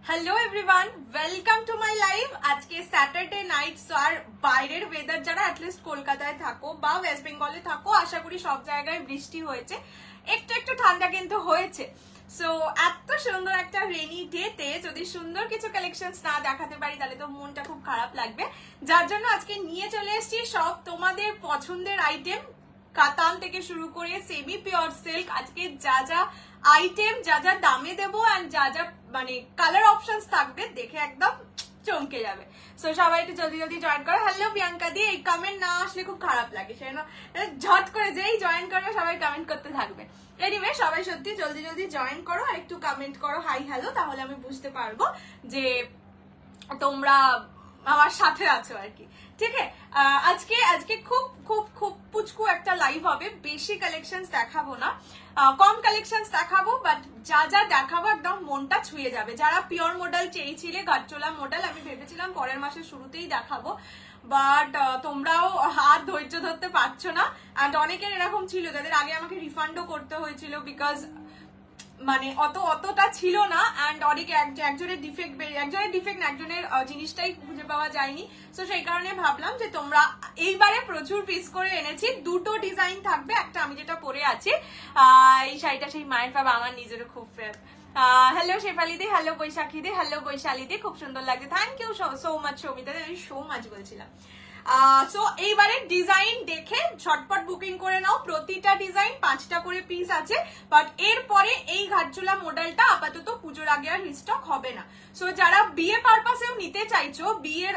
Hello everyone, welcome to my live. আজকে Saturday night, so আর বাইরের weather যারা at least কলকাতায় থাকো বা ওয়েস্ট বেঙ্গলে থাকো, আশা করি সব জায়গায় বৃষ্টি হয়েছে, একটু একটু ঠান্ডা কিন্তু হয়েছে। সো এত সুন্দর একটা রেনি ডেতে যদি সুন্দর কিছু কালেকশনস না দেখাতে পারি তাহলে তো মনটা খুব খারাপ লাগবে। যার জন্য আজকে নিয়ে চলে এসেছি সব তোমাদের পছন্দের আইটেম, কাতান থেকে শুরু করে সেমি পিওর সিল্ক। আজকে যা যা আইটেম, যা যা দামে দেবো অ্যান্ড যা যা মানে কালার অপশনস থাকবে, দেখে একদম চমকে যাবে। সো সবাই একটু জলদি জলদি জয়েন করো। হ্যালো প্রিয়াঙ্কা দি, এই কমেন্ট না আসলে খুব খারাপ লাগে, সেজন্য ঝট করে যেই জয়েন করবে সবাই কমেন্ট করতে থাকবে। এনিওয়ে, সবাই সত্যি জলদি জলদি জয়েন করো আর একটু কমেন্ট করো হাই হ্যালো, তাহলে আমি বুঝতে পারবো যে তোমরা আমার সাথে আছো আর কি। ঠিক আছে, আজকে খুব খুব খুব পুচকু একটা লাইভ হবে, বেশি কালেকশনস দেখাবো না, কম কালেকশনস দেখাবো, বাট যা যা দেখাবো একদম মনটা ছুঁয়ে যাবে। যারা পিওর মডেল চেয়েছিলে, গাঢ়চোলা মডেল, আমি ভেবেছিলাম পরের মাসের শুরুতেই দেখাবো, বাট তোমরাও হাত ধৈর্য ধরতে পারছো না। অ্যান্ড অনেকের এরকম ছিল যাদের আগে আমাকে রিফান্ডও করতে হয়েছিল, বিকজ মানে অতটা ছিল না। অ্যান্ড অনেকে একজনের ডিফেক্ট না, একজনের জিনিসটাই খুঁজে পাওয়া যায়নি। সো সেই কারণে ভাবলাম যে তোমরা এইবারে প্রচুর পিস করে এনেছি, দুটো ডিজাইন থাকবে। একটা আমি যেটা পরে আছি, এই শাড়িটা সেই মায়ের পাবা, আমার নিজেরও খুব ফেভারিট। হ্যালো শেফালি দি, হ্যালো বৈশাখী দি, হ্যালো বৈশালী দি, খুব সুন্দর লাগছে, thank you so much Soumita দি, আমি সো মাচ বলছিলাম। সো এইবারে ডিজাইন দেখে ঝটপট বুকিং করে নাও। প্রতিটা ডিজাইন 5টা করে পিস আছে, বাট এরপরে এই ঘাটচুলা মডেলটা আপাতত পুজোর আগে আর রিস্টক হবে না। সো যারা বিয়ে পারপাসেও নিতে চাইছো, বিয়ের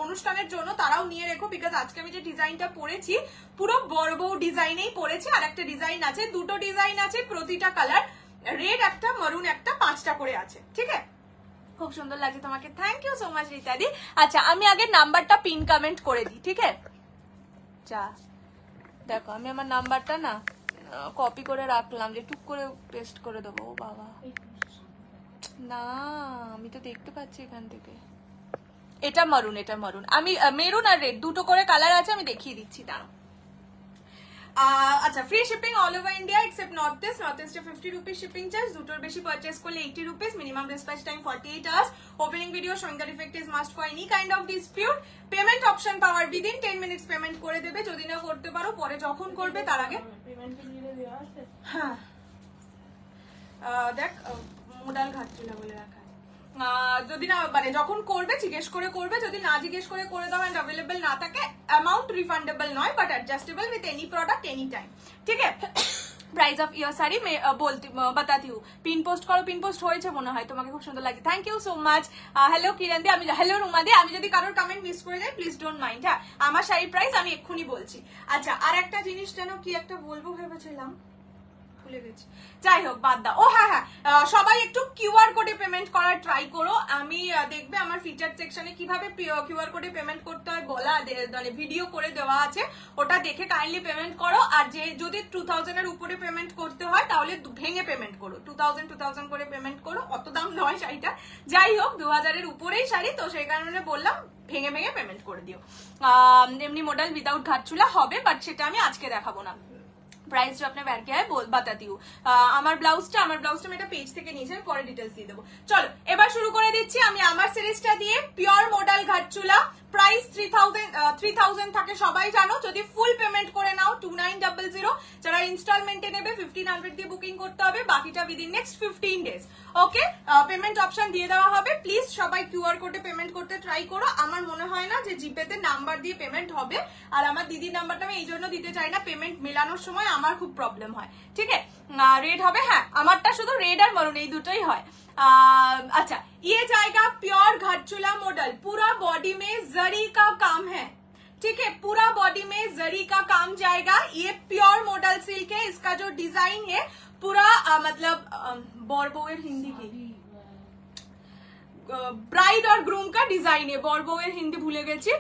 অনুষ্ঠানের জন্য, তারাও নিয়ে রেখো, বিকজ আজকে আমি যে ডিজাইনটা পরেছি পুরো বড় বউ ডিজাইনেই পরেছি। আর একটা ডিজাইন আছে, দুটো ডিজাইন আছে, প্রতিটা কালার রেড একটা, মারুন একটা, 5টা করে আছে। ঠিক আছে, খুব সুন্দর লাগছে তোমাকে, থ্যাংক ইউ সো মাচ রীতাদি। আচ্ছা, আমি আগে নাম্বারটা পিন কমেন্ট করে দিই। ঠিক আছে, যা দেখো, আমি আমার নাম্বারটা না কপি করে রাখলাম, যে টুক করে পেস্ট করে দেবো। ও বাবা, না আমি তো দেখতে পাচ্ছি এখান থেকে। এটা মারুন, আমি মেরুন আর রেড দুটো করে কালার আছে, আমি দেখিয়ে দিচ্ছি, দাঁড়াও। আচ্ছা, free shipping all over India except north east. North ইস্টে 50 রুপিস শিপিং চার্জ, দুটোর বেশি পারচেস করলে 80 rupees, minimum dispatch time 48 hours. Opening video showing the defect is must for any kind of dispute. Payment option power within 10 minutes payment করে দেবে, যদি না করতে পারো পরে যখন করবে তার আগে। হ্যাঁ, দেখ মোডাল ঘাটছিল বলে রাখা, যদি না মানে যখন করবে জিজ্ঞেস করে করবে, যদি না জিজ্ঞেস করে করে দাও এন্ড অ্যাভেলেবল না থাকে, অ্যামাউন্ট রিফান্ডেবল নয়, but adjustable with any product any time. ঠিক আছে, প্রাইস অফ ইয়ার শাড়ি বাতাতি হু। পিন পোস্ট করো, পিন পোস্ট হয়েছে মনে হয়, তোমাকে খুব সুন্দর লাগছে, thank you so much. Hello Kiran দি, হ্যালো রুমা দি, আমি যদি কারোর কমেন্ট মিস করে যাই প্লিজ ডোন্ট মাইন্ড। হ্যাঁ, আমার শাড়ির প্রাইস আমি এক্ষুনি বলছি। আচ্ছা, আর একটা জিনিস যেন কি একটা বলবো ভেবেছিলাম, ভুলে গেছি, যাই হোক বাদ দাও। ও হ্যাঁ, সবাই একটু কিউআর কোডে পেমেন্ট করার ট্রাই করো। আমি দেখবে আমার ফিচার সেকশনে কিভাবে কিউআর কোডে পেমেন্ট করতে হয় বলা, মানে ভিডিও করে দেওয়া আছে, ওটা দেখে কাইন্ডলি পেমেন্ট করো। আর যে যদি 2000 এর উপরে পেমেন্ট করতে হয় তাহলে ভেঙে পেমেন্ট করো, 2000 করে পেমেন্ট করো, অত দাম নয় শাড়িটা। যাই হোক, 2000 এর উপরেই শাড়ি, তো সেই কারণে বললাম ভেঙে ভেঙে পেমেন্ট করে দিও। এমনি মডেল উইদাউট ঘাটচুলা হবে, বাট সেটা আমি আজকে দেখাবো না। প্রাইস जो आपने बैठ गया है बताती हूँ। আমার ব্লাউজটা আমি এটা পেজ থেকে নিয়েছি, আমি পরে ডিটেলস দিয়ে দেবো। চলো এবার শুরু করে দিচ্ছি আমি আমার সিরিজটা দিয়ে। পিওর মডেল ঘাটচুলা, প্রাইস 3000 থাকে সবাই জানো। যদি ফুল পেমেন্ট করে নাও 2900, যারা ইনস্টলমেন্টে নেবে 1500 দিয়ে বুকিং করতে হবে, বাকিটা উইদিন নেক্সট 15 ডেজ। ওকে, পেমেন্ট অপশন দিয়ে দেওয়া হবে। প্লিজ সবাই কিউআর কোডে পেমেন্ট করতে ট্রাই করো। আমার মনে হয় না যে জিপেতে নাম্বার দিয়ে পেমেন্ট হবে, আর আমার দিদির নাম্বারটা আমি এই জন্য দিতে চাই না, পেমেন্ট মেলানোর সময় আমার খুব প্রবলেম হয়। ঠিক আছে, রেড হবে, হ্যাঁ আমারটা শুধু রেড আর মারুন এই দুটোই হয়। अच्छा, ये जाएगा प्योर घाटचुला मॉडल, पूरा बॉडी में जरी का काम है। ठीक है, पूरा बॉडी में जरी का काम जाएगा। ये प्योर मॉडल सिल्क है, इसका जो डिजाइन है पूरा मतलब बॉर्बोवेर हिंदी की ब्राइड और ग्रूम का डिजाइन है, बॉर्बोवेर हिंदी भूले गए,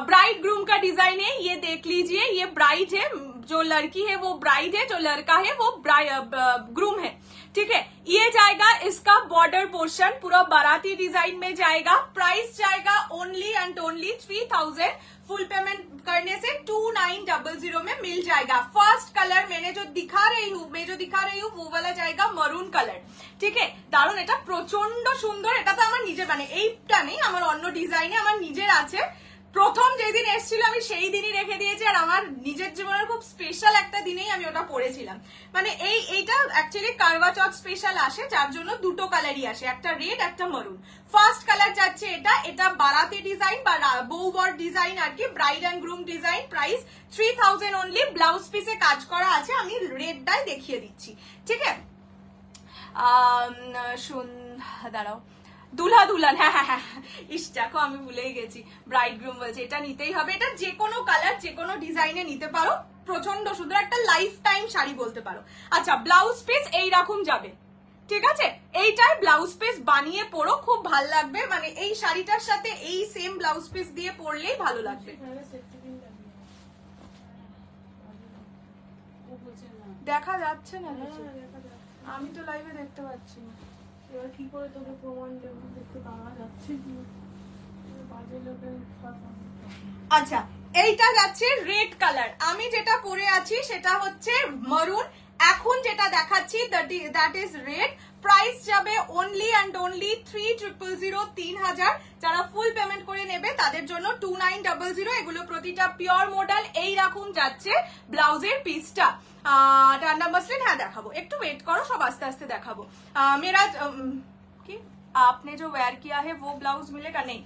ब्राइड ग्रूम का डिजाइन है। ये देख लीजिए, ये ब्राइड है, जो लड़की है वो ब्राइड है, जो लड़का है वो ग्रूम है। ठीक है, ये जाएगा इसका बॉर्डर पोर्शन, पूरा बाराती डिजाइन में जाएगा। प्राइस जाएगा only and only 3000 full payment करने से 2900 में मिल जाएगा। फर्स्ट कलर मैंने जो दिखा रही हूँ वो वाला जाएगा मरून कलर। ঠিক আছে, দারুন, এটা প্রচন্ড সুন্দর। এটা তো আমার নিজের, মানে এইটা নেই, আমার অন্য ডিজাইনে আমার নিজের আছে। প্রথম যেদিন এসেছিল আমি সেই দিনই রেখে দিয়েছি, আর আমার নিজের জীবনের খুব স্পেশাল একটা দিনেই আমি ওটা পরেছিলাম। মানে এইটা অ্যাকচুয়ালি কারওয়া চৌথ স্পেশাল আসে, যার জন্য দুটো কালারই আসে, একটা রেড একটা মরুন। ফার্স্ট কালার যাচ্ছে এটা বারাতি ডিজাইন বা বউবর ডিজাইন আর কি, bride and groom design. Price 3000 only. Blouse পিসে কাজ করা আছে, আমি রেডটাই দেখিয়ে দিচ্ছি। ঠিক আছে, দাঁড়াও, দুলহা দুলহান, হ্যাঁ হ্যাঁ হ্যাঁ, ইস দেখো আমি ভুলেই গেছি, ব্রাইড গ্রুম বলছে, এটা নিতেই হবে। এটা যে কোনো কালার যে কোনো ডিজাইনে নিতে পারো, প্রচন্ড সুন্দর একটা লাইফ টাইম শাড়ি বলতে পারো। আচ্ছা, ব্লাউজ পিস এইরকম যাবে, ঠিক আছে, এইটার ব্লাউজ পিস বানিয়ে পরো, খুব ভাল লাগবে। মানে এই শাড়িটার সাথে এই সেম ব্লাউজ পিস দিয়ে পরলেই ভালো লাগবে। দেখা যাচ্ছে না, আমি তো লাইভে দেখতে পাচ্ছি না। এবার কি করে তোকে প্রমাণ দেবো, দেখতে পাওয়া যাচ্ছে কি বাজে লোকের। আচ্ছা, এইটা যাচ্ছে রেড কালার, আমি যেটা পরে আছি সেটা হচ্ছে মারুন। এখন যেটা দেখাচ্ছি দ্যাট ইজ রেড। প্রাইস যাবে অনলি অ্যান্ড অনলি 3000, 3000। যারা ফুল পেমেন্ট করে নেবে তাদের জন্য 2900। এগুলো প্রতিটা পিওর মডেল। এইরকম যাচ্ছে ব্লাউজের পিসটা। টান্ডা মসলিন, হ্যাঁ দেখাবো, একটু ওয়েট করো, সব আস্তে আস্তে দেখাবো। মেরা কি आपने जो वेयर किया है वो ब्लाउज मिलेगा? नहीं,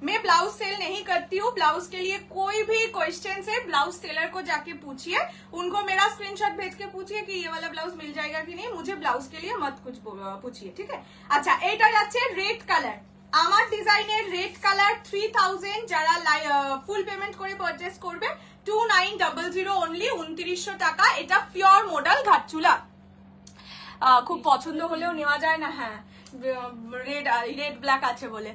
मैं ब्लाउज सेल नहीं करती हूँ। ब्लाउज के लिए कोई भी क्वेश्चन है ब्लाउज सेलर को जाके पूछिए, उनको मेरा स्क्रीनशॉट भेज के पूछिए कि ये वाला ब्लाउज मिल जाएगा कि नहीं। मुझे ब्लाउज के लिए मत कुछ पूछिए, ठीक है। अच्छा, এটা যাচ্ছে রেড কালার, আমার ডিজাইনের রেড কালার 3000। যারা ফুল পেমেন্ট করে পারচেস করবে 2900 অনলি, 2900 টাকা। এটা পিওর মডেল ঘাটচুলা, খুব পছন্দ হলেও নেওয়া যায় না। হ্যাঁ, রেড ব্ল্যাক আছে বলে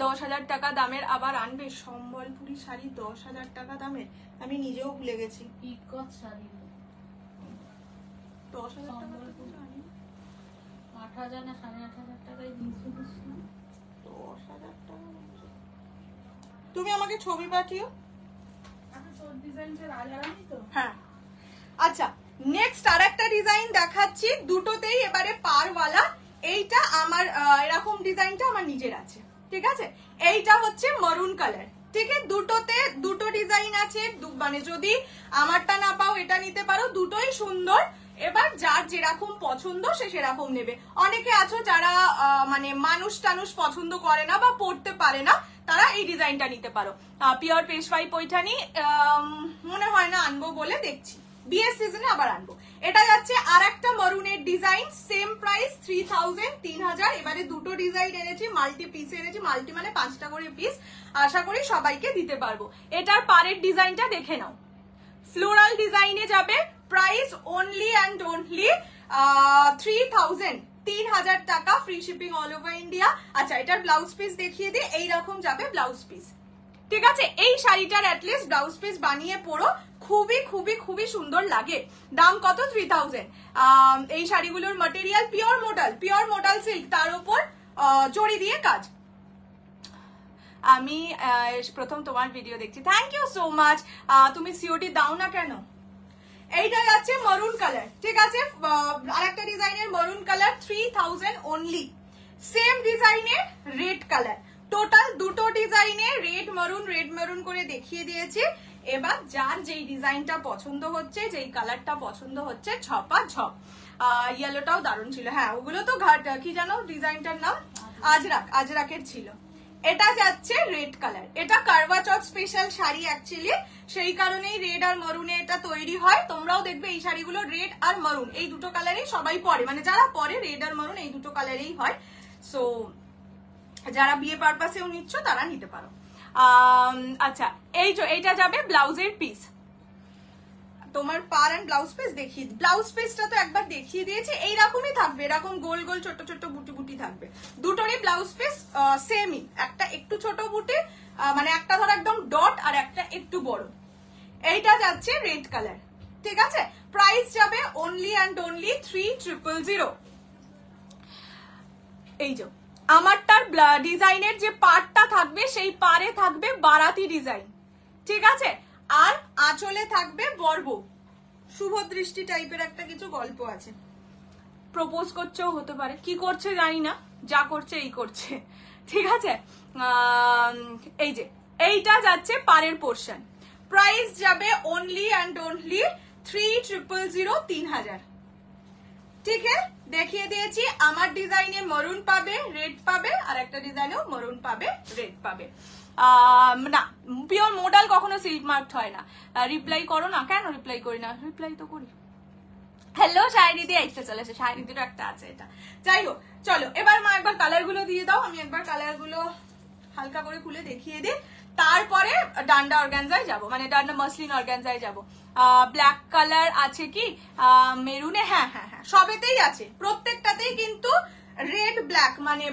10,000 টাকা দামের। আবার আনবে সম্বলপুরি শাড়ি 10,000 টাকা দামের, আমি নিজেও ভুলে গেছি। 10,000 টাকা 8,000 না 8,500 টাকায় দিয়েছি। 10,000 টাকা তুমি আমাকে ছবি পাঠিও। হ্যাঁ, আচ্ছা, নেক্সট আর একটা ডিজাইন দেখাচ্ছি, দুটোতেই এবারে পারওয়ালা। এইটা আমার এরকম ডিজাইনটা আমার নিজের আছে, ঠিক আছে। এইটা হচ্ছে মারুন কালার, ঠিক আছে। দুটোতে দুটো ডিজাইন আছে, মানে যদি আমারটা না পাও এটা নিতে পারো, দুটোই সুন্দর। এবার যার যেরকম পছন্দ সে সেরকম নেবে। অনেকে আছো যারা মানে মানুষ টানুষ পছন্দ করে না বা পড়তে পারে না, তারা এই ডিজাইনটা নিতে পারো। পিওর পেশওয়াই পৈঠানি মনে হয় না আনবো বলে দেখছি, বিয়ের সিজনে আবার আনবো। এটা যাচ্ছে আর একটা মরুনের ডিজাইন, সেম প্রাইস 3000, 3000। এবারে দুটো ডিজাইন এনেছি, মাল্টি পিস এনেছি, মাল্টি মানে 5টা করে পিস, আশা করি সবাইকে দিতে পারবো। এটার পারের ডিজাইনটা দেখে নাও, ফ্লোরাল ডিজাইনে যাবে। প্রাইস অনলি অ্যান্ড অনলি 3000, 3000 টাকা, free shipping all over India. আচ্ছা, এটার ব্লাউজ পিস দেখিয়ে দিই, এইরকম যাবে ব্লাউজ পিস, ঠিক আছে। এই শাড়িটার অ্যাটলিস্ট ব্লাউজ পিস বানিয়ে পরো, খুবই খুবই খুবই সুন্দর লাগে। দাম কত? 3000। এই শাড়িগুলোর ম্যাটেরিয়াল পিওর মডেল সিল্ক, তার উপর জড়ি দিয়ে কাজ। আমি প্রথম তোমার ভিডিও দেখছি, থ্যাংক ইউ সো মাচ। তুমি সিওটি দাও না কেন? এইটা যাচ্ছে মারুন কালার, ঠিক আছে। আরেকটা ডিজাইনের মারুন কালার 3000 অনলি। সেম ডিজাইনের রেড কালার, টোটাল দুটো ডিজাইনে রেড মারুন করে দেখিয়ে দিয়েছি। এবার যার যেই ডিজাইনটা পছন্দ হচ্ছে, যেই কালারটা পছন্দ হচ্ছে, ছপা ঝপ। ইয়েলোটাও দারুণ ছিল, হ্যাঁ ওগুলো তো কি জানো ডিজাইনটার নাম, আজরাকের ছিল। এটা যাচ্ছে রেড কালার, এটা কারওয়া চৌথ স্পেশাল শাড়ি অ্যাকচুয়ালি, সেই কারণেই রেড আর মারুনে এটা তৈরি হয়। তোমরাও দেখবে এই শাড়িগুলো রেড আর মারুন এই দুটো কালারেই সবাই পরে, মানে যারা পরে রেড আর মারুন এই দুটো কালারেই হয়। সো যারা বিয়ে পারপাসেও নিচ্ছ তারা নিতে পারো। আচ্ছা, এইটা যাবে ব্লাউজের পিস। তোমার পার এন্ড ব্লাউজ পিস দেখিয়ে, ব্লাউজ পিসটা তো একবার দেখিয়ে দিয়েছি, এইরকমই থাকবে, এরকম গোল গোল ছোট ছোট বুটি বুটি থাকবে। দুটোরই ব্লাউজ পিস সেমই, একটা একটু ছোট বুটি, মানে একটা ধর একদম ডট আর একটা একটু বড়। এইটা যাচ্ছে রেড কালার, ঠিক আছে। প্রাইস যাবে অনলি অ্যান্ড অনলি 3000। এই যে আমারটার ডিজাইনের যে পার্টটা থাকবে সেই পারে থাকবে বারাতি ডিজাইন, ঠিক আছে। আর আঁচলে থাকবে বর্ব, শুভ দৃষ্টি টাইপের একটা কিছু গল্প আছে। প্রপোজ করছেও হতে পারে, কি করছে জানি না, যা করছে এই করছে, ঠিক আছে। এই যে এইটা যাচ্ছে পাড়ের পোর্শন, প্রাইস যাবে অনলি অ্যান্ড অনলি 3000, 3000। ঠিক আছে, দেখিয়ে দিয়েছি। আমার ডিজাইনে মরুন পাবে, রেড পাবে, আর একটা ডিজাইনেও মরুন পাবে, রেড পাবে। না, পিওর মডেল কখনো সিল্ক মার্ক হয় না। রিপ্লাই করো না, কেন রিপ্লাই করি না? রিপ্লাই তো করি। হ্যালো শাইনিদি, এইটা চলেছে, শাইনিদিরও একটা আছে এটা। যাই হোক, চলো এবার মা একবার কালার গুলো দিয়ে দাও, আমি একবার কালার গুলো হালকা করে খুলে দেখিয়ে দিই, তারপরে ডান্ডা অর্গানজায় যাব, মানে ডান্ডা মসলিন অর্গানজায় যাব। ব্ল্যাক কালার আছে কি মেরুনে? হ্যাঁ হ্যাঁ হ্যাঁ, সবেতেই আছে, প্রত্যেকটাতেই কিন্তু রেড ব্ল্যাক, মানে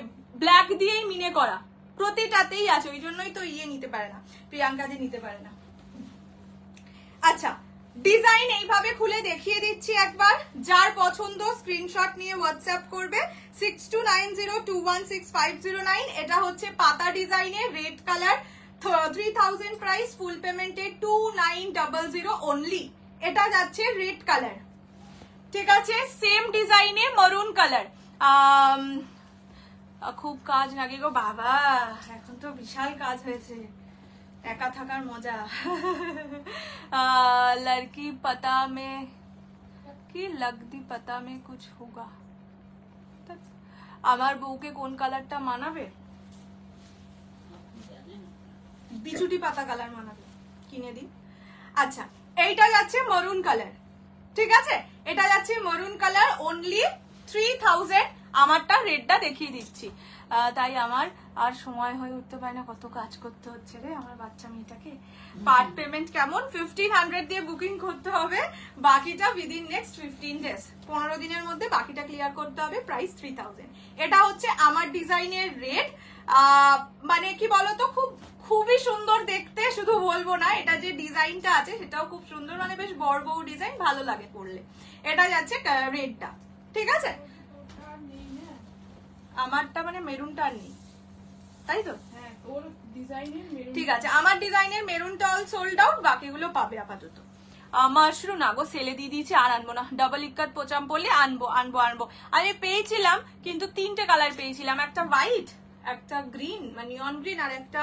ব্ল্যাক দিয়েই মিনে করা, প্রতিটাতেই আছে। ওই জন্যই তো ইয়ে নিতে পারে না, প্রিয়াঙ্কা দি নিতে পারে না। আচ্ছা, ডিজাইন এইভাবে খুলে দেখিয়ে দিচ্ছি একবার, যার পছন্দ স্ক্রিনশট নিয়ে হোয়াটসঅ্যাপ করবে 6290216509। এটা হচ্ছে পাতা ডিজাইনের রেড কালার, 3000 প্রাইস, ফুল পেমেন্টে 2900 অনলি। এটা যাচ্ছে রেড কালার, ঠিক আছে। সেম ডিজাইনে মরুন কালার, খুব কাজ লাগে গো বাবা, এখন তো বিশাল কাজ হয়েছে, একা থাকার মজা। লড়কি পতা মে কি লগদি পতা মে কুছ হোগা। আমার বউকে কোন কালারটা মানাবে? বিচুটি পাতা কালার মানাবে, কিনে দিন। আচ্ছা, এইটা যাচ্ছে মরুন কালার, ঠিক আছে। এটা যাচ্ছে মরুন কালার, অনলি 3000। আমারটা রেডটা দেখিয়ে দিচ্ছি, তাই আমার আর সময় হয়ে উঠতে পারে না, কত কাজ করতে হচ্ছে রে আমার বাচ্চা মেয়েটাকে। পার্ট পেমেন্ট কেমন? 1500 দিয়ে বুকিং করতে হবে, বাকিটা উইদিন নেক্সট 15 ডেজ, 15 দিনের মধ্যে বাকিটা ক্লিয়ার করতে হবে। প্রাইস 3000। এটা হচ্ছে আমার ডিজাইনের রেড, মানে কি বলতো, খুবই সুন্দর দেখতে, শুধু বলবো না, এটা যে ডিজাইনটা আছে সেটাও খুব সুন্দর, মানে বেশ বড় বড় ডিজাইন, ভালো লাগে পরলে। এটা যাচ্ছে রেডটা, ঠিক আছে। আমারটা মানে মেরুনটা নেই, তাই তো? হ্যাঁ, ওর ডিজাইনের মেরুন, ঠিক আছে, আমার ডিজাইনের মেরুনটা অল সোল্ড আউট, বাকিগুলো পাবে আপাতত। মাশরুম না গো, সেলে দিয়ে দিয়েছি, আর আনবো না, ডাবল ইক্কাত পোচাম পড়লে আনবো আনবো আনবো। আমি পেয়েছিলাম কিন্তু 3টে কালার পেয়েছিলাম, একটা হোয়াইট, একটা গ্রিন মানে নিয়ন গ্রিন, আর একটা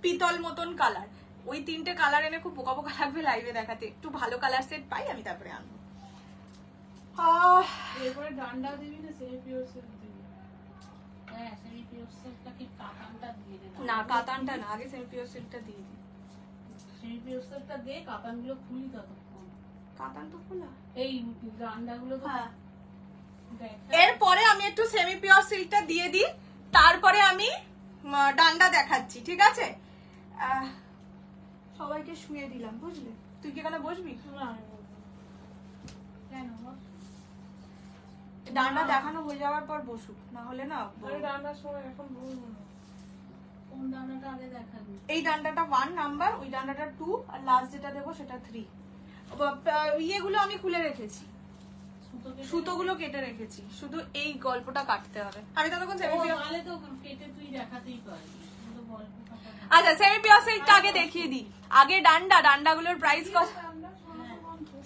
পিতল মতন কালার। ওই 3টে কালার এনে খুব বোকা বোকা লাগবে লাইভে দেখাতে, একটু ভালো কালার সেট পাই আমি তারপরে আনবো। এরপরে ডান্ডা দিবি না সেমি পিওর সিল্ক দিবি? হ্যাঁ, সেমি পিওর সিল্কটা কি কাতানটা দিয়ে দে না, কাতানটা না, আগে সেমি পিওর সিল্কটা দিয়ে দিই। সেমি পিওর সিল্কটা দে, কাতানগুলো খুলি ততক্ষণ। কাতান তো খোলা, এই ডান্ডাগুলো তো হ্যাঁ। দেখ। এরপরে আমি একটু সেমি পিওর সিল্কটা দিয়ে দিই, তারপরে আমি ডান্ডা দেখাচ্ছি, ঠিক আছে। সবাইকে শুয়ে দিলাম, বুঝলে? তুই কি এখানে বসবি? না, আমি বলবো। কেন বল? ডান্ডা দেখানো হয়ে যাওয়ার পর বসুক, না হলে না। আরে ডান্ডার সময় এখন বলবো না। কোন ডান্ডাটা আগে দেখাবি? এই ডান্ডাটা 1 নাম্বার, ওই ডান্ডাটা 2, আর লাস্ট যেটা দেবো সেটা 3। ইয়েগুলো আমি খুলে রেখেছি, সুতোগুলো কেটে রেখেছি, শুধু এই গল্পটা কাটতে হবে। আমি ততক্ষণ সেমি পিওর, তাহলে তো কেটে তুই দেখাতেই পারবি, কিন্তু গল্প কথা। আচ্ছা সেমি পিওর সিল্কটা আগে দেখিয়ে দিই। আগে ডান্ডাগুলোর প্রাইস কত? ডান্ডা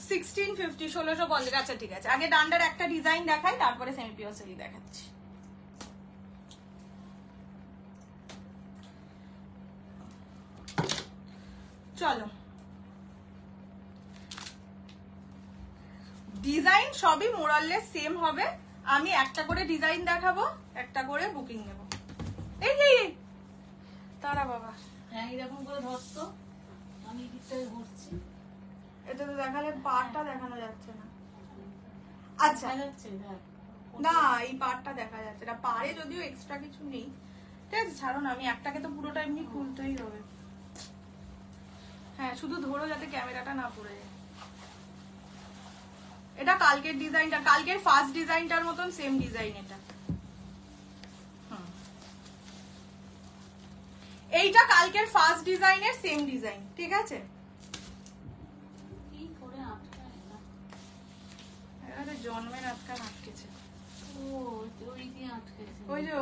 1650, 1650। আচ্ছা ঠিক আছে, আগে ডান্ডার একটা ডিজাইন দেখাই, তারপরে সেমি পিওর সিল্ক দেখাচ্ছি। চলো, ডিজাইন সবই মোরাললেস সেম হবে। আমি একটা করে ডিজাইন দেখাবো, একটা করে বুকিং নেব। এই কি তারা বাবা, হ্যাঁ, এরকম করে ধরতো, আমি দিকটাই ধরছি। এটা তো দেখালে পার্টটা দেখানো যাচ্ছে না। আচ্ছা দেখা যাচ্ছে, দেখ। না, এই পার্টটা দেখা যাচ্ছে না, পারে যদিও এক্সট্রা কিছু নেই। ঠিক আছে, ছাড়ো না, আমি একটাকে তো পুরোটা এমনি খুলতেই হবে। হ্যাঁ, শুধু ধরো যাতে ক্যামেরাটা না পড়ে যায়। এটা কালকের ডিজাইনটা, কালকের ফার্স্ট ডিজাইনটার মতন সেম ডিজাইন এটা। এইটা কালকের ফার্স্ট ডিজাইনের সেম ডিজাইন, ঠিক আছে। কি করে আটকায় না? এবারে জন্মের আটকেছে, ও, ওই দিয়ে আটকেছে। ওই যে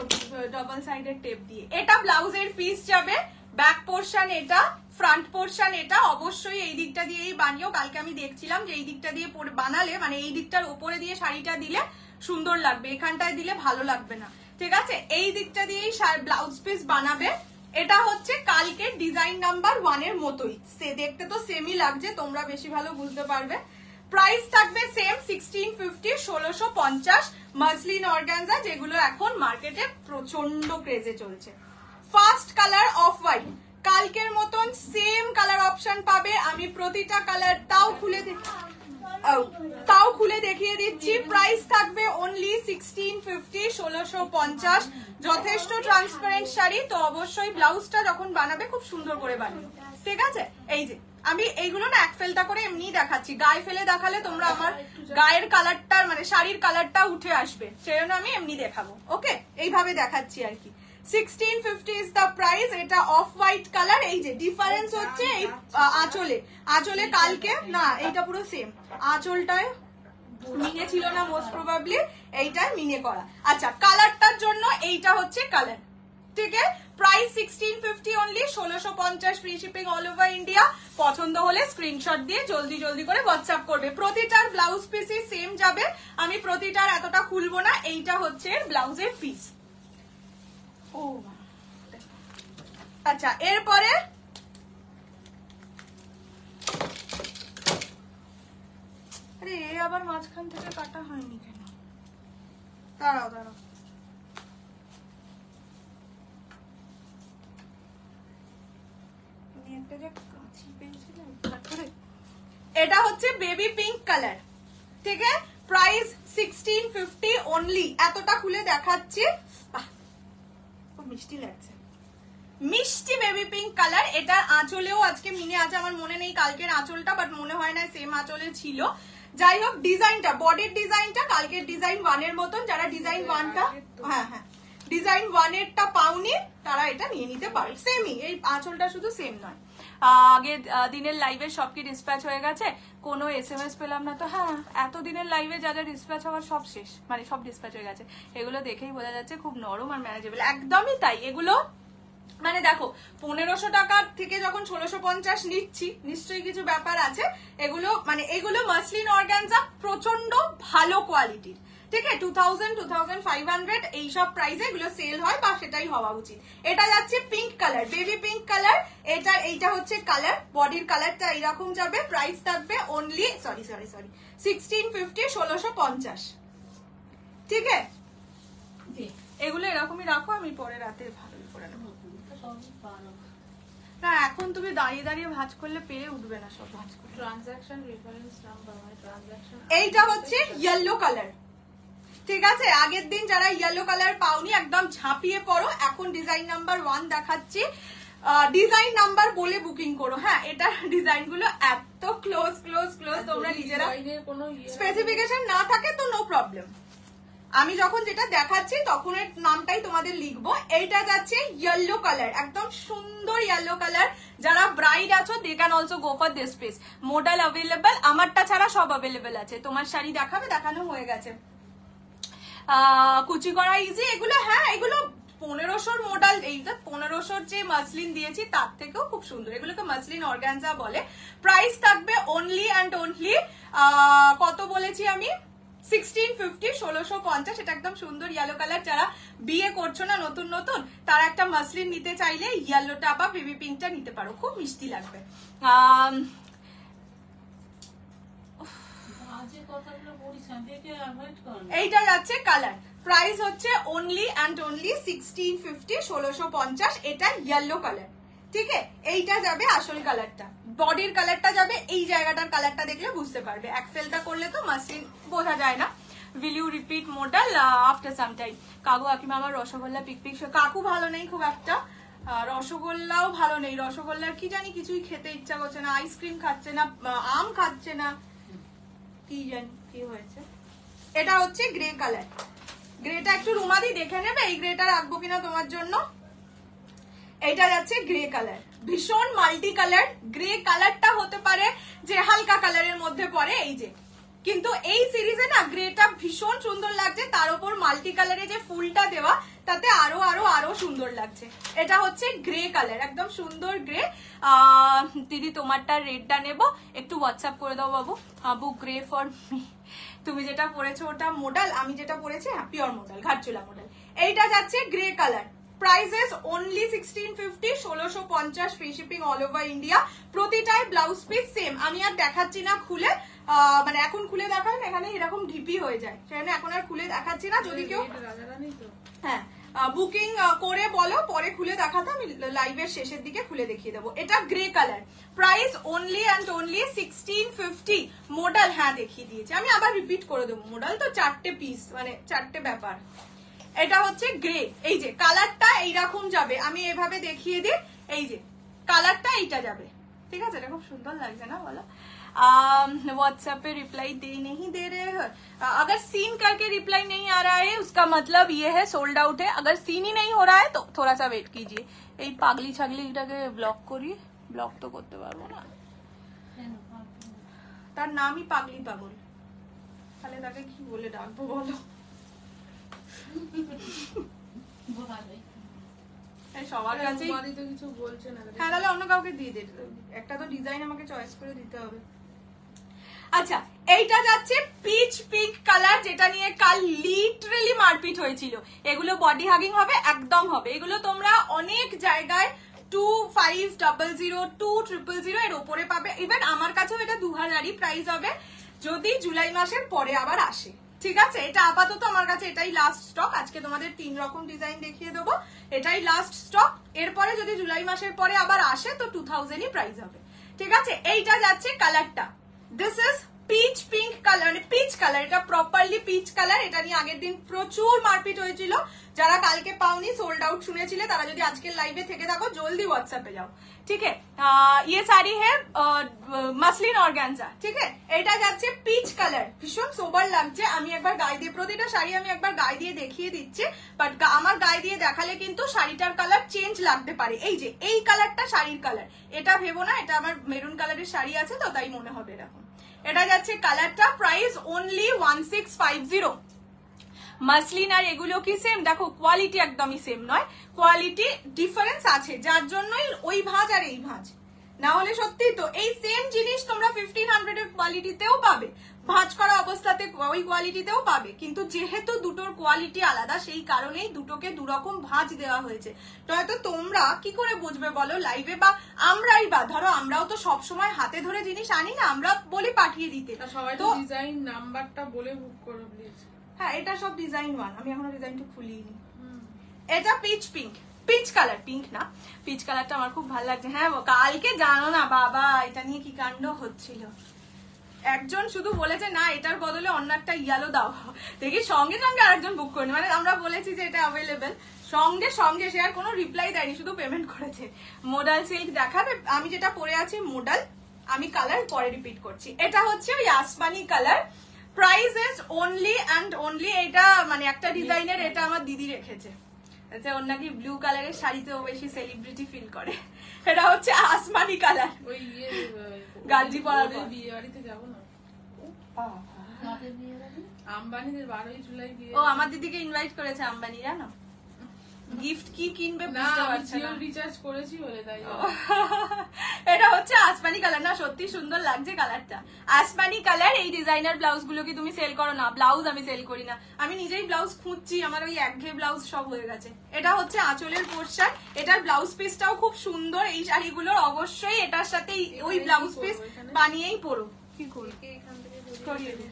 ডাবল সাইডের টেপ দিয়ে। এটা ব্লাউজের পিস যাবে, ব্যাক পোর্শন এটা, ফ্রন্ট পোর্শন এটা অবশ্যই এই দিকটা দিয়েই বানিও। কালকে আমি দেখছিলাম যে এই দিকটা দিয়ে বানালে মানে এই দিকটার উপরে দিয়ে শাড়িটা দিলে সুন্দর লাগবে, এখানটায় দিলে ভালো লাগবে না, ঠিক আছে? এই দিকটা দিয়েই ব্লাউজ পিস বানাবে। এটা হচ্ছে কালকের ডিজাইন নাম্বার 1 এর মতোই, সে দেখতে তো সেমই লাগছে, তোমরা বেশি ভালো বুঝতে পারবে। প্রাইস থাকবে সেম 1650, 1650 মাসলিন অর্গানজা, যেগুলো এখন মার্কেটে প্রচন্ড ক্রেজে চলছে। ফার্স্ট কালার অফ হোয়াইট, কালকের মতন সেম কালার অপশন পাবে। আমি প্রতিটা কালার তাও খুলে দেখিয়ে দিচ্ছি। প্রাইস থাকবে অনলি 1650, 1650। যথেষ্ট ট্রান্সপারেন্ট শাড়ি, তো অবশ্যই ব্লাউজটা যখন বানাবে খুব সুন্দর করে বানাবে, ঠিক আছে? এই যে আমি এইগুলো না এক ফেলটা করে এমনি দেখাচ্ছি, গায়ে ফেলে দেখালে তোমরা আমার গায়ের কালারটা মানে শাড়ির কালারটা উঠে আসবে, সেই জন্য আমি এমনি দেখাবো। ওকে, এইভাবে দেখাচ্ছি আর কি। 1650 ইজ দ্য প্রাইস। এটা অফ হোয়াইট কালার। এই যে ডিফারেন্স হচ্ছে এই আঁচলে কালকে না, এইটা পুরো সেম, আঁচলটায় মিনে ছিল না মোস্ট প্রবাবলি, এইটাই মিনে করা। আচ্ছা, কালারটার জন্য এইটা হচ্ছে কালার, ঠিক আছে? Price 1650 only, 1650 free shipping all over India. পছন্দ হলে স্ক্রিনশট দিয়ে জলদি জলদি করে হোয়াটসঅ্যাপ করবে। প্রতিটার ব্লাউজ পিসই সেম যাবে, আমি প্রতিটার এতটা খুলবো না। এইটা হচ্ছে ব্লাউজের পিস। ও আচ্ছা, এরপরে আরে এ আবার মাঝখান থেকে কাটা হয়নি কেন? দাঁড়াও এটা হচ্ছে বেবি পিঙ্ক কালার, ঠিক আছে? Price 1650 only. এতটা খুলে দেখাচ্ছি, খুব মিষ্টি লাগছে, মিষ্টি বেবি পিঙ্ক কালার। এটা আঁচলেও আজকে মিনে আছে, আমার মনে নেই কালকের আঁচলটা, বাট মনে হয় না সেম আঁচলে ছিল। যাই হোক, ডিজাইনটা, বডির ডিজাইনটা কালকের ডিজাইন 1 এর মতন। যারা ডিজাইন 1টা হ্যাঁ ডিজাইন 1 এরটা পাওনি তারা এটা নিয়ে নিতে পারে, সেমই। এই আঁচলটা শুধু সেম নয়। আগে দিনের লাইভে সব কি ডিসপ্যাচ হয়ে গেছে? কোনো SMS পেলাম না তো। হ্যাঁ, এত দিনের লাইভে যা যা ডিসপ্যাচ হওয়ার সব শেষ, মানে সব ডিসপ্যাচ হয়ে গেছে। এগুলো দেখেই বোঝা যাচ্ছে খুব নরম আর ম্যানেজেবল, একদমই তাই। এগুলো মানে দেখো 1500 টাকার থেকে যখন 1650 নিচ্ছি, নিশ্চয়ই কিছু ব্যাপার আছে। এগুলো মানে এগুলো মাসলিন অর্গানজা, প্রচন্ড ভালো কোয়ালিটির, ঠিক আছে? 2000, 2500 এইসব প্রাইসে এগুলো সেল হয়, বা সেটাই হওয়া উচিত। এটা যাচ্ছে pink colour, baby pink colour. এইটা হচ্ছে কালার, বডির কালারটা এইরকম যাবে। প্রাইস থাকবে অনলি 1650, 1650, ঠিক আছে? এগুলো এরকমই রাখো, আমি পরে রাতে ভালো করে নেবো। না, এখন তুমি দাঁড়িয়ে দাঁড়িয়ে ভাঁজ করলে পেরে উঠবে না সব ভাঁজ করে। ট্রানজাকশন রেফারেন্স নাম্বার, মানে ট্রানজাকশন। এইটা হচ্ছে ইয়েলো কালার, ঠিক আছে? আগের দিন যারা ইয়েলো কালার পাওনি একদম ঝাঁপিয়ে পড়ো। এখন ডিজাইন নাম্বার 1 দেখাচ্ছি, ডিজাইন নাম্বার বলে বুকিং করো। হ্যাঁ, এটা ডিজাইন গুলো এত ক্লোজ তোমরা নিজেরা, স্পেসিফিকেশন না থাকে তো নো প্রবলেম। আমি যখন যেটা দেখাচ্ছি তখন এর নামটাই তোমাদের লিখবো। এইটা যাচ্ছে ইয়েলো কালার, একদম সুন্দর ইয়েলো কালার। যারা ব্রাইড আছো they can also go for this piece. Model available, আমারটা ছাড়া সব অ্যাভেলেবেল আছে। তোমার শাড়ি দেখানো হয়ে গেছে। কুচি করা ইজি এগুলো। হ্যাঁ, এগুলো 1500 মডেল, এইটা 1500 যে মাসলিন দিয়েছি তার থেকেও খুব সুন্দর। এগুলোকে মাসলিন অর্গানজা বলে। প্রাইস থাকবে অনলি অ্যান্ড অনলি কত বলেছি আমি? 1650, 1650। এটা একদম সুন্দর ইয়েলো কালার। যারা বিয়ে করছো না নতুন তারা একটা মাসলিন নিতে চাইলে ইয়েলোটা বা বেবি পিঙ্কটা নিতে পারো, খুব মিষ্টি লাগবে। এইটা যাচ্ছে কালার। প্রাইস হচ্ছে অনলি অ্যান্ড অনলি 1650, 1650। এটা ইয়েলো কালার, ঠিক আছে? এইটা যাবে আসল কালারটা, বডির কালারটা যাবে। এই জায়গাটার কালারটা দেখলে বুঝতে পারবে। এক্সেলটা করলে তো মাসলিন বোঝা যায় না। Will you repeat model after some time? কাকু কাকিমা আমার রসগোল্লা পিক কাকু ভালো নেই খুব একটা, রসগোল্লাও ভালো নেই। রসগোল্লার কি জানি কিছুই খেতে ইচ্ছা করছে না, আইসক্রিম খাচ্ছে না, আম খাচ্ছে না, কি জানি কি হয়েছে। এটা হচ্ছে গ্রে কালার। গ্রেটা একটু রুমাদি দেখে নেবে, এই গ্রেটা রাখবো কিনা তোমার জন্য। এইটা যাচ্ছে গ্রে কালার, ভীষণ মাল্টি কালার। গ্রে কালারটা হতে পারে যে হালকা কালারের মধ্যে পড়ে, এই যে। কিন্তু এই সিরিজে না গ্রেটা ভীষণ সুন্দর লাগছে, তার উপর মাল্টি কালারে যে ফুলটা দেওয়া তাতে আরো আরো আরো সুন্দর সুন্দর লাগছে। এটা হচ্ছে গ্রে কালার, একদম সুন্দর গ্রে। দিদি তোমারটা রেডটা নেব, একটু হোয়াটসঅ্যাপ করে দাও বাবু। Abu grey for me. তুমি যেটা পরেছো ওটা মোডাল, আমি যেটা পরেছি হ্যাঁ পিওর মোডাল, ঘাটচুলা মোডাল। এইটা যাচ্ছে grey colour, prices only 1650, 1650, free shipping all over India. প্রতিটাই ব্লাউজ পিস সেম। আমি আর দেখাচ্ছি না খুলে, মানে এখন খুলে দেখান এখানে এরকম ঢিপি হয়ে যায়, সেখানে এখন আর খুলে দেখাচ্ছি না। যদি কেউ হ্যাঁ বুকিং করে বলো পরে খুলে দেখাতে, আমি লাইভের শেষের দিকে খুলে দেখিয়ে দেবো। এটা grey colour, price only and only 1650। Modal হ্যাঁ দেখিয়ে দিয়েছি, আমি আবার রিপিট করে দেবো। মোডাল তো 4টে পিস, মানে 4টে ব্যাপার। এটা হচ্ছে গ্রে, এই যে কালারটা এইরকম যাবে, আমি এভাবে দেখিয়ে দিই। এই যে কালারটা এইটা যাবে, ঠিক আছে? এটা খুব সুন্দর লাগছে না বলো? व्हाट्सएप पे रिप्लाई दे नहीं दे रहे हो, अगर सीन करके रिप्लाई नहीं आ रहा है उसका मतलब ये है सोल्ड आउट है। अगर सीन ही नहीं हो रहा है तो थोड़ा सा वेट कीजिए। এই পাগলি ছাগলিটাকে ব্লক করি, ব্লক তো করতে পারবো না, তার নামই পাগলি পাগল, তাহলে তাকে কি বলে ডাকবো বলো? সবার কাছে কিছু বলছে না। হ্যাঁ তাহলে অন্য কাউকে দিয়ে দে, একটা তো ডিজাইন আমাকে চয়েস করে দিতে হবে। আচ্ছা এইটা যাচ্ছে পিচ পিঙ্ক কালার, যেটা নিয়ে কাল লিটারালি মারপিট হয়েছিল। এগুলো বডি হাগিং হবে, একদম হবে। এগুলো তোমরা অনেক জায়গায় 2500, 2000 এর ওপরে পাবে। ইভেন আমার কাছেও এটা 2000ই প্রাইস হবে যদি জুলাই মাসের পরে আবার আসে, ঠিক আছে? এটা আপাতত আমার কাছে এটাই লাস্ট স্টক। আজকে তোমাদের 3 রকম ডিজাইন দেখিয়ে দেবো, এটাই লাস্ট স্টক। এরপরে যদি জুলাই মাসের পরে আবার আসে তো 2000ই প্রাইস হবে, ঠিক আছে? এইটা যাচ্ছে কালারটা, this is pitch pink colour, peach colour, এটা প্রপারলি পিচ কালার। এটা নিয়ে আগের দিন প্রচুর মারপিট হয়েছিল। যারা কালকে পাওনি, সোল্ড আউট শুনেছিলে, তারা যদি আজকের লাইভে থেকে থাকো জলদি হোয়াটসঅ্যাপে যাও, ঠিক है? ये साड़ी है मसलिन ऑर्गेन्जा, ঠিক है? এটা যাচ্ছে পিচ কালার, ভীষণ সোবার লাগছে। আমি একবার গায়ে দিয়ে, প্রতিটা শাড়ি আমি একবার গায়ে দিয়ে দেখিয়ে দিচ্ছি, বাট আমার গায়ে দিয়ে দেখালে কিন্তু শাড়িটার কালার চেঞ্জ লাগতে পারে। এই যে এই কালারটা শাড়ির কালার, এটা ভেবো না এটা আমার মেরুন কালারের শাড়ি আছে তো তাই মনে হবে এরকম। এটা যাচ্ছে কালারটা, প্রাইস অনলি 1650। মাসলিন আর এগুলো কি সেম? দেখো কোয়ালিটি একদমই সেম নয়, কোয়ালিটি ডিফারেন্স আছে, যার জন্যই ওই ভাঁজ আর এই ভাঁজ। না হলে সত্যি তো এই সেম জিনিস তোমরা 1500 এর কোয়ালিটিতেও পাবে, ভাঁজ করা অবস্থাতে ওই কোয়ালিটিতেও পাবে, কিন্তু যেহেতু দুটোর কোয়ালিটি আলাদা সেই কারণেই দুটোকে দুরকম ভাঁজ দেওয়া হয়েছে। নয়তো তোমরা কি করে বুঝবে বলো লাইভে? বা আমরাই বা ধরো আমরাও তো সবসময় হাতে ধরে জিনিস আনি না, আমরা বলি পাঠিয়ে দিতে। সবাই তো ডিজাইন নাম্বারটা বলে বুক করো প্লিজ। হ্যাঁ এটা সব ডিজাইন 1, আমি এখনো ডিজাইনটা খুলিনি। এটা pitch pink, peach colour, pink না পিচ কালারটা আমার খুব ভালো লাগছে। হ্যাঁ কালকে জানো না বাবা এটা নিয়ে কি কাণ্ড হচ্ছিল। একজন শুধু বলেছে না এটার বদলে অন্য একটা ইয়েলো দাও, দেখি সঙ্গে সঙ্গে আরেকজন বুক করেনি। মানে আমরা বলেছি যে এটা অ্যাভেলেবেল, সঙ্গে সঙ্গে সে আর কোনো রিপ্লাই দেয়নি, শুধু পেমেন্ট করেছে। মোডাল সিল্ক দেখাবে, আমি যেটা পরে আছি মোডাল, আমি কালার পরে রিপিট করছি। এটা হচ্ছে ওই আসমানি colour, price is only and only, এটা মানে একটা ডিজাইনের, এটা আমার দিদি রেখেছে। আচ্ছা ওর নাকি ব্লু কালারের শাড়িতেও বেশি সেলিব্রিটি ফিল করে। এটা হচ্ছে আসমানি কালার, ওই গাঞ্জি পরাবে। বিয়ে বাড়িতে যাবো না, বিয়ে বাড়ি? আম্বানিদের 12ই জুলাই বিয়ে। ও আমার দিদিকে ইনভাইট করেছে আম্বানি, জানো? গিফট কি কিনবে বুঝতে পারছে না, রিচার্জ করেছি বলে তাই। এটা হচ্ছে আসমানি কালার, না সত্যি সুন্দর লাগছে কালারটা। আসমানি কালার, এই ডিজাইনার ব্লাউজ গুলো কি তুমি সেল করো? না ব্লাউজ আমি সেল করি না, আমি নিজেই ব্লাউজ খুঁজছি, আমার ওই একঘেয়ে ব্লাউজ সব হয়ে গেছে। এটা হচ্ছে আঁচলের পোর্শন, এটার ব্লাউজ পিসটাও খুব সুন্দর। এই শাড়িগুলোর অবশ্যই এটার সাথে ওই ব্লাউজ পিস বানিয়েই পরো। কি করবো সরিয়ে দে।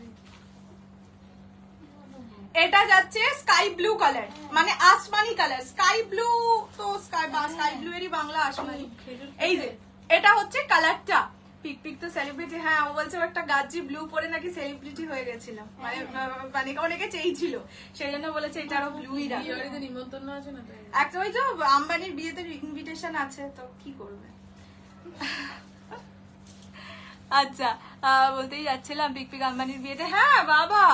এটা যাচ্ছে স্কাই ব্লু কালার, মানে আসমানি কালার। স্কাই ব্লু তো স্কাই ব্লু এরই বাংলা আসমানি। এই যে এটা হচ্ছে কালারটা, পিক পিক তো সেলিব্রিটি। হ্যাঁ ও বলছে একটা গাজি ব্লু পরে নাকি সেলিব্রিটি হয়ে গেছিল, মানে মানে অনেকে চেয়েছিল সেই জন্য বলেছে এটা আরো ব্লুই রাখবে। নিমন্ত্রণ আছে না, একটা ওই তো আম্বানির বিয়েতে ইনভিটেশন আছে, তো কি করবে। আচ্ছা বলতেই যাচ্ছিলাম পিক পিক আম্বানির বিয়েতে। হ্যাঁ বাবা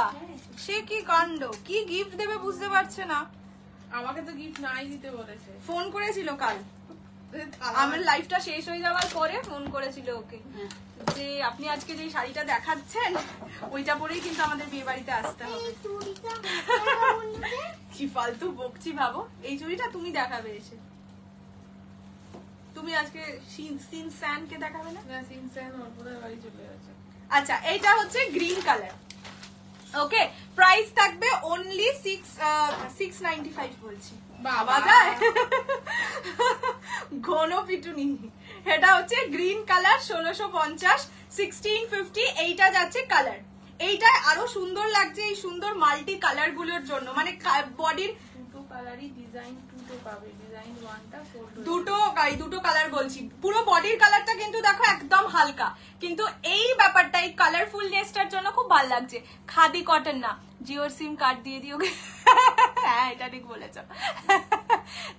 সে কি কাণ্ড, কি গিফট দেবে বুঝতে পারছে না। আমাকে তো গিফট নাই দিতে বলেছে, ফোন করেছিল কাল, আমার লাইফটা শেষ হয়ে যাওয়ার পরে ফোন করেছিল ওকে হ্যাঁ। যে আপনি আজকে যে শাড়িটা দেখাচ্ছেন ওইটা পরেই কিন্তু আমাদের বিয়ে বাড়িতে আসতে হবে। কি ফালতু বকছি ভাবো, এই চুড়িটা তুমি দেখাবে এসে। তুমি আজকে সিন স্যান কে দেখাবে না? না সিনসেন ওর বাড়ি চলে গেছে। আচ্ছা এইটা হচ্ছে গ্রিন কালার। ওকে, প্রাইস থাকবে অনলি 695 বলছি। বাবা যায় ঘন পিটুনি। এটা হচ্ছে গ্রিন কালার 1650 1650। এইটা যাচ্ছে কালার, এইটা আরো সুন্দর লাগছে এই সুন্দর মাল্টি কালার গুলোর জন্য, মানে বডির দুটো কালারই ডিজাইন দুটো পাবে, ডিজাইন ওয়ানটা দুটো কালার বলছি। পুরো বডির কালারটা কিন্তু দেখো একদম হালকা, কিন্তু এই ব্যাপারটা এই কালারফুলনেসটার জন্য খুব ভালো লাগছে। খাদি কটন না, জিওর সিম কার্ড দিয়ে দিও। হ্যাঁ এটা ঠিক বলেছ।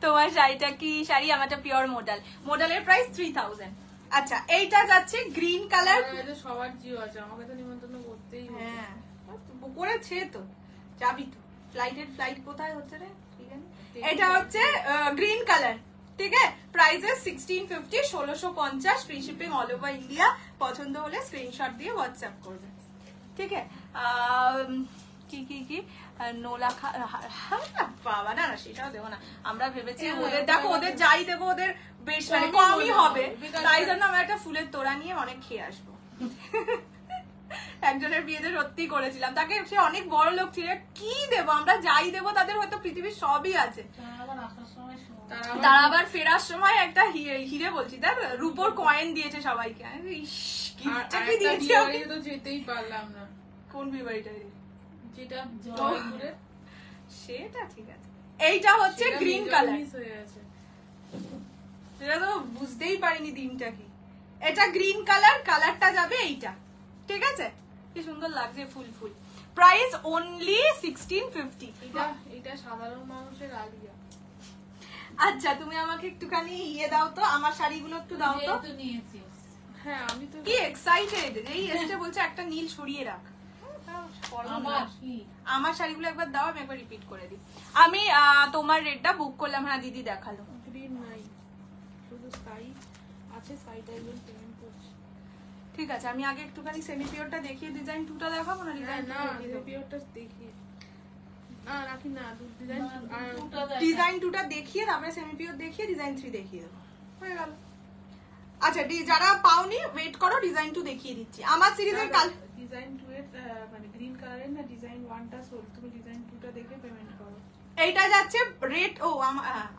তোমার শাড়িটা কি শাড়ি? আমারটা পিওর মডেলের প্রাইস 3000। আচ্ছা এইটা যাচ্ছে গ্রিন কালার। সবার জিও আছে, আমাকে তো নিমন্ত্রণ করতেই হবে। হ্যাঁ করেছে তো, যাবি তো। ফ্লাইট কোথায় হচ্ছে রে? ঠিক আছে, এটা হচ্ছে গ্রিন কালার, ঠিক আছে। Prices 1650 1650, free shipping all over India. পছন্দ হলে স্ক্রিনশট দিয়ে হোয়াটসঅ্যাপ করবে, ঠিক আছে। কি নোলা বাবা না সেটাও দেবো না, আমরা ভেবেছি ওদের দেখো ওদের যাই দেবো ওদের বেশ মানে কমই হবে, তাই জন্য আমরা একটা ফুলের তোড়া নিয়ে অনেক খেয়ে আসবো। একজনের বিয়েতে সত্যি করেছিলাম, তাকে সে অনেক বড় লোক ছিল, কি দেবো আমরা, যাই দেবো তাদের হয়তো পৃথিবীর সবই আছে। তারা আবার ফেরার সময় একটা হিরে বলছি তার রূপোর কয়েন দিয়েছে সবাইকে। যেতেই পারলাম না। কোন বিয়ে বাড়িটা? যেটা জয়পুরে। সেটা ঠিক আছে। এইটা হচ্ছে গ্রিন কালার, সেটা তো বুঝতেই পারিনি দিনটা কি। এটা গ্রিন কালার, কালারটা যাবে এইটা, ঠিক আছে। কি সুন্দর লাগছে ফুল ফুল। Price only 1650। এটা সাধারণ মানুষের আলিয়া। আচ্ছা তুমি আমাকে একটুখানি ইয়ে দাও তো, আমার শাড়িগুলো একটু দাও তো। হ্যাঁ আমি তো কি এক্সাইটেড, এই এসে বলছে একটা নীল সরিয়ে রাখ। আমার শাড়িগুলো একবার দাও, আমি একবার রিপিট করে দিই। আমি তোমার রেটটা বুক করলাম। হ্যাঁ দিদি দেখালো। গ্রিন নাই, শুধু স্কাই আছে, স্কাইটা একদম পেমেন্ট করছি। ঠিক আছে, আমি আগে একটুখানি সেমি পিওরটা দেখিয়ে ডিজাইন 2টা দেখাবো না? না পিওরটা দেখিয়ে না রাখি না, ডিজাইন 2টা দেখিয়ে তারপরে সেমি পিওর দেখিয়ে ডিজাইন 3 দেখিয়ে দেবো, হয়ে গেল। আচ্ছা যারা পাওনি ওয়েট করো, ডিজাইন 2 দেখিয়ে দিচ্ছি। আমার সিরিজের ডিজাইন 2 এর মানে গ্রিন কালারের না, ডিজাইন 1টা সোল, তুমি ডিজাইন 2টা দেখে পেমেন্ট করো। এইটা যাচ্ছে রেড। ও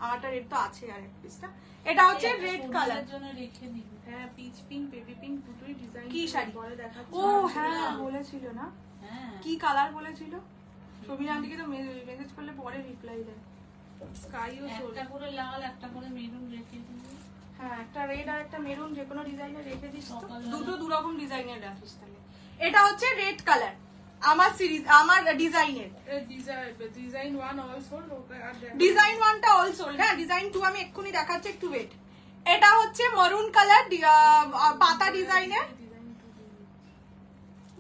আমারটা রেড তো আছে আর এক পিসটা। এটা হচ্ছে রেড কালার জন্য রেখে দিবি। হ্যাঁ পিচ পিঙ্ক বেবি পিঙ্ক দুটোই ডিজাইন। কি শাড়ি পরে দেখাচ্ছি। ও হ্যাঁ বলেছিল না, হ্যাঁ কি কালার বলেছিল? সবিনা আন্টিকে তো মেসেজ করলে পরে রিপ্লাই দেয়। স্কাইও সোল, একটা করে লাল একটা করে মেরুন রেখে দিবি। হ্যাঁ একটা রেড আর একটা মেরুন যে কোনো ডিজাইনের রেখে দিস তো, সকালবেলা। দুটো দু রকম ডিজাইনের রাখিস তাহলে। এটা হচ্ছে রেড কালার আমার সিরিজ, আমার ডিজাইনের। Design 1 all sold. ডিজাইন 1টা অল সোল্ড। হ্যাঁ ডিজাইন 2 আমি এক্ষুনি দেখাচ্ছি, একটু ওয়েট। এটা হচ্ছে মরুন কালার পাতা ডিজাইনের,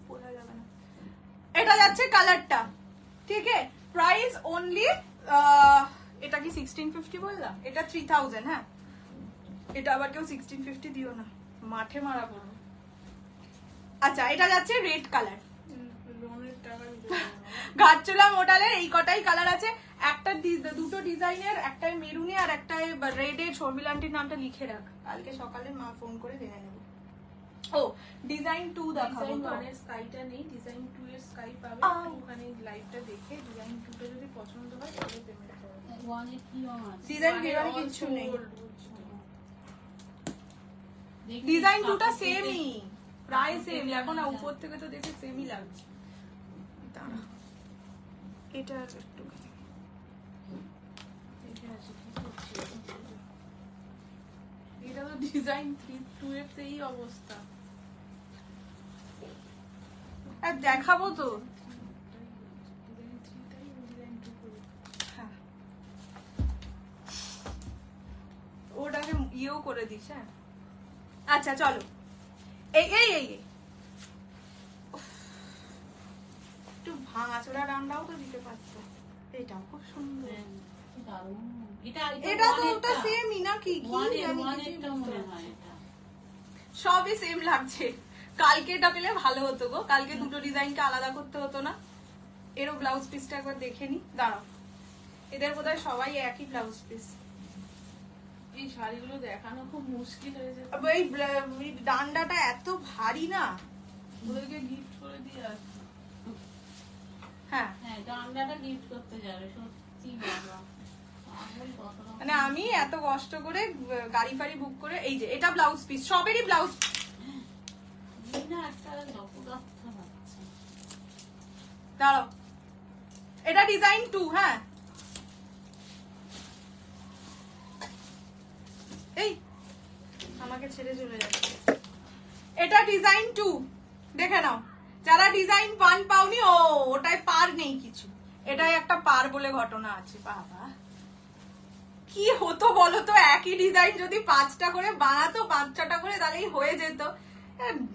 বোঝা যাবে না। এটা যাচ্ছে কালারটা, ঠিক আছে। প্রাইস অনলি এটা কি 1650 বললাম? এটা 3000। হ্যাঁ এটা আবার কেউ 1650 দিও না, মাঠে মারা পড়ো। আচ্ছা এটা যাচ্ছে রেড কালার, লোনের টাকা ঘাটচোলা মডেলের। এই কটাই কালার আছে, একটা দুটো ডিজাইনের, একটা মেরুনে আর একটা রেডের। শর্মিলান্টির নামটা লিখে রাখ, কালকে সকালে মা ফোন করে জেনে নেব। ও ডিজাইন 2 দেখাবো তো। ডিজাইন 1 এর স্কাইটা নেই, ডিজাইন 2 এর স্কাই পাবে। ওখানে লাইভটা দেখে ডিজাইন 2টা যদি পছন্দ হয় তাহলে পেমেন্ট করো। ওয়ানে কি আছে? ডিজাইন বেরোয় কিছু নেই, দেখি ডিজাইন 2টা কাপড় সেমই, প্রায় সেম। এখন না উপর থেকে তো দেখে সেমই লাগছে। দাঁড়া এটা একটু এটা তো ডিজাইন 2 এর তেই অবস্থা। আর দেখাবো তো। ডিজাইন 3টাই ডিজাইন 2 করে। হ্যাঁ ওটাকে ইয়েও করে দিস। হ্যাঁ আচ্ছা চলো, এই এই এই উফ, একটু ভাঙাচোরা রান্নাও তো দিতে পারতো। এটাও খুব সুন্দর। দারুণ। এটা তো ওটা সেমই নাকি কি জানি ওয়ানেরটা মনে হয় এটা। সবই সেম লাগছে। কালকে এটা পেলে ভালো হতো গো, কালকে দুটো ডিজাইনকে আলাদা করতে হতো না। এরও ব্লাউজ পিসটা একবার দেখে নি, দাঁড়াও। এদের বোধহয় সবাই একই ব্লাউজ পিস। এই শাড়িগুলো দেখানো খুব মুশকিল হয়ে যায়। এই ডান্ডাটা এত ভারী না। ওদেরকে গিফট করে দিয়ে আসবো। হ্যাঁ হ্যাঁ, ডান্ডাটা গিফট করতে যাবে, সত্যি বাবা। পাগল কত রকম। মানে আমি এত কষ্ট করে গাড়ি ফাড়ি বুক করে, এই যে এটা ব্লাউজ পিস, সবেরই ব্লাউজ। না, একটা অপদার্থ হচ্ছে। দাঁড়াও, এটা ডিজাইন 2। হ্যাঁ এই আমাকে ছেড়ে চলে যাচ্ছে। এটা ডিজাইন 2, দেখে নাও। যারা ডিজাইন 1 পাওনি, ও ওটাই পার নেই কিছু, এটাই একটা পার বলে ঘটনা আছে। বাবা কি হতো বলো তো, একই ডিজাইন যদি 5টা করে বানাতো, 5-6টা করে, তাহলেই হয়ে যেত।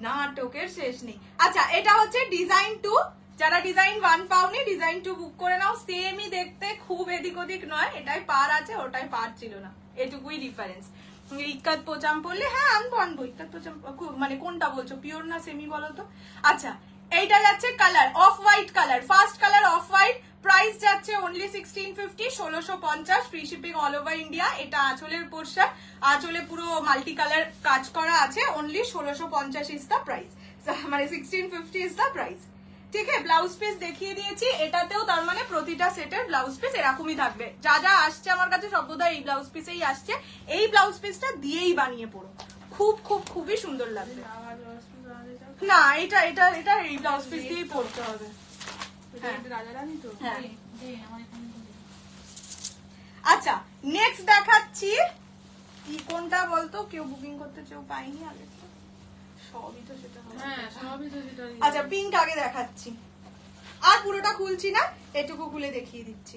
নাটকের শেষ নেই। আচ্ছা, এটা হচ্ছে ডিজাইন 2। যারা ডিজাইন 1 পাওনি, ডিজাইন 2 বুক করে নাও। সেমই দেখতে, খুব এদিক ওদিক নয়। এটাই পার আছে, ওটাই পার ছিল না, এটুকুই ডিফারেন্স। ইক্কাত পোচাম পড়লে, হ্যাঁ আনবো ইক্কাত পোচাম। মানে কোনটা বলছো, পিওর না সেমি বলো তো? আচ্ছা, এইটা যাচ্ছে colour of white colour, first colour of white. Price যাচ্ছে only 1650, 1650, free shipping all over India. এটা আঁচলের পোর্শন, আঁচলে পুরো মাল্টি কালার কাজ করা আছে। অনলি 1650 ইজ দ্য প্রাইস, মানে 1650 ইজ দ্য প্রাইস। ঠিক আছে, ব্লাউজ পিস দেখিয়ে দিয়েছি। এটাতেও তার মানে প্রতিটা সেটের ব্লাউজ পিস এরকমই থাকবে। যা যা আসছে আমার কাছে সব বোধহয় এই ব্লাউজ পিসেই আসছে। এই ব্লাউজ পিসটা দিয়েই বানিয়ে পড়ো, খুব খুব খুবই সুন্দর লাগবে। আবার রসপুর বানাতে চাও? না, এটা এটা এটা এই ব্লাউজ পিস দিয়েই পড়তে হবে। হ্যাঁ। এটা রাজারানী তো? হ্যাঁ। দে, আমার এখানে দে। আচ্ছা, নেক্সট দেখাচ্ছি। কি কোনটা বলতো, কেউ বুকিং করতে চেয়েও পাইনি আগে তো। সবই তো সেটা হবে। হ্যাঁ, সবই তো যেটা আচ্ছা, পিঙ্ক আগে দেখাচ্ছি, আর পুরোটা খুলছি না, এটুকু খুলে দেখিয়ে দিচ্ছি।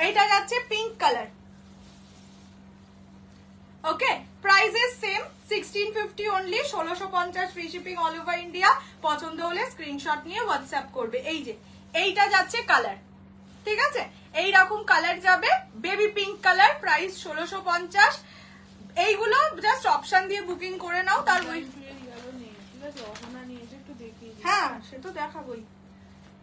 এইটা যাচ্ছে pink colour. Okay, price is same 1650 only, 1650, free shipping all over India. পছন্দ হলে স্ক্রিনশট নিয়ে হোয়াটসঅ্যাপ করবে। এই যে এইটা যাচ্ছে কালার, ঠিক আছে, এইরকম কালার যাবে, বেবি পিঙ্ক কালার, প্রাইস 1650। এইগুলো জাস্ট অপশন দিয়ে বুকিং করে নাও। তার ওই হ্যাঁ, সে তো দেখাবোই।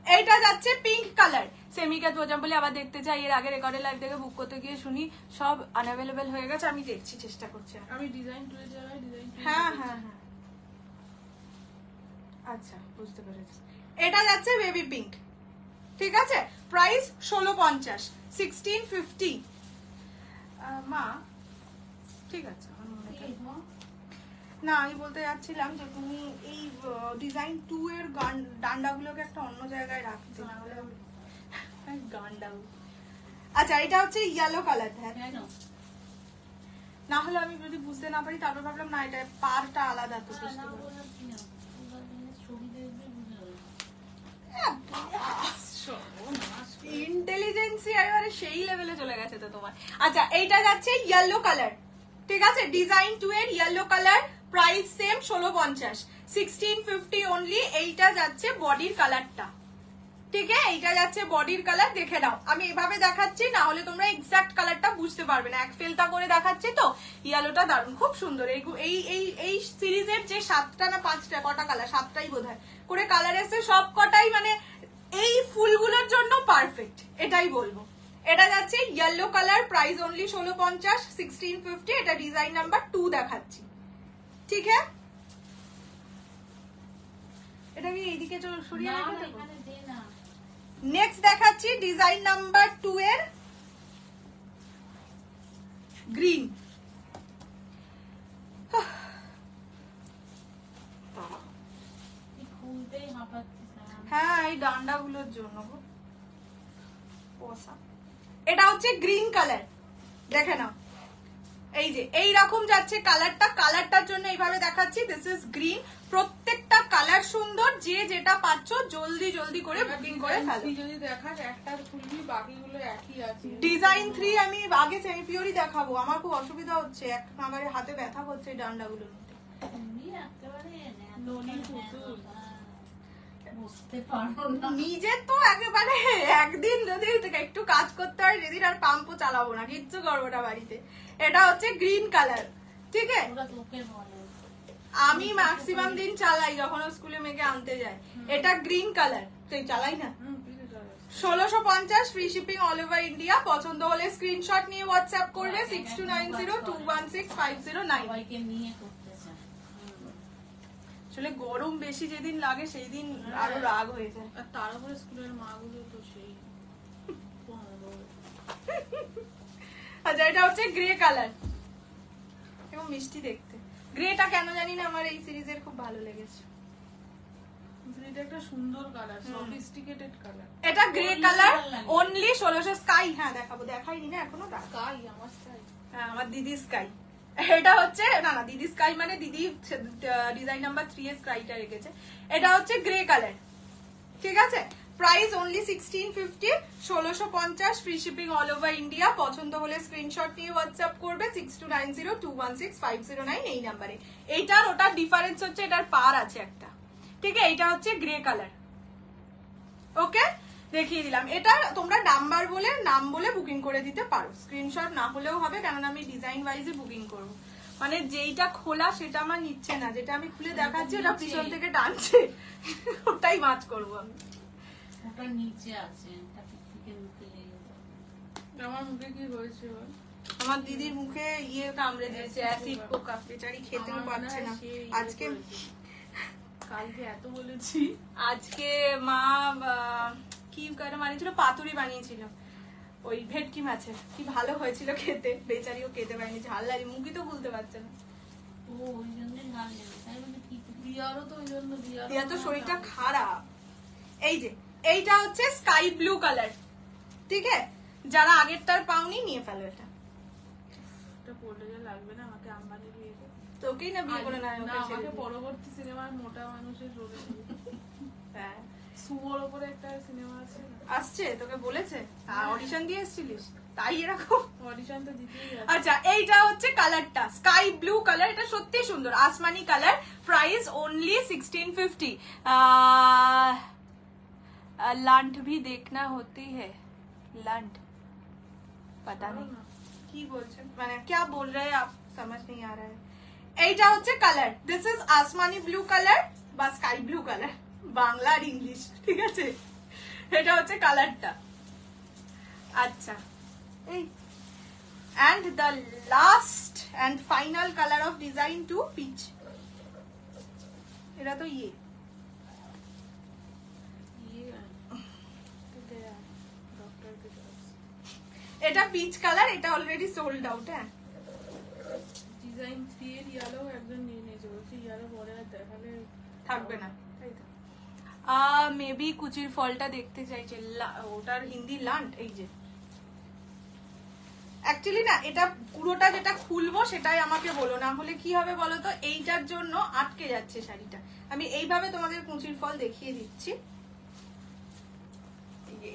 এইটা যাচ্ছে পিঙ্ক কালার, সেমিকাত বোঝাম বলে আবার দেখতে চাই। এর আগে রেকর্ডের লাইভ থেকে বুক করতে গিয়ে শুনি সব আনঅ্যাভেলেবেল হয়ে গেছে। আমি দেখছি, চেষ্টা করছি। আমি ডিজাইন 2 এর জায়গায় ডিজাইন 2। হ্যাঁ হ্যাঁ হ্যাঁ, আচ্ছা বুঝতে পেরেছি। এটা যাচ্ছে বেবি পিঙ্ক, ঠিক আছে, প্রাইস 1650, 1650। মা ঠিক আছে, আমার মনে হয় এই ধর, না, আমি বলতে যাচ্ছিলাম যে তুমি এই ডিজাইন 2 এর ডান্ডাগুলোকে একটা অন্য জায়গায় রাখতে। গান্ডা। আচ্ছা, এটা হচ্ছে ইয়েলো কালার। হ্যাঁ, কেন? না হলে আমি যদি বুঝতে না পারি, তারপর ভাবলাম না এটা পারটা আলাদা তো। না বলার কি না, ওগুলো জিনিস ছবি দেখবে বুঝে যাবে। ইন্টেলিজেন্সি একেবারে সেই লেভেলে চলে গেছে তো তোমার। আচ্ছা, এইটা যাচ্ছে ইয়েলো কালার, ঠিক আছে, ডিজাইন 2 এর yellow colour, price same 1650, 1650 only. এইটা যাচ্ছে বডির কালারটা, ঠিক আছে, এইটা যাচ্ছে বডির কালার। দেখে নাও, আমি এভাবে দেখাচ্ছি, না হলে তোমরা এক্সাক্ট কালারটা বুঝতে পারবে না। এক ফেলতা করে দেখাচ্ছি তো। ইয়েলোটা দারুণ, খুব সুন্দর। এই এই এই সিরিজের যে 7টা না 5টা, কটা কালার, 7টাই বোধহয় করে কালার এসে, সব কটাই মানে এই ফুলগুলোর জন্য পারফেক্ট, এটাই বলবো। এটা যাচ্ছে ইয়েলো কালার, প্রাইস অনলি 1650, 1650। এটা ডিজাইন নাম্বার 2 দেখাচ্ছি, ঠিক আছে। এটা কি এইদিকে সরিয়ে না, রেখে না, দেবো? এখানে দে না। নেক্সট দেখাচ্ছি ডিজাইন নাম্বার 2 এর গ্রিন। তুই খুলতেই হাঁপাচ্ছিস না। হ্যাঁ, এই ডান্ডাগুলোর জন্য গো। এটা হচ্ছে গ্রিন কালার, দেখে নাও। এই যে এইরকম যাচ্ছে কালারটা, কালারটার জন্য এইভাবে দেখাচ্ছি। This is green. প্রত্যেকটা কালার সুন্দর, যে যেটা পাচ্ছ জলদি জলদি করে বুকিং করে ফেলো। যদি দেখাস একটা খুলবি, বাকিগুলো একই আছে। ডিজাইন 3 আমি আগে সেমি পিওরই দেখাবো। আমার খুব অসুবিধা হচ্ছে, এক নাগারে হাতে ব্যথা করছে এই ডান্ডাগুলো নিতে। এমনি একেবারে ননির পুতুল। বুঝতে পারো না। নিজের তো একেবারে একদিন যদি একটু কাজ করতে হয় সেদিন আর পাম্পও চালাবো না, কিচ্ছু করবো না বাড়িতে। এটা হচ্ছে গ্রিন কালার, ঠিক আছে? ওরা তোকে বলে। আমি ম্যাক্সিমাম দিন চালাই যখন স্কুলে মেয়েকে আনতে যায়। এটা গ্রিন কালার, তুই চালাই না? 1650 free shipping all over India. পছন্দ হলে স্ক্রিনশট নিয়ে হোয়াটসঅ্যাপ করবে 6290216509। সবাইকে নিয়ে করতে চায়। আসলে গরম বেশি যেদিন লাগে সেই দিন আরো রাগ হয়ে যায়। আর তার উপরে স্কুলের মাগুলো তো সেই আচ্ছা, এটা হচ্ছে গ্রে কালার এবং মিষ্টি দেখতে। গ্রেটা কেন জানি না আমার এই সিরিজের খুব ভালো লেগেছে। এটা একটা সুন্দর কালার, সফিস্টিকেটেড কালার। এটা গ্রে কালার অনলি 1600 স্কাই। হ্যাঁ দেখাবো, দেখাইনি না এখনো। স্কাই আমার স্কাই। হ্যাঁ, আমার দিদি স্কাই। এটা হচ্ছে না দিদি স্কাই মানে দিদি ডিজাইন নাম্বার 3 এর স্কাইটা রেখেছে। এটা হচ্ছে গ্রে কালার, ঠিক আছে? Price only 1650, 1650 free shipping all over India. পছন্দ হলে স্ক্রিনশট নিয়ে হোয়াটসঅ্যাপ করবে 6290216509 এই নাম্বারে। এইটার ওটার ডিফারেন্স হচ্ছে এটার পার আছে একটা, ঠিক আছে? এটা হচ্ছে গ্রে কালার। ওকে, দেখিয়ে দিলাম। এটা তোমরা নাম্বার বলে নাম বলে বুকিং করে দিতে পারো, স্ক্রিনশট না হলেও হবে, কারণ আমি ডিজাইন ওয়াইজে বুকিং করব। মানে যেইটা খোলা সেটা আমার নিচ্ছে না, যেটা আমি খুলে দেখাচ্ছি ওটা পিছন থেকে টানছে, ওটাই মাছ করবো আমি। ওটা নিচে আছে, এটা পিকপিকের মুখে লেগে যাবে। আমার মুখে কি হয়েছে বল? আমার দিদির মুখে ইয়ে কামড়ে দিয়েছে, অ্যাসিড পোকা, বেচারি খেতেও পারছে না। আজকে কালকে এত বলেছি, আজকে মা কি করে বানিয়েছিল, পাতুরি বানিয়েছিল ওই ভেটকি মাছের, কি ভালো হয়েছিল খেতে। বেচারিও খেতে পারেনি, ঝাল লাগে, মুখই তো খুলতে পারছে না। ও ওই জন্যই ঝাল লেগে, তাই বলে কি দিয়ারও তো ওই জন্য দিয়া তো শরীরটা খারাপ। এই যে এইটা হচ্ছে স্কাই ব্লু কালার, ঠিক আছে? যারা আগেরটার পাওনি নিয়ে ফেলো। এটা পড়লে যে লাগবে না, আমাকে আম্বানি দিয়ে দে। তোকেই না বিয়ে করে না আমাকে পরবর্তী সিনেমার মোটা মানুষের রোলে হ্যাঁ, সুমোর উপরে একটা সিনেমা আছে না, আসছে, তোকে বলেছে? অডিশন দিয়ে এসেছিলিস তাই এরকম? অডিশন তো দিতেই আছে। আচ্ছা, এইটা হচ্ছে কালারটা স্কাই ব্লু কালার। এটা সত্যি সুন্দর, আসমানি কালার। Price only 1650। लंट भी देखना होती है, लंट पता नहीं কি বলছেন, মানে क्या बोल रहे हैं आप, समझ नहीं आ रहा है। এইটা হচ্ছে colour, this is Asmani blue colour বা স্কাই ব্লু কালার, বাংলা আর ইংলিশ, ঠিক আছে? এটা হচ্ছে কালারটা। আচ্ছা, এই and the last and final color of design 2 peach। এটা তো ইয়ে এটা পিচ কালার, এটা অলরেডি সোল্ড আউট। হ্যাঁ, ডিজাইন 3 এর ইয়েলো একজন নিয়ে নিয়েছে, বলছি ইয়েলো পরে আর দেখালে থাকবে না, তাই তো। মেবি কুচির ফলটা দেখতে চাইছে, ওটার হিন্দি লান্ট। এই যে অ্যাকচুয়ালি না, এটা পুরোটা যেটা খুলবো সেটাই আমাকে বলো, না হলে কি হবে বলো তো, এইটার জন্য আটকে যাচ্ছে শাড়িটা। আমি এইভাবে তোমাদের কুচির ফল দেখিয়ে দিচ্ছি,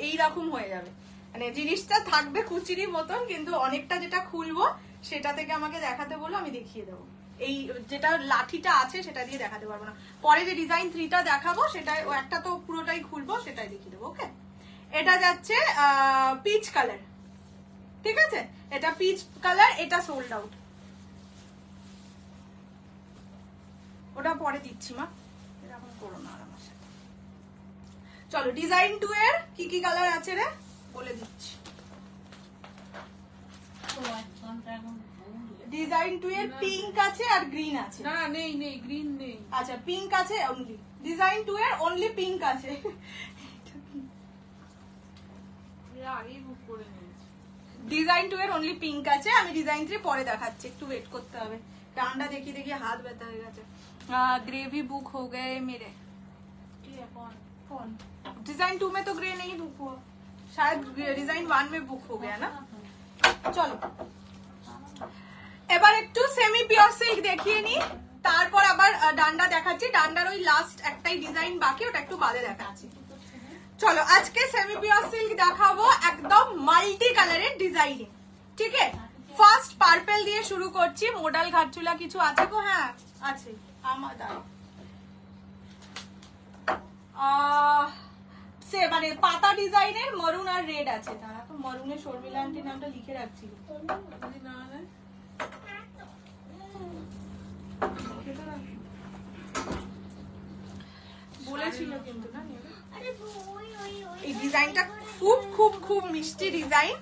এইরকম হয়ে যাবে, মানে জিনিসটা থাকবে কুচিরই মতন, কিন্তু অনেকটা যেটা খুলবো সেটা থেকে আমাকে দেখাতে বলো, আমি দেখিয়ে দেবো। এই যেটা লাঠিটা আছে সেটা দিয়ে দেখাতে পারবো না। পরে যে ডিজাইন 3টা দেখাবো সেটাই, ও একটা তো পুরোটাই খুলবো, সেটাই দেখিয়ে দেবো। ওকে, এটা যাচ্ছে পিচ কালার, ঠিক আছে? এটা পিচ কালার, এটা সোল্ড আউট। ওটা পরে দিচ্ছি মা, এরকম করো না আমার সাথে। চলো, ডিজাইন 2 এর কি কি কালার আছে রে বলে দিচ্ছি। তো একদমটা এখন ডিজাইন 2 এর পিঙ্ক আছে আর গ্রিন আছে। না, নেই নেই, গ্রিন নেই। আচ্ছা, পিঙ্ক আছে অনলি, ডিজাইন 2 এর অনলি পিঙ্ক আছে। আগেই বুক করে নিয়েছি। ডিজাইন 2 এর অনলি পিঙ্ক আছে, আমি ডিজাইন 3 পরে দেখাচ্ছি, একটু ওয়েট করতে হবে। ডান্ডা দেখি দেখি হাত ব্যথা হয়ে গেছে। ग्रे बुक हो गए मेरे। कौन? डिजाइन 2 में तो ग्रे नहीं बुक हुआ, शायद डिजाइन 1 में बुक हो गया ना। চলো এবার একটু সেমি পিওর সিল্ক দেখিয়ে নি, তারপর আবার ডান্ডা দেখাচ্ছি। ডান্ডার ওই লাস্ট একটাই ডিজাইন বাকি, ওটা একটু বাদে দেখাচ্ছি। চলো, আজকে সেমি পিওর সিল্ক দেখাবো একদম মাল্টি কালারের ডিজাইনে, ঠিক আছে? ফার্স্ট পার্পল দিয়ে শুরু করছি। মোডাল ঘাটচুলা কিছু আছে গো? হ্যাঁ আছে, আমার দাও। সে মানে পাতা ডিজাইনের মরুন আর রেড আছে। তারা তো মরুনের শর্মিলা আন্টির নামটা লিখে রাখছিল। যদি না নেয় বলেছিল কিন্তু না নেবে। এই ডিজাইনটা খুব খুব খুব মিষ্টি ডিজাইন।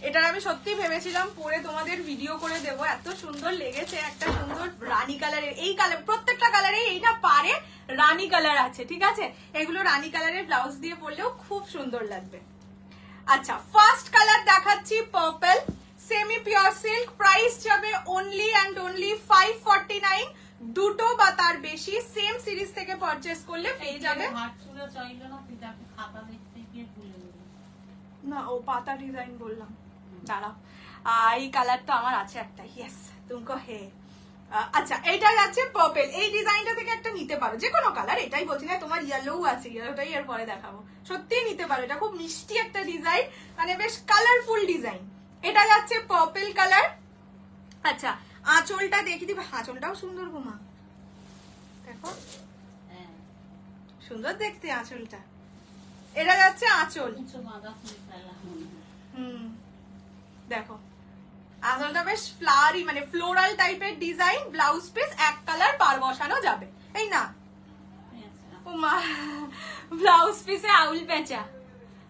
এটা আমি সত্যি ভেবেছিলাম পরে তোমাদের ভিডিও করে দেবো, এত সুন্দর লেগেছে। একটা সুন্দর রানী কালারের, এই কালার প্রত্যেকটা কালারে এইটা পারে রানী কালার আছে, ঠিক আছে? এগুলো রানী কালারের ব্লাউজ দিয়ে পরলেও খুব সুন্দর লাগবে। আচ্ছা, ফার্স্ট কালার দেখাচ্ছি purple, semi pure silk, price যাবে অনলি অ্যান্ড অনলি 549। দুটো বা তার বেশি সেম সিরিজ থেকে পারচেজ করলে পেয়ে যাবে। হাতছুড়া চাইলো না, তুই তাকে খাতা দেখতে গিয়ে ভুলে গেলি। না, ও পাতা ডিজাইন বললাম। দাঁড়াও, এই কালার তো আমার আছে একটা। ইয়েস, তুমকো হে। আচ্ছা, এইটা যাচ্ছে পার্পল। এই ডিজাইনটা থেকে একটা নিতে পারো, যে কোনো কালার। এটাই বলছি না, তোমার ইয়েলো আছে, ইয়েলোটাই এর পরে দেখাবো। সত্যিই নিতে পারো, এটা খুব মিষ্টি একটা ডিজাইন, মানে বেশ কালারফুল ডিজাইন। এটা যাচ্ছে পার্পল কালার। আচ্ছা, আঁচলটা দেখিয়ে দিবে। আঁচলটাও সুন্দর গোমা, দেখো হ্যাঁ, সুন্দর দেখতে আঁচলটা। এটা যাচ্ছে আঁচল। কিছু বাঁধা ফুল ফেলা মনে হয়। দেখো আঁচলটা বেশ ফ্লাওয়ারি, মানে ফ্লোরাল টাইপের ডিজাইন। ব্লাউজ পিস এক কালার পার বসানো যাবে। এই না ও মা, ব্লাউজ পিসে আউল পেঁচা।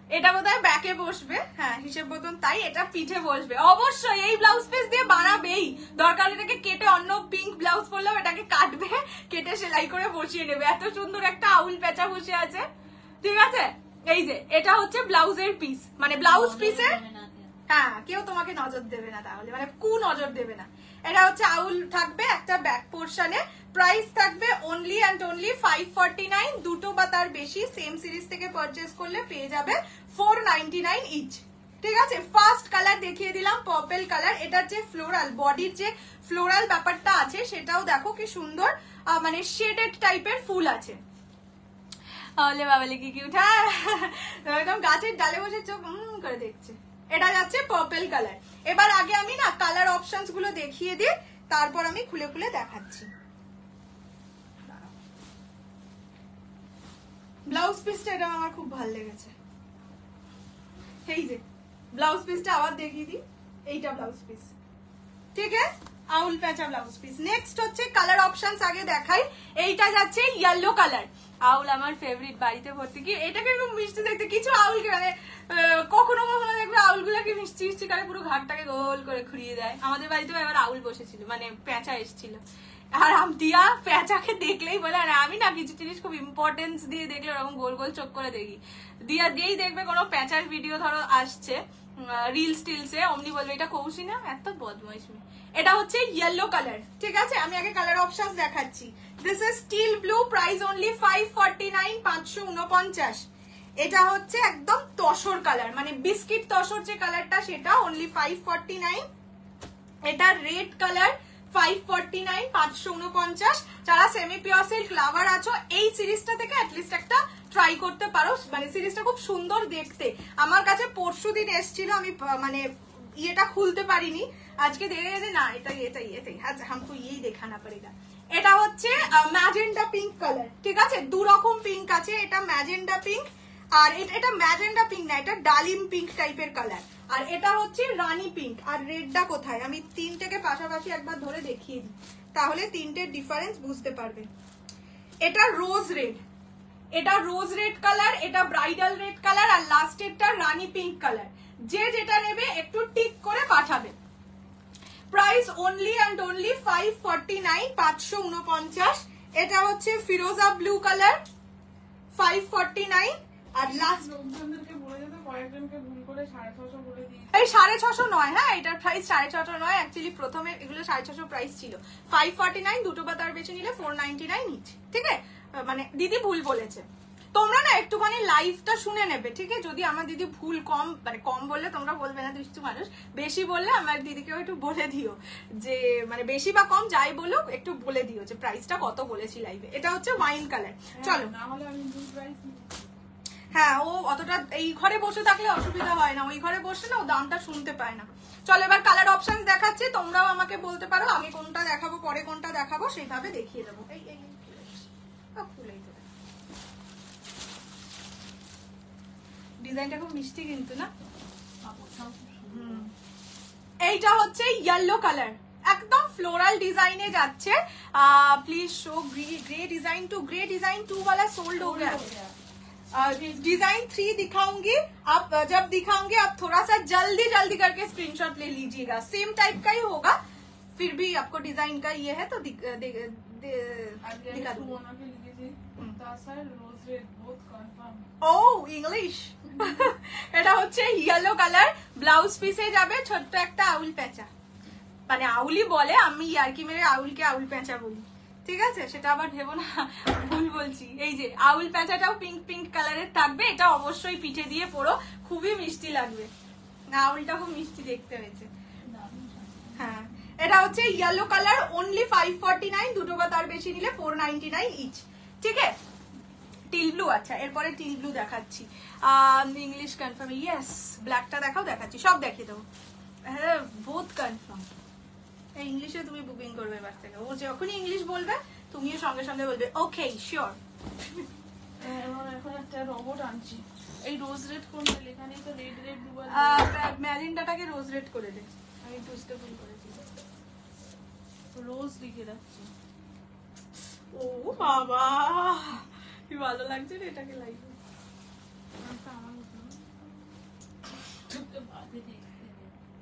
এটা বোধহয় ব্যাকে বসবে, হ্যাঁ হিসেব মতন তাই। এটা পিঠে বসবে অবশ্যই। এই ব্লাউজ পিস দিয়ে বানাবেই, দরকার এটাকে কেটে অন্য পিঙ্ক ব্লাউজ পরলেও এটাকে কাটবে, কেটে সেলাই করে বসিয়ে নেবে। এত সুন্দর একটা আউল পেঁচা বসে আছে, ঠিক আছে? এই যে এটা হচ্ছে ব্লাউজের পিস, মানে ব্লাউজ পিসের, হ্যাঁ কেউ তোমাকে নজর দেবে না, তাহলে মানে নজর দেবে না। এটা হচ্ছে আউল থাকবে একটা ব্যাক পোর্শনে। প্রাইস থাকবে অনলি অ্যান্ড অনলি 549। দুটো বা তার বেশি সেম সিরিজ থেকে পারচেজ করলে পেয়ে যাবে 499 ইচ, ঠিক আছে? ফার্স্ট কালার দেখিয়ে দিলাম পার্পল কালার। এটার যে ফ্লোরাল বডির যে ফ্লোরাল ব্যাপারটা আছে সেটাও দেখো কি সুন্দর, মানে শেডেড টাইপের ফুল আছে। বলে বাবালে কি কিউট, হ্যাঁ একদম গাছের ডালে বসে চোখ করে দেখছে। এটা যাচ্ছে পার্পল কালার। এবার আগে আমি না কালার অপশনস গুলো দেখিয়ে দিই, তারপর আমি খুলে খুলে দেখাচ্ছি। ব্লাউজ পিসটা এটা আমার খুব ভালো লেগেছে। এই যে ব্লাউজ পিসটা আবার দেখিয়ে দিই, এইটা ব্লাউজ পিস, ঠিক আছে? আউল প্যাঁচা ব্লাউজ পিস। নেক্সট হচ্ছে কালার অপশনস আগে দেখাই। এইটা যাচ্ছে ইয়েলো কালার। আউল আমার ফেভারিট, বাড়িতে ভর্তি। কি এটাকে মিষ্টি দেখতে, কিছু আউলকে মানে কখনো কখনো দেখবে আউলগুলোকে মিষ্টি মিষ্টি করে পুরো ঘাটটাকে গোল করে ঘুরিয়ে দেয়। আমাদের বাড়িতেও এবার আউল বসেছিল, মানে পেঁচা এসেছিল। আর দিয়া পেঁচাকে দেখলেই বলে, আর আমি না কিছু জিনিস খুব ইম্পর্টেন্স দিয়ে দেখলে ওরকম গোল গোল চোখ করে দেখি। দিয়া দিয়েই দেখবে কোনো পেঁচার ভিডিও ধরো আসছে রিলস টিলসে, অমনি বলবে এটা কৌশি না, এত বদমাইশ। এটা হচ্ছে ইয়েলো কালার, ঠিক আছে? আমি আগে কালার অপশনস দেখাচ্ছি। This is steel blue, price only 549, 549। এটা হচ্ছে একদম তসর কালার, মানে বিস্কিট তসর যে কালারটা সেটা অনলি 549। এটা রেড কালার 549, 549। যারা সেমি পিওর সিল্ক লাভার আছো এই সিরিজটা থেকে অ্যাটলিস্ট একটা ট্রাই করতে পারো, মানে সিরিজটা খুব সুন্দর দেখতে। আমার কাছে পরশুদিন এসেছিল, আমি মানে ইয়েটা খুলতে পারিনি, আজকে দেখে গেছে না এটাই আচ্ছা हमको यही দেখানা পড়েগা। এটা হচ্ছে ম্যাজেন্ডা পিঙ্ক কালার, ঠিক আছে? দু রকম পিঙ্ক আছে, এটা ম্যাজেন্ডা পিঙ্ক, আর এটা ম্যাজেন্ডা পিঙ্ক না, এটা ডালিম পিঙ্ক টাইপের কালার। আর এটা হচ্ছে রানী পিঙ্ক। আর রেডটা কোথায়, আমি তিনটেকে পাশাপাশি একবার ধরে দেখিয়ে দিই, তাহলে তিনটের ডিফারেন্স বুঝতে পারবে। এটা রোজ রেড, এটা রোজ রেড কালার, এটা ব্রাইডাল রেড কালার, আর লাস্টেরটা রানী পিঙ্ক কালার। যে যেটা নেবে একটু টিক করে পাঠাবে। Price only and only 549, 549। এটা হচ্ছে ফিরোজা ব্লু কালার 549। আর লাস্ট লোকজনদেরকে বলে যেত, কয়েকজনকে ভুল করে 650 বলে দিয়েছে। এই 650 নয়, হ্যাঁ এটার প্রাইস 650 নয়। অ্যাকচুয়ালি প্রথমে এগুলো 650 প্রাইস ছিল। 549, দুটো বা তার বেশি নিলে 499 ইচ, ঠিক আছে? মানে দিদি ভুল বলেছে। তোমরা না একটুখানি লাইভটা শুনে নেবে, ঠিক আছে? যদি আমার দিদি ভুল কম, মানে কম বললে তোমরা বলবে না দুষ্টু মানুষ, বেশি বললে আমার দিদিকেও একটু বলে দিও যে মানে বেশি বা কম যাই বলুক একটু বলে দিও যে প্রাইসটা কত বলেছি লাইভে। এটা হচ্ছে ওয়াইন কালার। চলো, না হলে আমি ভুল প্রাইস হ্যাঁ ও অতটা এই ঘরে বসে থাকলে অসুবিধা হয় না, ওই ঘরে বসে না ও দামটা শুনতে পায় না। চলো এবার কালার অপশন দেখাচ্ছি, তোমরাও আমাকে বলতে পারো আগে কোনটা দেখাবো পরে কোনটা দেখাবো, সেইভাবে দেখিয়ে দেবো। এই ডিজাইনটা খুব মিষ্টি কিন্তু না। কাপড়টাও খুব সুন্দর। এইটা হচ্ছে ইয়েলো কালার, একদম ফ্লোরাল डिजाइन যাচ্ছে। Please show grey design two grey design 2 वाला सोल्ड हो गया। डिजाइन 3 दिखाऊंगी, आप जब दिखाऊंगी आप थोड़ा सा जल्दी जल्दी करके स्क्रीनशॉट ले लीजिएगा। सेम टाइप का ही होगा, फिर भी आपको डिजाइन का ये है तो दिखा दूंगी। ও ইংলিশ। এটা হচ্ছে ইয়েলো কালার, ব্লাউজ পিসে যাবে ছোট্ট একটা আউল প্যাঁচা, মানে আউলি বলে, আমি ইয়ার্কি মেরে আউলকে আউল প্যাঁচা বলি, ঠিক আছে? সেটা আবার ভেবো না ভুল বলছি। এই যে আউল প্যাঁচাটাও পিঙ্ক পিঙ্ক কালারের থাকবে, এটা অবশ্যই পিঠে দিয়ে পরো, খুবই মিষ্টি লাগবে। আউলটা খুব মিষ্টি দেখতে হয়েছে। হ্যাঁ, এটা হচ্ছে ইয়েলো কালার, অনলি 549, দুটো বা তার বেশি নিলে 499 ইচ, ঠিক আছে? টিল ব্লু, আচ্ছা এরপরে টিল ব্লু দেখাচ্ছি। ইংলিশ কনফার্ম, ইয়েস ব্ল্যাকটা দেখাও, দেখাচ্ছি, সব দেখিয়ে দেবো। হ্যাঁ বহুত কনফার্ম। ইংলিশে তুমি বুকিং করবে এবার থেকে, ও যখনই ইংলিশ বলবে তুমিও সঙ্গে সঙ্গে বলবে ওকে শিওর। এখন একটা রোবট আনছি, এই রোজ রেড কোন লেখা নেই তো, রেড রেড দুবার ম্যাজেন্টাটাকে রোজ রেড করে দে। আমি টুসতে ভুল করেছি, রোজ লিখে রাখছি। ও বাবা কি ভালো লাগছে রে এটাকে লাইভ। আমার মতো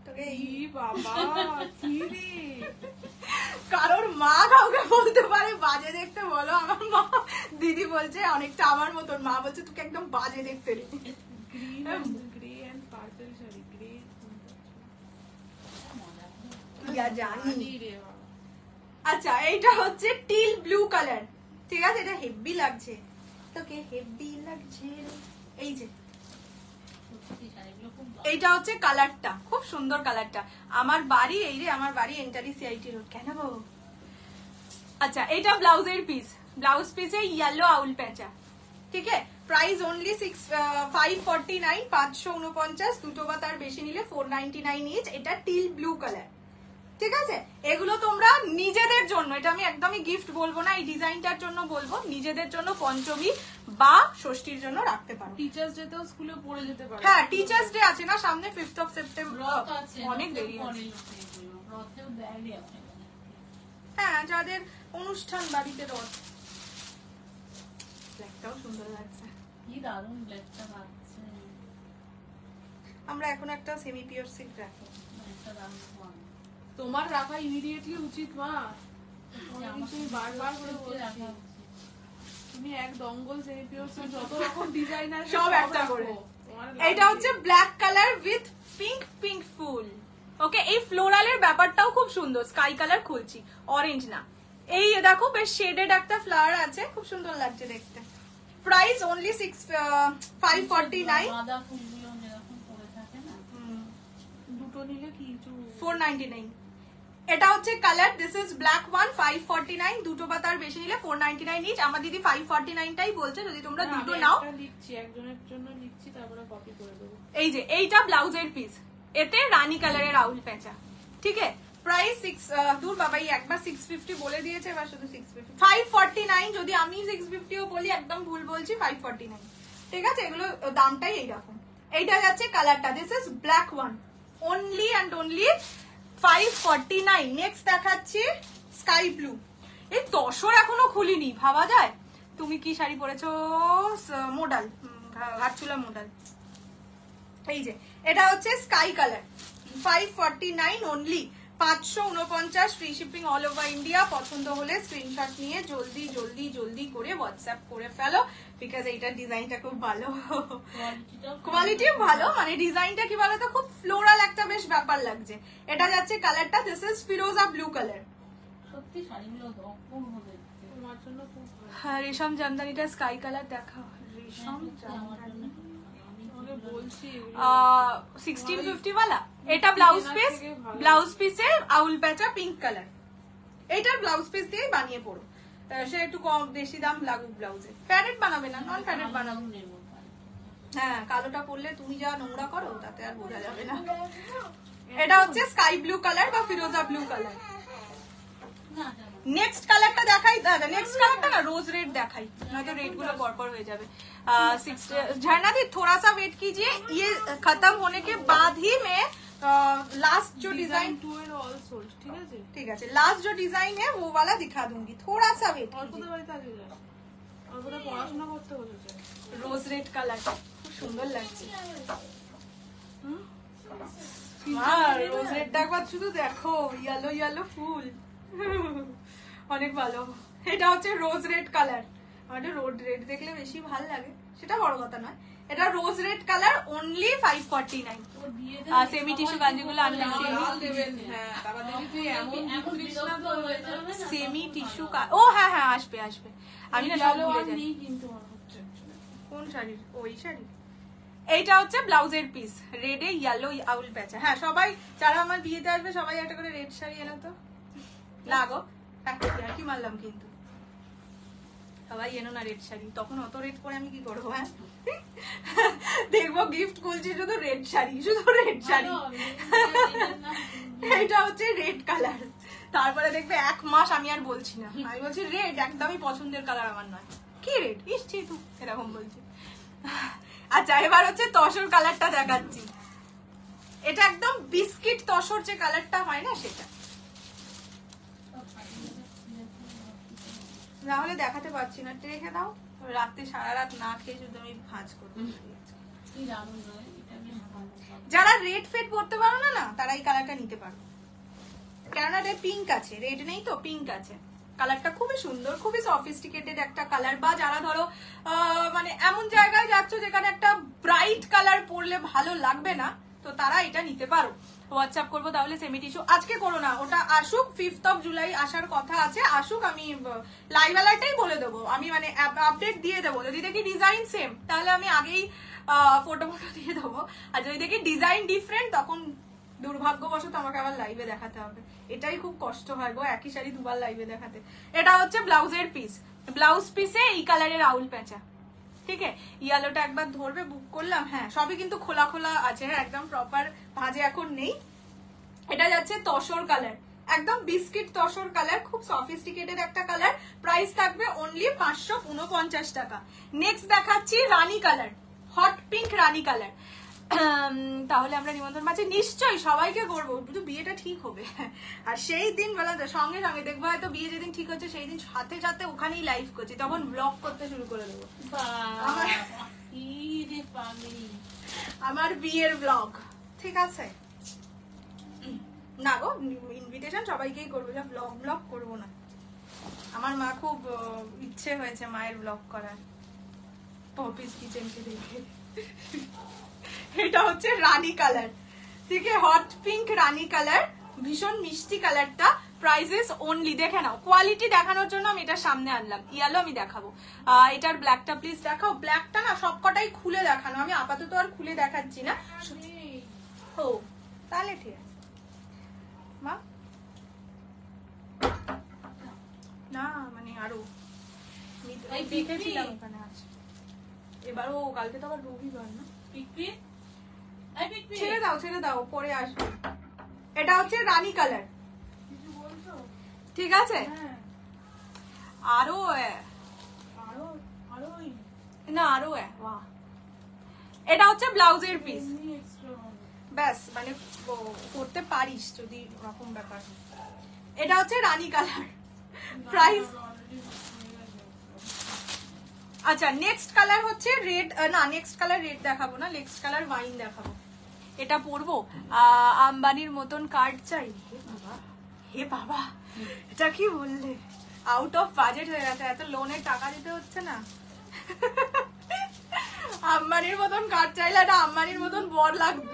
তোকে ই বাবা কি রে, কারোর মা কাউকে বলতে পারে বাজে দেখতে, বলো আমার মা। দিদি বলছে অনেকটা আমার মতন, মা বলছে তোকে একদম বাজে দেখতে রে। Grey and purple sari, grey জানি রে বাবা। আচ্ছা এইটা হচ্ছে টিল ব্লু কালার, ঠিক আছে? এটা হেভি লাগছে, তোকে হেভি লাগছে। এই যে এইটা হচ্ছে কালারটা, খুব সুন্দর কালারটা। আমার বাড়ি এই রে, আমার বাড়ি এন্টারি সিআইটি রোড। কেন গো? আচ্ছা এটা ব্লাউজের পিস, ব্লাউজ পিসে ইয়েলো আউল প্যাঁচা, ঠিক আছে? প্রাইস অনলি 549, 549, দুটো বা তার বেশি নিলে 499 ইচ। এটা টিল ব্লু কালার, ঠিক আছে? এগুলো তোমরা নিজেদের জন্য, এটা আমি একদমই গিফট বলবো না, এই ডিজাইনটার জন্য বলবো, নিজেদের জন্য পঞ্চমী বা ষষ্ঠীর জন্য রাখতে পারো। টিচার্স ডে তেও স্কুলে পড়ে যেতে পারে। হ্যাঁ টিচার্স ডে আছে না সামনে, 5th অফ সেপ্টেম্বর, রথ আছে, অনেক দেরি আছে। রথেও দেয় আছে। হ্যাঁ যাদের অনুষ্ঠান বাড়িতে রথ। ব্ল্যাকটাও সুন্দর লাগছে। কি দারুণ ব্ল্যাকটা লাগছে, আমরা এখন একটা সেমি পিওর সিল্ক রাখি। ব্ল্যাকটা দারুণ পান। তোমার রাখা ইমিডিয়েটলি উচিত মা, তুমি বারবার করে বলছি। তুমি এক দঙ্গল সেমি পিওর যত রকম ডিজাইনার সব একটা করে। এটা হচ্ছে black colour with pink pink ফুল, ওকে? এই ফ্লোরালের ব্যাপারটাও খুব সুন্দর, স্কাই কালার খুলছি, অরেঞ্জ না। এই দেখো বেশ শেডেড একটা ফ্লাওয়ার আছে, খুব সুন্দর লাগছে দেখতে। প্রাইস অনলি 549, গাঁদা ফুলগুলো যেরকম পড়ে থাকে না, দুটো নিলে কি 499। এটা হচ্ছে colour, this is black one, 549, দুটো বা তার বেশি নিলে 499 ইচ। আমার দিদি 549টাই বলছে, যদি তোমরা দুটো নাও। লিখছি, একজনের জন্য লিখছি, তারপরে কপি করে দেবো। এই যে এইটা ব্লাউজের পিস, এতে রানী কালারের আউল প্যাঁচা, ঠিক আছে? প্রাইস দূর বাবা, একবার 650 বলে দিয়েছে, এবার শুধু 650, 549। যদি আমি 650ও বলি একদম ভুল বলছি, 549, ঠিক আছে? এগুলো দামটাই এইরকম। এইটা যাচ্ছে কালারটা, this is black one, only and only 549। Next দেখাচ্ছি স্কাই ব্লু। এই তসর এখনো খুলিনি, ভাবা যায়? তুমি কি শাড়ি পরেছো? মোডাল, ঘাটচুলা মোডাল। এই যে এটা হচ্ছে sky colour, 549 only, 549, free shipping all over India. পছন্দ হলে স্ক্রিনশট নিয়ে জলদি জলদি জলদি করে হোয়াটসঅ্যাপ করে ফেলো, বিকজ এইটার ডিজাইনটা খুব ভালো, কোয়ালিটিও ভালো, মানে ডিজাইনটা কি বলতো খুব ফ্লোরাল একটা বেশ ব্যাপার লাগছে। এটা যাচ্ছে কালারটা, this is Firoza blue colour. সত্যি শাড়িগুলো অপূর্ব দেখতে। তোমার জন্য খুব ভালো। হ্যাঁ রেশম জামদানিটা স্কাই কালার দেখা, রেশম আমার জন্য তোমাকে বলছি 1650 वाला। এটা ব্লাউজ পিস, ব্লাউজ পিসে আউল প্যাচা পিঙ্ক কালার। এটার ব্লাউজ পিস দিয়ে বানিয়ে পড়ো, সে একটু কম বেশি দাম লাগুক ব্লাউজে। প্যারেট বানাবে না, নন প্যারেট বানাবো। হ্যাঁ কালোটা পরলে তুমি যা নোংরা করো তাতে আর বোঝা যাবে না। এটা হচ্ছে স্কাই ব্লু কালার বা ফিরোজা ব্লু কালার। নেক্সট কালারটা দেখাই, নেক্সট কালারটা না रोज रेड দেখাই, নয়তো রেড গুলো পরপর হয়ে যাবে। झरना दी थोड़ा सा वेट कीजिए, ये खत्म होने के बाद ही मैं लास्ट जो डिजाइन টু এর অল সোল্ড, ঠিক আছে? ठीक है, लास्ट जो डिजाइन है वो वाला दिखा दूंगी, थोड़ा सा वेट অল্পদা বাড়িতে আগে যায়, অল্পদা পড়াশোনা করতে বসেছে। रोज रेड कलर খুব সুন্দর লাগছে। রোজ রেডটা একবার শুধু দেখো, ইয়েলো ইয়েলো ফুল, অনেক ভালো। এটা হচ্ছে রোজ রেড কালার, আমার রোড রেড দেখলে বেশি ভালো লাগে, সেটা বড় কথা নয়। এটা rose red colour, only 549। Semi tissue গাঞ্জিগুলো আনলে হ্যাঁ, তারপর দেখি তুই এমন বিক্রিস না তো হয়ে যাবে না। সেমি টিস্যু, ও হ্যাঁ হ্যাঁ আসবে আসবে, আমি না সব ভুলে যাই। নেই কিন্তু মনে হচ্ছে কোন শাড়ির? ওই শাড়ি। এইটা হচ্ছে ব্লাউজের পিস, রেডে ইয়েলো আউল প্যাচা। হ্যাঁ, সবাই যারা আমার বিয়েতে আসবে সবাই একটা করে রেড শাড়ি এনো তো। না গো, আর কি মারলাম কিন্তু, সবাই এনো না রেড শাড়ি, তখন অত রেড করে আমি কি করবো? হ্যাঁ, দেখবো গিফট খুলছি শুধু রেড শাড়ি, শুধু রেড শাড়ি। এটা হচ্ছে রেড কালার, তারপরে দেখবে 1 মাস আমি আর বলছি না, আমি বলছি রেড একদমই পছন্দের কালার আমার নয়। কি রেড ইসছি তুই, এরকম বলছি। আচ্ছা, এবার হচ্ছে তসর কালারটা দেখাচ্ছি। এটা একদম বিস্কিট তসর যে কালারটা হয় না সেটা, না হলে দেখাতে পারছি না, রেখে দাও। রাতে সারা রাত না খেয়ে শুধু আমি ভাঁজ করবো। যারা রেড ফেড পরতে পারো না, তারা এই কালারটা নিতে পারো, কেননা এটা পিঙ্ক আছে, রেড নেই তো পিঙ্ক আছে। কালারটা খুবই সুন্দর, খুবই সফিস্টিকেটেড একটা কালার। বা যারা ধরো মানে এমন জায়গায় যাচ্ছ যেখানে একটা ব্রাইট কালার পরলে ভালো লাগবে না, তো তারা এটা নিতে পারো। হোয়াটসঅ্যাপ করবো তাহলে সেমি টিস্যু। আজকে করো না, ওটা আসুক, 5th of জুলাই আসার কথা আছে, আসুক। আমি লাইভ অ্যালার্টটাই বলে দেবো, আমি মানে আপডেট দিয়ে দেবো। যদি দেখি ডিজাইন সেম তাহলে আমি আগেই ফটো দিয়ে দেবো, আর যদি দেখি ডিজাইন ডিফারেন্ট তখন দুর্ভাগ্যবশত আমাকে আবার লাইভে দেখাতে হবে। এটাই খুব কষ্ট হয় গো, একই শাড়ি দুবার লাইভে দেখাতে। এটা হচ্ছে ব্লাউজের পিস, ব্লাউজ পিসে এই কালারের আউল প্যাঁচা, ঠিক আছে। ইয়েলোটা একবার ধরবে, বুক করলাম। হ্যাঁ, সবই কিন্তু খোলা খোলা আছে, একদম প্রপার ভাঁজে এখন নেই। এটা যাচ্ছে তসর কালার, একদম বিস্কিট তসর কালার, খুব সফিস্টিকেটেড একটা কালার। প্রাইস থাকবে অনলি 549 টাকা। নেক্সট দেখাচ্ছি রানী কালার, হট পিঙ্ক রানী কালার। তাহলে আমরা নিমন্ত্রণ মাঝে নিশ্চয়ই সবাইকে করবো, কিন্তু বিয়েটা ঠিক হবে। আর সেই দিন বলা যায় সঙ্গে সঙ্গে দেখবো, হয়তো বিয়ে যেদিন ঠিক হচ্ছে সেই দিন সাথে সাথে ওখানেই লাইভ করছি, তখন ব্লগ করতে শুরু করে দেবো। আমার বিয়ের ব্লগ, ঠিক আছে না গো, ইনভিটেশন সবাইকেই করবো, যা ব্লগ ব্লগ করবো না। আমার মা খুব ইচ্ছে হয়েছে মায়ের ব্লগ করার, পপিস কিচেনকে দেখে। এটা হচ্ছে রানী কালার, ঠিক আছে, হট পিঙ্ক রানী কালার, ভীষণ মিষ্টি কালারটা। প্রাইসেস অনলি, দেখে নাও, কোয়ালিটি দেখানোর জন্য আমি এটা সামনে আনলাম। ইয়েলো আমি দেখাবো, এটার ব্ল্যাকটা প্লিজ দেখাও। ব্ল্যাকটা না সবকটাই খুলে দেখানো, আমি আপাতত আর খুলে দেখাচ্ছি না। ও তাহলে ঠিক আছে মা, না মানে আরো দেখেছিলাম ওখানে আছে। এবার ও কালকে তো আবার রবিবার না, ছেড়ে দাও ছেড়ে দাও, পরে আসবে। এটা হচ্ছে রানী কালার, ঠিক আছে। আরো না আরো বাহ, এটা হচ্ছে ব্লাউজের পিস, ব্যাস মানে করতে পারিস যদি রকম ব্যাপার। এটা হচ্ছে রানী কালার, প্রাইস। আচ্ছা, নেক্সট কালার হচ্ছে রেড, না নেক্সট কালার রেড দেখাবো না, নেক্সট কালার ওয়াইন দেখাবো। এটা পরবো, আম্বানির মতন কার্ড চাই। হে বাবা, এটা কি বললে, আউট অফ বাজেট হয়ে গেছে, এত লোনের টাকা দিতে হচ্ছে না। আম্বানির মতন কার্ড চাইলে একটা আম্বানির মতন বর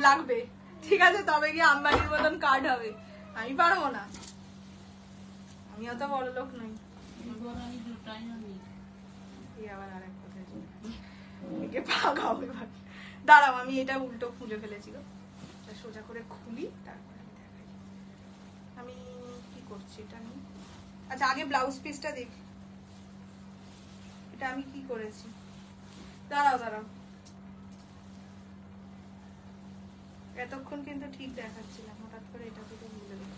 লাগবে, ঠিক আছে, তবে গিয়ে আম্বানির মতন কার্ড হবে। আমি পারবো না, আমি অত বড় লোক নই। আবার আরেক কোথায় একে পাগাও এবার, দাঁড়াও আমি এটা উল্টো খুলে ফেলেছি, সোজা করে খুলি তারপরে আমি দেখাই আমি কি করছি। এটা আমি আচ্ছা আগে ব্লাউজ পিসটা দেখ, এটা আমি কি করেছি, দাঁড়াও দাঁড়াও, এতক্ষণ কিন্তু ঠিক দেখাচ্ছিলাম, হঠাৎ করে এটা থেকে ভুলে গেলাম।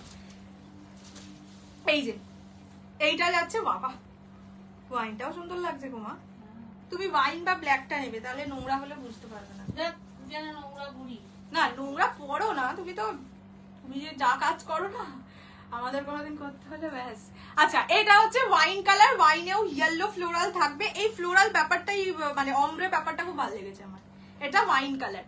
এই যে এইটা যাচ্ছে, বাবা ওয়াইনটাও সুন্দর লাগছে গো মা। তুমি ওয়াইন বা ব্ল্যাকটা নেবে, তাহলে নোংরা হলে বুঝতে পারবে না। যেন নোংরা বুড়ি না নোংরা পড়ো না, তুমি যে যা কাজ করো না, আমাদের কোনোদিন করতে হলে ব্যাস। আচ্ছা, এটা হচ্ছে ওয়াইন কালার, ওয়াইনেও ইয়েলো ফ্লোরাল থাকবে। এই ফ্লোরাল ব্যাপারটাই মানে অমব্রে ব্যাপারটা খুব ভালো লেগেছে আমার। এটা ওয়াইন কালার।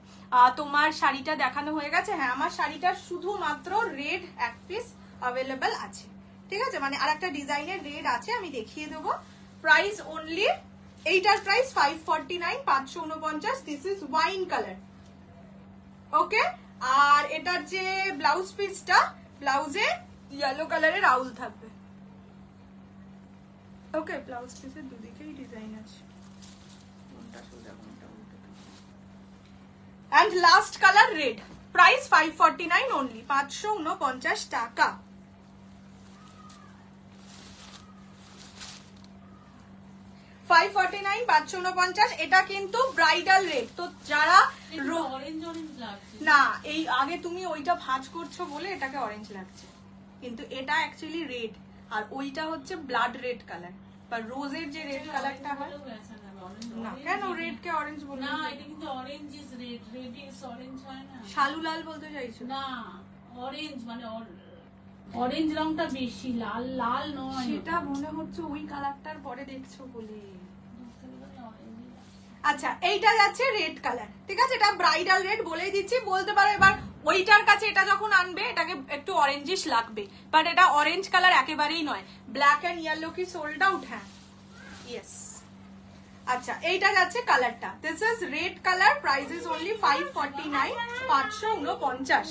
তোমার শাড়িটা দেখানো হয়ে গেছে। হ্যাঁ, আমার শাড়িটা শুধুমাত্র রেড এক পিস অ্যাভেলেবেল আছে, ঠিক আছে, মানে আর একটা ডিজাইনের রেড আছে, আমি দেখিয়ে দেবো। প্রাইস অনলি, এইটার price 549, 549। This is wine colour, okay. আর এটার যে ব্লাউজ পিসটা, ব্লাউজে ইয়েলো কালারের আউল থাকবে, ওকে। ব্লাউজ পিসের দুদিকেই ডিজাইন আছে, কোনটা সোজা কোনটা উল্টো। And last colour red, price 549 only, 549 টাকা। এটা কিন্তু ব্রাইডাল রেড। তো যারা অরেঞ্জ অরেঞ্জ লাগছে না, এই আগে তুমি ওইটা ভাঁজ করছো বলে এটাকে অরেঞ্জ লাগছে, কিন্তু এটা অ্যাকচুয়ালি রেড, আর ওইটা হচ্ছে ব্লাড রেড কালার বা রোজের যে রেড কালারটা হয় না। কেন রেড কে অরেঞ্জ বলবো? না, এটা কিন্তু orange is red, red is orange হয় না। শালু লাল বলতে চাইছো? না, অরেঞ্জ মানে অরেঞ্জ রংটা বেশি, লাল লাল নয়। সেটা মনে হচ্ছে ওই কালারটার পরে দেখছো বলে। আচ্ছা, এইটা যাচ্ছে রেড কালার, ঠিক আছে, এটা ব্রাইডাল রেড বলেই দিচ্ছি। বলতে পারো এবার ওইটার কাছে এটা যখন আনবে এটাকে একটু অরেঞ্জিশ লাগবে, বাট এটা অরেঞ্জ কালার একেবারেই নয়। ব্ল্যাক এন্ড ইয়েলো কি সোল্ড আউট? হ্যাঁ, ইয়েস। আচ্ছা, এইটা যাচ্ছে কালারটা, this is red colour, price is only 549, 549।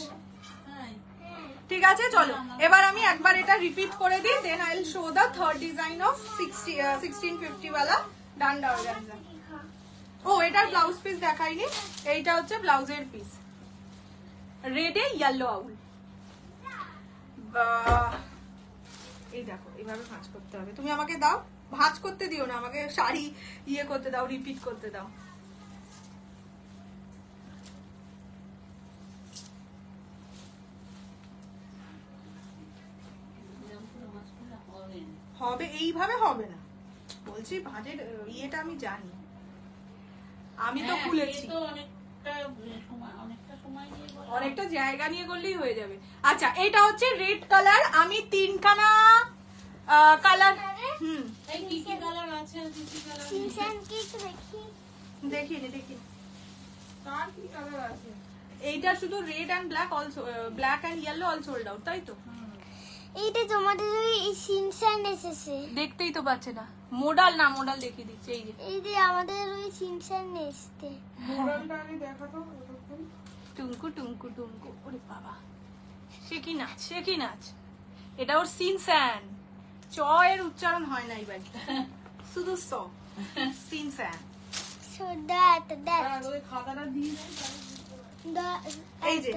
ঠিক আছে, চলো এবার আমি একবার এটা রিপিট করে দিই, then I will show the third design of 1650 वाला ডান্ডা অর্গানজা। ও, এটার ব্লাউজ পিস দেখাইনি, এইটা হচ্ছে ব্লাউজের পিস, রেডে ইয়েলো আউল। এই দেখো, এইভাবে ভাঁজ করতে হবে। তুমি আমাকে দাও, ভাঁজ করতে দিও না, আমাকে শাড়ি ইয়ে করতে দাও, রিপিট করতে দাও। হবে, এইভাবে হবে না বলছি, ভাঁজের ইয়েটা আমি জানি, আমি তো খুলেছি। অনেকটা জায়গা নিয়ে করলেই হয়ে যাবে। আচ্ছা, এটা হচ্ছে রেড কালার, আমি তিনখানা কালার দেখি এইটা শুধু red and black, also black and yellow all sold out, তাই তো? এইটা তোমাদের ওই সিনচান এসেছে, দেখতেই তো পাচ্ছে না, মোডাল না, মোডাল দেখিয়ে দিচ্ছে। এই যে আমাদের ওই সিনচান এসেছে, মোডালটা আমি দেখাতো টুমকু টুমকু টুমকু, ওরে বাবা, সে কি নাচ, সে কি নাচ। এটা ওর সিনস্যান, চ এর উচ্চারণ হয় না এই বাড়িতে, শুধু স, সিনস্যান। সো দ্যাট ওই খাতাটা দিয়ে এই যে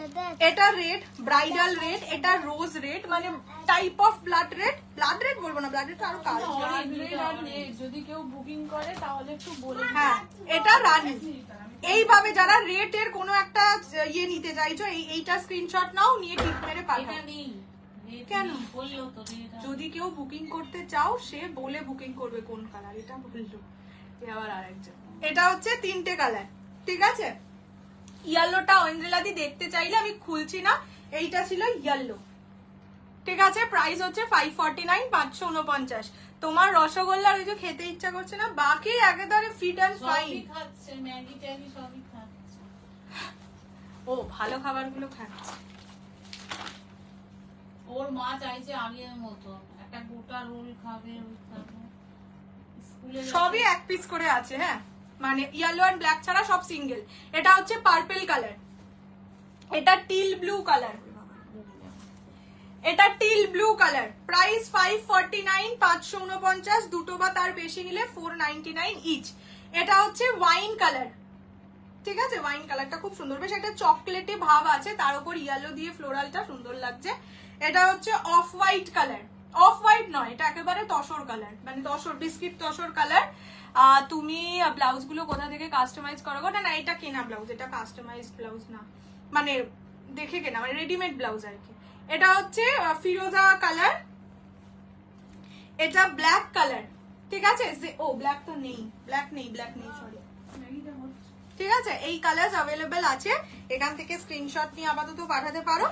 এটা রেড, ব্রাইডাল রেড, এটা রোজ রেড, মানে type of blood red. Blood red বলবো না, ব্লাড রেড আরো কালো। যদি কেউ বুকিং করে তাহলে একটু বলে। হ্যাঁ, এটা রানী। এইভাবে যারা রেট এর কোনো একটা ইয়ে নিতে চাইছো, এইটা স্ক্রিনশট নাও, নিয়ে টিক মেরে পাঠাও। কেন? যদি কেউ বুকিং করতে চাও, সে বলে বুকিং করবে কোন কালার, এটা বললো। আবার আরেকজন, এটা হচ্ছে তিনটে কালার, ঠিক আছে। ইয়েলোটা অঞ্জলাদি দেখতে চাইলে আমি খুলছি না, এইটা ছিল ইয়েলো, ঠিক আছে। প্রাইস হচ্ছে 549, 549। তোমার রসগোল্লার ওই যে খেতে ইচ্ছা করছে না, বাকি একেবারে ফিট এন্ড ফাইন। ও ভালো খাবারগুলো খাচ্ছে। ওর মা চাইছে আগের মতো একটা গোটা রোল খাবে, সবই এক পিস করে আছে, হ্যাঁ, মানে ইয়েলো এন্ড ব্ল্যাক ছাড়া সব সিঙ্গেল। এটা হচ্ছে পার্পল কালার, এটা টিল ব্লু কালার, এটা টিল ব্লু কালার। প্রাইস 549, 549, দুটো বা তার বেশি নিলে 499 ইচ। এটা হচ্ছে ওয়াইন কালার, ঠিক আছে, ওয়াইন কালারটা খুব সুন্দর, বেশ একটা চকলেটে ভাব আছে, তার উপর ইয়েলো দিয়ে ফ্লোরালটা সুন্দর লাগছে। এটা হচ্ছে of white colour, of white নয়, এটা একেবারে তসর কালার, মানে তসর, বিস্কিট তসর কালার। তুমি ব্লাউজ গুলো কোথা থেকে কাস্টমাইজ করো? না, এটা কেনা ব্লাউজ, এটা কাস্টমাইজ ব্লাউজ না, মানে দেখে কেনা, মানে রেডিমেড ব্লাউজ আর কি। এটা হচ্ছে ফিরোজা কালার, এটা ব্ল্যাক কালার, ঠিক আছে? ও ব্ল্যাক তো নেই, ব্ল্যাক নেই সরি, ঠিক আছে? এই কালার অ্যাভেলেবেল আছে, এখান থেকে স্ক্রিনশট নিয়ে আপাতত পাঠাতে পারো,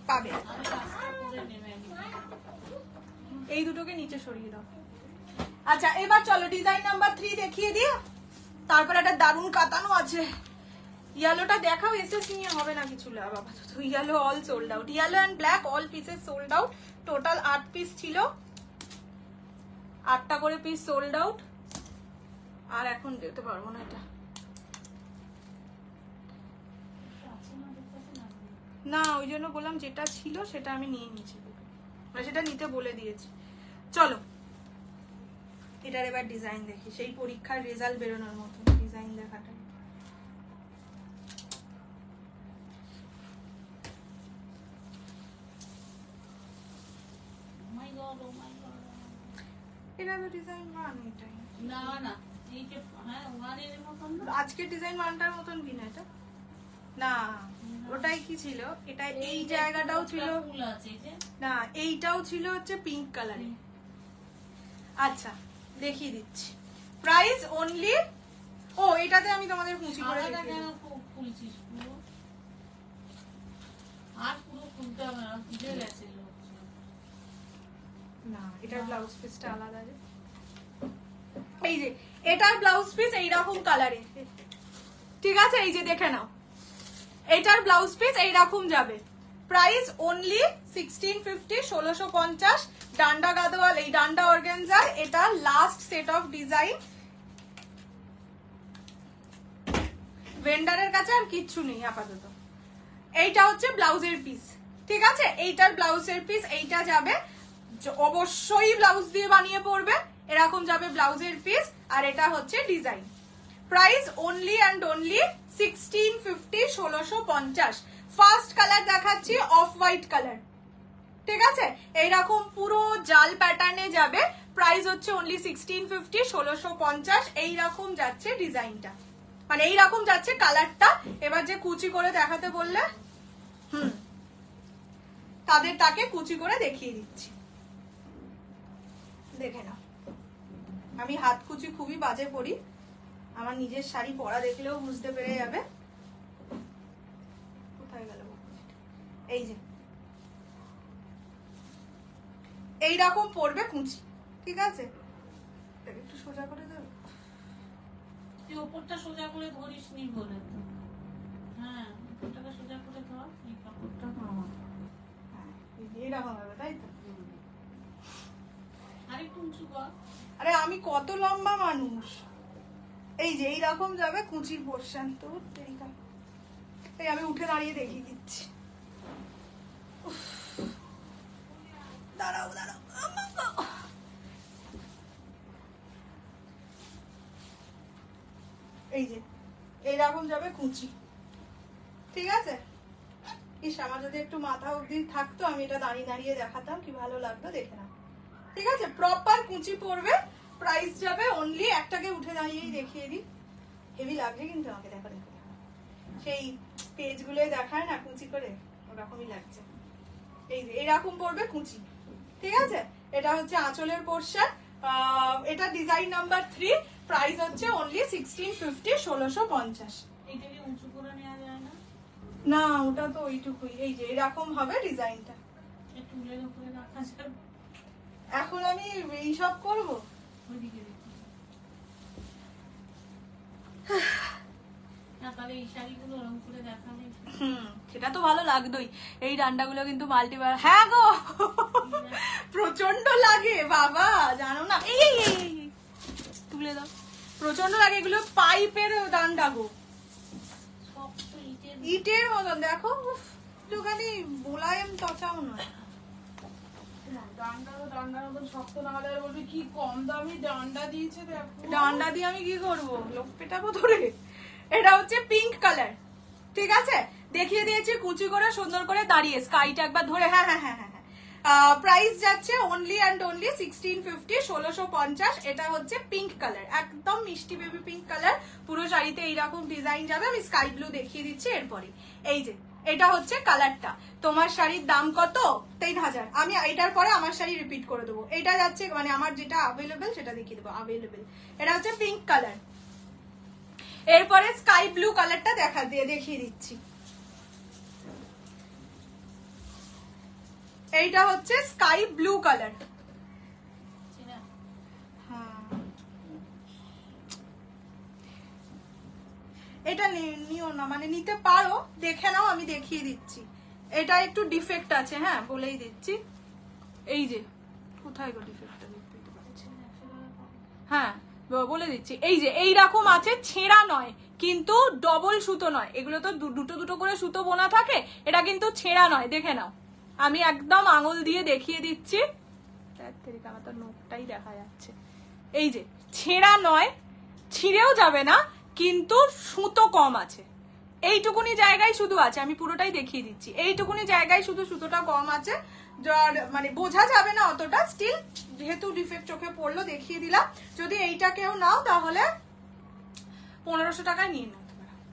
পাবে। এই দুটোকে নিচে সরিয়ে দাও। আচ্ছা এবার চলো ডিজাইন নাম্বার 3 দেখিয়ে দিই, তারপর একটা দারুণ কাতানো আছে। ইয়েলোটা দেখাও, এসএস নিয়ে হবে না কিছু লাভ আপাতত। Yellow all sold out, yellow and black all pieces sold out. Total 8 piece ছিল, 8টা করে পিস সোল্ড আউট। আর এখন দিতে পারবো না এটা, না ওই জন্য বললাম যেটা ছিল সেটা আমি নিয়ে নিয়েছি, মানে সেটা নিতে বলে দিয়েছি। চলো এটার এবার ডিজাইন দেখি, সেই পরীক্ষার রেজাল্ট বেরোনোর মতো ডিজাইন দেখাটা। এটা তো ডিজাইন ওয়ান, এটাই না না এই যে হ্যাঁ ওয়ানের মতন না, আজকে ডিজাইন ওয়ানটার মতন কিনা এটা না, ওটাই কি ছিল, এটা এই জায়গাটাও ছিল ফুল আছে এই যে, না, এইটাও ছিল হচ্ছে পিঙ্ক কালারে। আচ্ছা দেখিয়ে দিচ্ছি, প্রাইস অনলি, ও এটাতে আমি তোমাদের কুচি করে আলাদা দেখিয়ে কেন দেবো। ফুলছিস পুরো, আর পুরো ফুলতে হবে না, ফুলে গেছে না এটার ব্লাউজ পিসটা আলাদা রে, এই যে এটার ব্লাউজ পিস এইরকম কালারে, ঠিক আছে? এই যে দেখে নাও, এটার ব্লাউজ পিস এইরকম যাবে। Price only 1650, 1650। ডান্ডা গাদোয়াল, এই ডান্ডা অর্গানজার এটা লাস্ট সেট অফ ডিজাইন। ভেন্ডারের কাছে আর কিচ্ছু নেই আপাতত। এইটা হচ্ছে ব্লাউজের পিস, ঠিক আছে? এইটার ব্লাউজের পিস এইটা যাবে, অবশ্যই ব্লাউজ দিয়ে বানিয়ে পড়বে, এরকম যাবে ব্লাউজের পিস। আর এটা হচ্ছে design. Price only and only 1650, 1650। First colour দেখাচ্ছি অফ হোয়াইট কালার, ঠিক আছে? এইরকম পুরো জাল প্যাটার্নে যাবে, প্রাইস হচ্ছে অনলি 1650, 1650। এইরকম যাচ্ছে ডিজাইনটা, মানে এইরকম যাচ্ছে কালারটা। এবার যে কুচি করে দেখাতে বললে তাদের তাকে কুচি করে দেখিয়ে দিচ্ছি, দেখে নাও। আমি হাত কুচি খুবই বাজে পরি, আমার নিজের শাড়ি পরা দেখলেও বুঝতে পেরে যাবে। কোথায় গেল এই যে এইরকম পড়বে কুচি, ঠিক আছে? একটু সোজা করে দেবো, তুই ওপরটা সোজা করে ধরিস নি বলে তো, হ্যাঁ ওপরটাকে সোজা করে ধর, এই কাপড়টা এইরকম হবে তাই তো? আরেকটু উঁচু কর। আরে আমি কত লম্বা মানুষ, এই যে এইরকম যাবে কুচির পোর্শন। তো এই আমি উঠে দাঁড়িয়ে দেখিয়ে দিচ্ছি, দাঁড়াও দাঁড়াও, এই যে এইরকম যাবে কুচি, ঠিক আছে? ইস আমার যদি একটু মাথা অব্দি থাকতো, আমি এটা দাঁড়িয়ে দাঁড়িয়ে দেখাতাম, কি ভালো লাগতো, দেখে না, ঠিক আছে? প্রপার কুচি পড়বে, প্রাইস যাবে অনলি, একটাকে উঠে দাঁড়িয়েই দেখিয়ে দিই, হেভি লাগছে কিন্তু আমাকে, দেখো দেখো সেই পেজ গুলোই দেখায় না কুচি করে, ওরকমই লাগছে। এই যে এরকম পড়বে কুচি, ঠিক আছে? এটা হচ্ছে আঁচলের পোর্শন, এটা ডিজাইন নাম্বার 3, প্রাইস হচ্ছে অনলি 1650, 1650। এইটাকে উঁচু করে নেওয়া যায় না? না ওটা তো ওইটুকুই, এই যে এরকম হবে ডিজাইনটা। একটু উলের উপরে রাখা যাবে, এখন আমি এইসব করবো? ওইদিকে দেখি না, তাহলে এই শাড়িগুলো ওরকম করে দেখালে সেটা তো ভালো লাগতোই। এই ডান্ডাগুলো কিন্তু মাল্টিবার, হ্যাঁ গো প্রচন্ড লাগে বাবা, জানো না? এই এই এই, এই, তুলে দাও, প্রচন্ড লাগে এগুলো, পাইপের ডান্ডা গো, শক্ত ইটের ইটের মতন, দেখো একটুখানি মোলায়েম ত্বচাও নয়। ডান্ডা তো ডান্ডার মতন শক্ত না হলে আর বলবি কি কম দামি ডান্ডা দিয়েছে দেখো। ডান্ডা দিয়ে আমি কি করবো, লোক পেটাবো ধরে? এটা হচ্ছে পিঙ্ক কালার, ঠিক আছে? দেখিয়ে দিয়েছি কুচি করে সুন্দর করে দাঁড়িয়ে, স্কাইটা একবার ধরে, হ্যাঁ হ্যাঁ হ্যাঁ হ্যাঁ। প্রাইস যাচ্ছে অনলি অ্যান্ড অনলি 1650, 1650। এটা হচ্ছে পিঙ্ক কালার, একদম মিষ্টি বেবি পিঙ্ক কালার, পুরো শাড়িতে এইরকম ডিজাইন যাবে। আমি স্কাই ব্লু দেখিয়ে দিচ্ছি এরপরে, এই যে এটা হচ্ছে কালারটা। তোমার শাড়ির দাম কত? 3000। আমি এটার পরে আমার শাড়ি রিপিট করে দেবো। এটা যাচ্ছে মানে আমার যেটা অ্যাভেলেবেল সেটা দেখিয়ে দেবো। অ্যাভেলেবেল এটা হচ্ছে পিঙ্ক কালার। এরপরে স্কাই ব্লু কালারটা দেখিয়ে দিচ্ছি। এইটা হচ্ছে স্কাই ব্লু কালার। এটা নিও না, মানে নিতে পারো, দেখে নাও, আমি দেখিয়ে দিচ্ছি। এটা একটু ডিফেক্ট আছে, হ্যাঁ বলেই দিচ্ছি। এই যে কোথায় গো ডিফেক্টটা দেখতে পাচ্ছি, হ্যাঁ বলে দিচ্ছি। এই যে এইরকম আছে, ছেঁড়া নয় কিন্তু ডবল সুতো নয়, এগুলো তো দুটো দুটো করে সুতো বোনা থাকে, এটা কিন্তু ছেঁড়া নয়, দেখে নাও। আমি একদম আঙুল দিয়ে দেখিয়ে দিচ্ছি, আমার তো নখটাই দেখা যাচ্ছে। এই যে ছেঁড়া নয়, ছিঁড়েও যাবে না, কিন্তু সুতো কম আছে, এইটুকুনি জায়গায় শুধু আছে। আমি পুরোটাই দেখিয়ে দিচ্ছি, এইটুকুনি জায়গায় শুধু সুতোটা কম আছে, যার মানে বোঝা যাবে না অতটা। স্টিল যেহেতু ডিফেক্ট চোখে পড়লো দেখিয়ে দিলাম। যদি এইটা কেউ নাও তাহলে 1500 টাকায় নিয়ে নাও,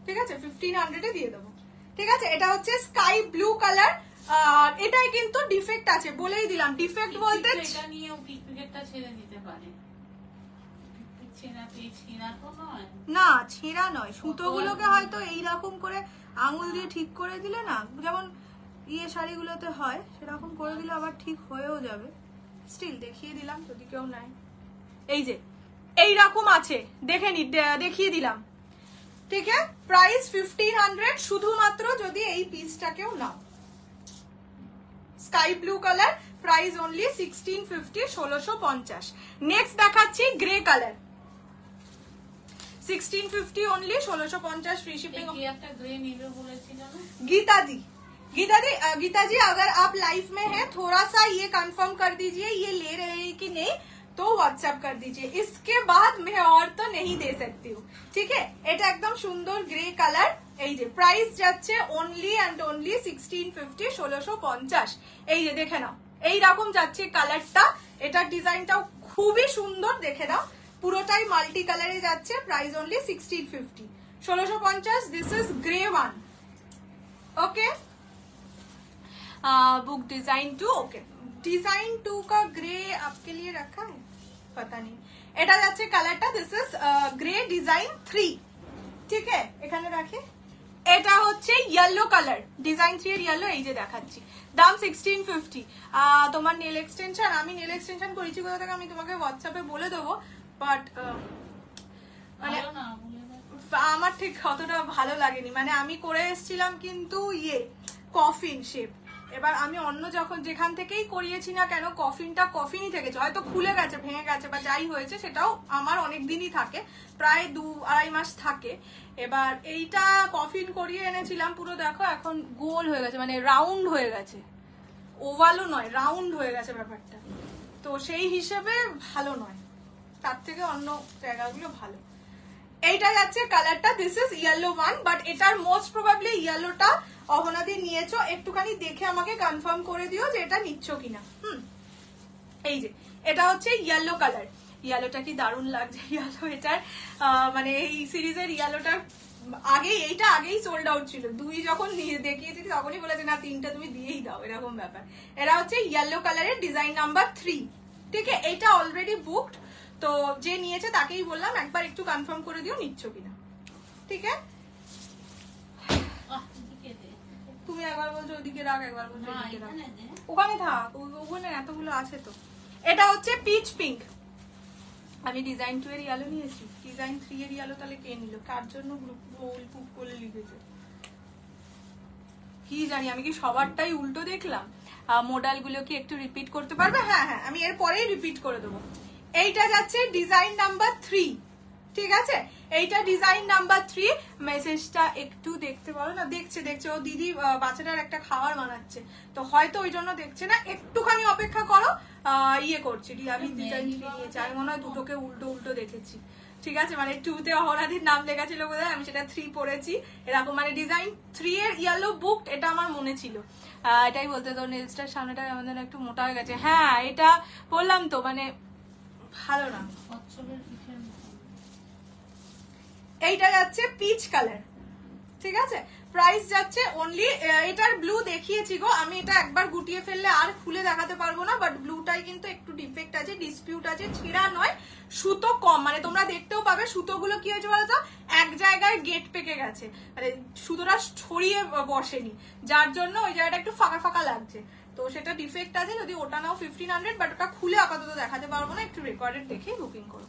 ঠিক আছে? 1500 দিয়ে দেবো, ঠিক আছে? এটা হচ্ছে স্কাই ব্লু কালার। আর এটাই কিন্তু ডিফেক্ট আছে, বলেই দিলাম। ডিফেক্ট বলতে এটা নিয়ে পিকপিকেটটা ছেড়ে দিতে পারে, না ছেঁড়া নয়, সুতোগুলোকে হয়তো এইরকম করে আঙুল দিয়ে ঠিক করে দিলে না, যেমন ইয়ে শাড়িগুলোতে হয় সেরকম করে দিলে আবার ঠিক হয়েও যাবে। স্টিল দেখিয়ে দিলাম যদি কেউ নাই। এই যে এইরকম আছে, দেখিয়ে দিলাম, ঠিক আছে? প্রাইস 1500 শুধুমাত্র যদি এই পিসটাকেও নাও। Sky blue colour, price only 1650, 1650। Next দেখাচ্ছি grey colour, 1650 only, 1650 free shipping. Geeta ji अगर आप लाइफ में हैं थोड़ा सा ये कंफर्म कर दीजिए ये ले रहे हैं कि नहीं, तो व्हाट्सएप कर दीजिए। इसके बाद मैं और तो नहीं दे सकती हूँ, ठीक है? এটা একদম সুন্দর গ্রে কালার। এই যে প্রাইস যাচ্ছে অনলি অ্যান্ড অনলি 1650, 1650। এই যে দেখে নাও, এই রকম যাচ্ছে কালারটা। এটার ডিজাইনটাও খুবই সুন্দর, দেখে নাও। পুরোটাই মাল্টি কালারে যাচ্ছে। Price only 1650, 1650। This is grey one, okay? Book design 2, okay. Design 2 का ग्रे आपके लिए रखा है, पता नहीं। এটা যাচ্ছে কালারটা, দিস ইজ গ্রে ডিজাইন 3, ঠিক আছে? এখানে রাখি। এটা হচ্ছে ইয়েলো কালার, ডিজাইন 3 এর ইয়েলো। এই যে দেখাচ্ছি, দাম 1650। তোমার নেল এক্সটেনশন, আমি নেল এক্সটেনশন করেছি কোথা থেকে আমি তোমাকে হোয়াটসঅ্যাপে বলে দেবো, বাট মানে আমার ঠিক অতটা ভালো লাগেনি। মানে আমি করে এসেছিলাম কিন্তু ইয়ে কফিন শেপ। এবার আমি অন্য যখন যেখান থেকেই করিয়েছি না কেন, কফিনটা কফিনই থেকেছে, হয়তো খুলে গেছে, ভেঙে গেছে বা যাই হয়েছে, সেটাও আমার অনেক দিনই থাকে, প্রায় 2-2.5 মাস থাকে। এবার এইটা কফিন করিয়ে এনেছিলাম, পুরো দেখো এখন গোল হয়ে গেছে, মানে রাউন্ড হয়ে গেছে, ওভালও নয়, রাউন্ড হয়ে গেছে ব্যাপারটা। তো সেই হিসেবে ভালো নয়, তার থেকে অন্য জায়গাগুলো ভালো। এইটা যাচ্ছে কালারটা, this is yellow one, but এটার মোস্ট প্রবাবলি ইয়েলোটা অহনাদি নিয়েছো, একটুখানি দেখে আমাকে কনফার্ম করে দিও যে এটা নিচ্ছ কিনা। এই যে এটা হচ্ছে ইয়েলো কালার, ইয়েলোটা কি দারুণ লাগছে। ইয়েলো এটার মানে এই সিরিজের ইয়েলোটার এইটা আগেই সোল্ড আউট ছিল। 2 যখন দেখিয়েছি তখনই বলেছে না 3টা তুমি দিয়েই দাও, এরকম ব্যাপার। এরা হচ্ছে ইয়েলো কালারের ডিজাইন নাম্বার 3, ঠিক আছে? এটা অলরেডি বুকড, তো যে নিয়েছে তাকেই বললাম একবার একটু কনফার্ম করে দিও নিচ্ছ কিনা, ঠিক আছে? তুমি একবার বলছো ওদিকে রাখ, একবার বলছো ওদিকে রাখ, ওখানে থাক, ওখানে এতগুলো আছে তো। এটা হচ্ছে পিচ পিঙ্ক। আমি ডিজাইন 2 এর ইয়েলো নিয়েছি, ডিজাইন 3 এর ইয়েলো তাহলে কে নিল, কার জন্য গ্রুপ করে লিখেছে কি জানি। আমি কি সবারটাই উল্টো দেখলাম? মডেল গুলো কি একটু রিপিট করতে পারবে? হ্যাঁ হ্যাঁ, আমি এর পরেই রিপিট করে দেবো। এইটা যাচ্ছে ডিজাইন নাম্বার 3, ঠিক আছে? এইটা ডিজাইন নাম্বার 3। মেসেজটা একটু দেখতে পারো না? দেখছে ও দিদি বাচ্চাটার একটা খাবার বানাচ্ছে, তো হয়তো ওই জন্য দেখছে না, একটুখানি অপেক্ষা করো। ইয়ে করছি, আমি ডিজাইন 3 নিয়েছি, আমি মনে হয় দুটোকে উল্টো উল্টো দেখেছি, ঠিক আছে? মানে 2তে অহরাধির নাম লেখা ছিল বোধহয়, আমি সেটা 3 পড়েছি এরকম। মানে ডিজাইন 3 এর ইয়েলো বুক, এটা আমার মনে ছিল। এটাই বলতে, তো নেলসটার সামনেটা আমাদের একটু মোটা হয়ে গেছে। হ্যাঁ এটা বললাম তো, মানে ভালো না। এইটা যাচ্ছে পিচ কালার, ঠিক আছে? প্রাইস যাচ্ছে অনলি, এটার ব্লু দেখিয়েছি গো আমি, এটা একবার গুটিয়ে ফেললে আর খুলে দেখাতে পারবো না, বাট ব্লুটাই কিন্তু একটু ডিফেক্ট আছে, ডিসপিউট আছে, ছিঁড়া নয়, সুতো কম, মানে তোমরা দেখতেও পাবে সুতোগুলো কি হয়েছে বলতো এক জায়গায় গেট পেকে গেছে, মানে সুতোটা ছড়িয়ে বসেনি, যার জন্য ওই জায়গাটা একটু ফাঁকা ফাঁকা লাগছে, তো সেটা ডিফেক্ট আছে। যদি ওটা নাও 1500, বাট ওটা খুলে আপাতত দেখাতে পারবো না, একটু রেকর্ডেড দেখে বুকিং করো।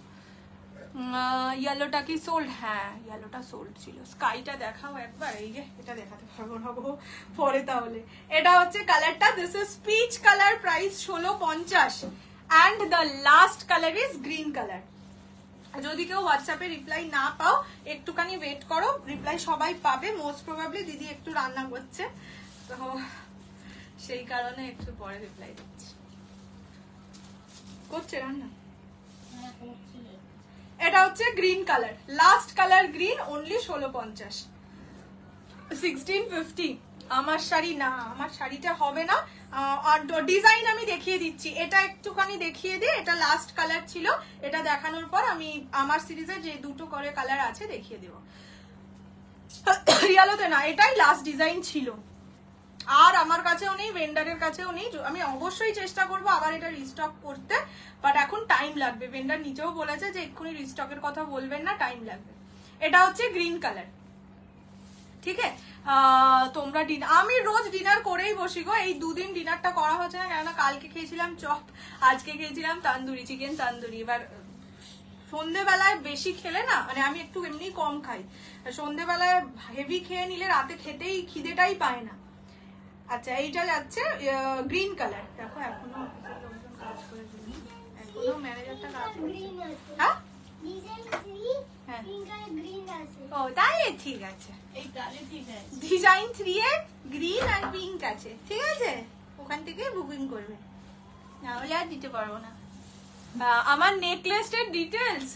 ইয়েলোটা কি সোল্ড? হ্যাঁ ইয়েলোটা সোল্ড ছিল। স্কাইটা দেখাও একবার, এই যে এটা দেখাতে পারবো না গো পরে, তাহলে এটা হচ্ছে কালারটা, this is peach colour, price 1650 and the last colour is green colour. যদি কেউ হোয়াটসঅ্যাপে রিপ্লাই না পাও একটুখানি ওয়েট করো, রিপ্লাই সবাই পাবে মোস্ট প্রবাবলি, দিদি একটু রান্না করছে তো সেই কারণে একটু পরে রিপ্লাই দিচ্ছি। করছে রান্না? হ্যাঁ করছিলে। এটা হচ্ছে green colour, last colour green, only 1650, 1650। আমার শাড়ি না, আমার শাড়িটা হবে না, আর ডিজাইন আমি দেখিয়ে দিচ্ছি, এটা একটুখানি দেখিয়ে দিই, এটা লাস্ট কালার ছিল, এটা দেখানোর পর আমি আমার সিরিজে যে দুটো করে কালার আছে দেখিয়ে দেবো। রিয়ালোতে না, এটাই লাস্ট ডিজাইন ছিল, আর আমার কাছেও নেই, ভেন্ডারের কাছেও নেই, আমি অবশ্যই চেষ্টা করবো আবার এটা রিস্টক করতে, বাট এখন টাইম লাগবে, ভেন্ডার নিচেও বলেছে যে এক্ষুনি রিস্টকের কথা বলবেন না, টাইম লাগবে। এটা হচ্ছে গ্রিন কালার, ঠিক আছে। তোমরা আমি রোজ ডিনার করেই বসি গো, এই দুদিন ডিনারটা করা হচ্ছে না, কেননা কালকে খেয়েছিলাম চপ, আজকে খেয়েছিলাম তান্দুরি, চিকেন তান্দুরি। এবার সন্ধেবেলায় বেশি খেলে না, মানে আমি একটু এমনি কম খাই, সন্ধেবেলায় হেভি খেয়ে নিলে রাতে খেতেই খিদেটাই পায় না। আচ্ছা এইটা যাচ্ছে গ্রিন কালার, দেখো এখনো কাজ করে, এখনো ম্যানেজারটা কাজ করছে। হ্যাঁ হ্যাঁ ও তাই ঠিক আছে, এই কালে ঠিক আছে। Design 3 a green R pink আছে, ঠিক আছে, ওখান থেকে বুকিং করবে, নাহলে আর দিতে পারবো না। আমার নেকলেসের ডিটেলস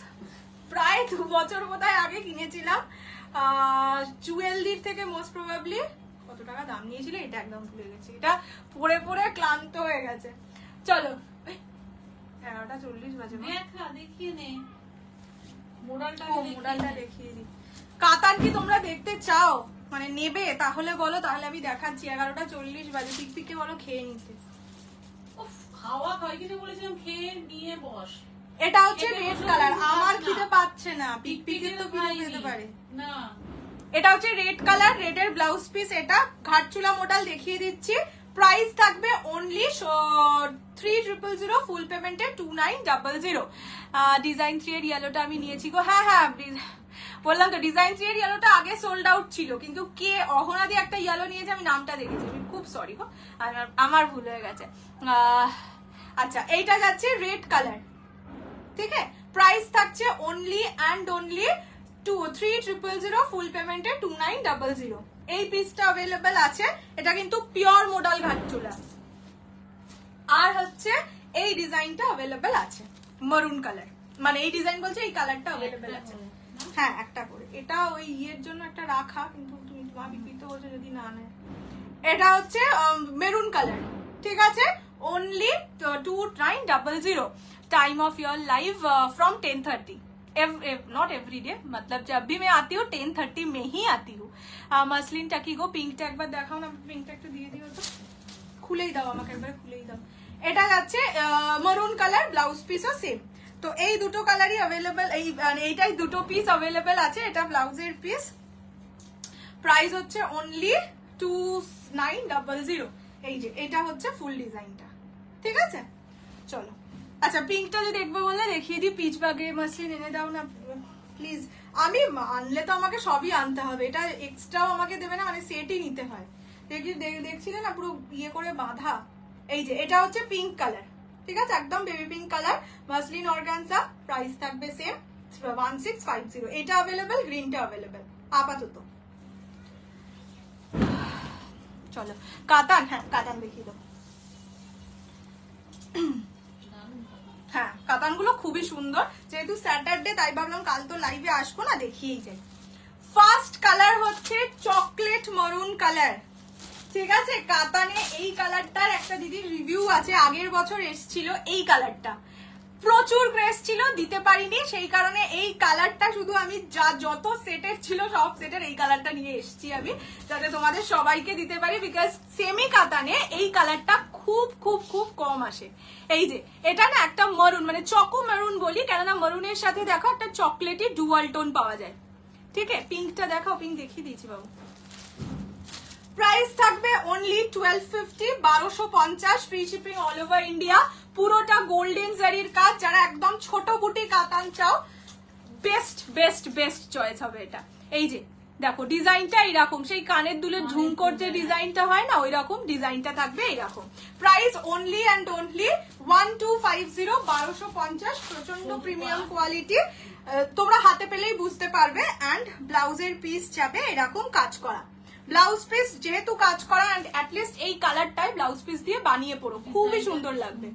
প্রায় 2 বছর বোধহয় আগে কিনেছিলাম জুয়েলদির থেকে, মোস্ট প্রবাবলি কত টাকা দাম নিয়েছিল এটা একদম ভুলে গেছি, এটা পরে পরে ক্লান্ত হয়ে গেছে। চলো 11:40 বাজে, দেখা দেখিয়ে নে মোডালটা, মোডালটা দেখিয়ে দিই। কাতান কি তোমরা দেখতে চাও, মানে নেবে তাহলে বলো, তাহলে আমি দেখাচ্ছি। 11:40 বাজে, পিকপিকে বলো খেয়ে নিতে। খাওয়া খাই কিছু বলেছিলাম, খেয়ে নিয়ে বস। এটা হচ্ছে রেড কালার, আমার না। খিদে পাচ্ছে না, পিকপিকে তো কিছু খাইনি। খেতে পারে না এটা হচ্ছে রেড কালার, রেড এর ব্লাউজ পিস, এটা ঘাটচুলা মডেল দেখিয়ে দিচ্ছি। প্রাইস থাকবে অনলি 3000, ফুল পেমেন্টে 2900। ডিজাইন 3 এর ইয়েলোটা আমি নিয়েছি গো, হ্যাঁ হ্যাঁ বললাম তো, ডিজাইন 3 এর ইয়েলোটা আগে সোল্ড আউট ছিল, কিন্তু কে অহনাদি একটা ইয়েলো নিয়েছে, আমি নামটা দেখেছি, আমি খুব সরি গো, আমার ভুল হয়ে গেছে। আচ্ছা এইটা যাচ্ছে রেড কালার, ঠিক আছে, প্রাইস থাকছে অনলি অ্যান্ড অনলি 3000, ফুল পেমেন্টে 2900। এই পিসটা अवेलेबल আছে, এটা কিন্তু পিওর মডেল ঘাটচুলা। আর হচ্ছে এই ডিজাইনটা अवेलेबल আছে মারুন কালার, মানে এই ডিজাইন বলছে এই কালারটা अवेलेबल আছে, হ্যাঁ একটা করে। এটা ওই ইয়ের জন্য একটা রাখা, কিন্তু তুমি তোমার বিক্রিতে বলছো যদি না নেয়। এটা হচ্ছে মেরুন কালার, ঠিক আছে, only 2900। Time of your live from 10:30, not every day, मतलब जब भी मैं आती हूँ 10:30 में ही आती हूँ। मसलिनটা কি গো, পিঙ্কটা একবার দেখাও না, পিঙ্কটা একটু দিয়ে দিও তো, খুলেই দাও আমাকে একবার, খুলেই দাও। এটা যাচ্ছে মারুন কালার, ব্লাউজ পিসও সেম। তো এই দুটো কালারই अवेलेबल, এইটাই দুটো পিস अवेलेबल আছে। এটা ব্লাউজের পিস, প্রাইস হচ্ছে অনলি 2900। এই যে এটা হচ্ছে ফুল ডিজাইনটা, ঠিক আছে। চলো আচ্ছা পিঙ্কটা যে দেখবো বলে দেখিয়ে দিই, পিচ বা গ্রে মাসলিন এনে দাও না প্লিজ। আমি আনলে তো আমাকে সবই আনতে হবে, এটা এক্সট্রাও আমাকে দেবে না, মানে সেটই নিতে হয়। দেখছিলে না পুরো ইয়ে করে বাঁধা। এই যে এটা হচ্ছে পিঙ্ক কালার, ঠিক আছে, একদম baby pink colour, muslin organza, price থাকবে সেম 1650। এটা अवेलेबल, গ্রিনটা अवेलेबल আপাতত। চলো কাতান, হ্যাঁ কাতান দেখিয়ে দাও। হ্যাঁ কাতানগুলো খুবই সুন্দর, যেহেতু স্যাটারডে তাই ভাবলাম কাল তো লাইভে আসবো না, দেখিয়েই যাই। ফার্স্ট কালার হচ্ছে চকলেট মারুন কালার, ঠিক আছে। কাতানে এই কালারটার একটা দিদির রিভিউ আছে, আগের বছর এসেছিল এই কালারটা, প্রচুর গ্রেস ছিল, দিতে পারিনি, সেই কারণে এই কালারটা শুধু আমি যত সেটের ছিল সব সেটের এই কালারটা নিয়ে এসেছি আমি, যাতে তোমাদের সবাইকে দিতে পারি, বিকজ সেমি কাতানে এই কালারটা খুব খুব খুব কম আসে। এই যে এটা না একটা মারুন, মানে চকো মারুন বলি, কেননা মারুনের সাথে দেখো একটা চকলেটি ডুয়াল টোন পাওয়া যায়। ঠিক আছে, পিঙ্কটা দেখাও, পিঙ্ক দেখিয়ে দিয়েছি বাবু। প্রাইস থাকবে only 1250, 1250, free shipping all over India. পুরোটা গোল্ডেন জারির কাজ, যারা একদম ছোট বুটি কাতান চাও, বেস্ট বেস্ট বেস্ট চয়েস হবে এটা। এই যে দেখো ডিজাইনটা এইরকম, সেই কানের দুলের ঝুমকোর যে ডিজাইনটা হয় না, ওই রকম ডিজাইনটা থাকবে এইরকম। প্রাইস অনলি অ্যান্ড অনলি 1250, 1250, প্রচন্ড প্রিমিয়াম কোয়ালিটি, তোমরা হাতে পেলেই বুঝতে পারবে। অ্যান্ড ব্লাউজের পিস যাবে এরকম কাজ করা, ব্লাউজ পিস যেহেতু কাজ করা, অ্যান্ড অ্যাটলিস্ট এই কালারটাই ব্লাউজ পিস দিয়ে বানিয়ে পড়ো, খুবই সুন্দর লাগবে।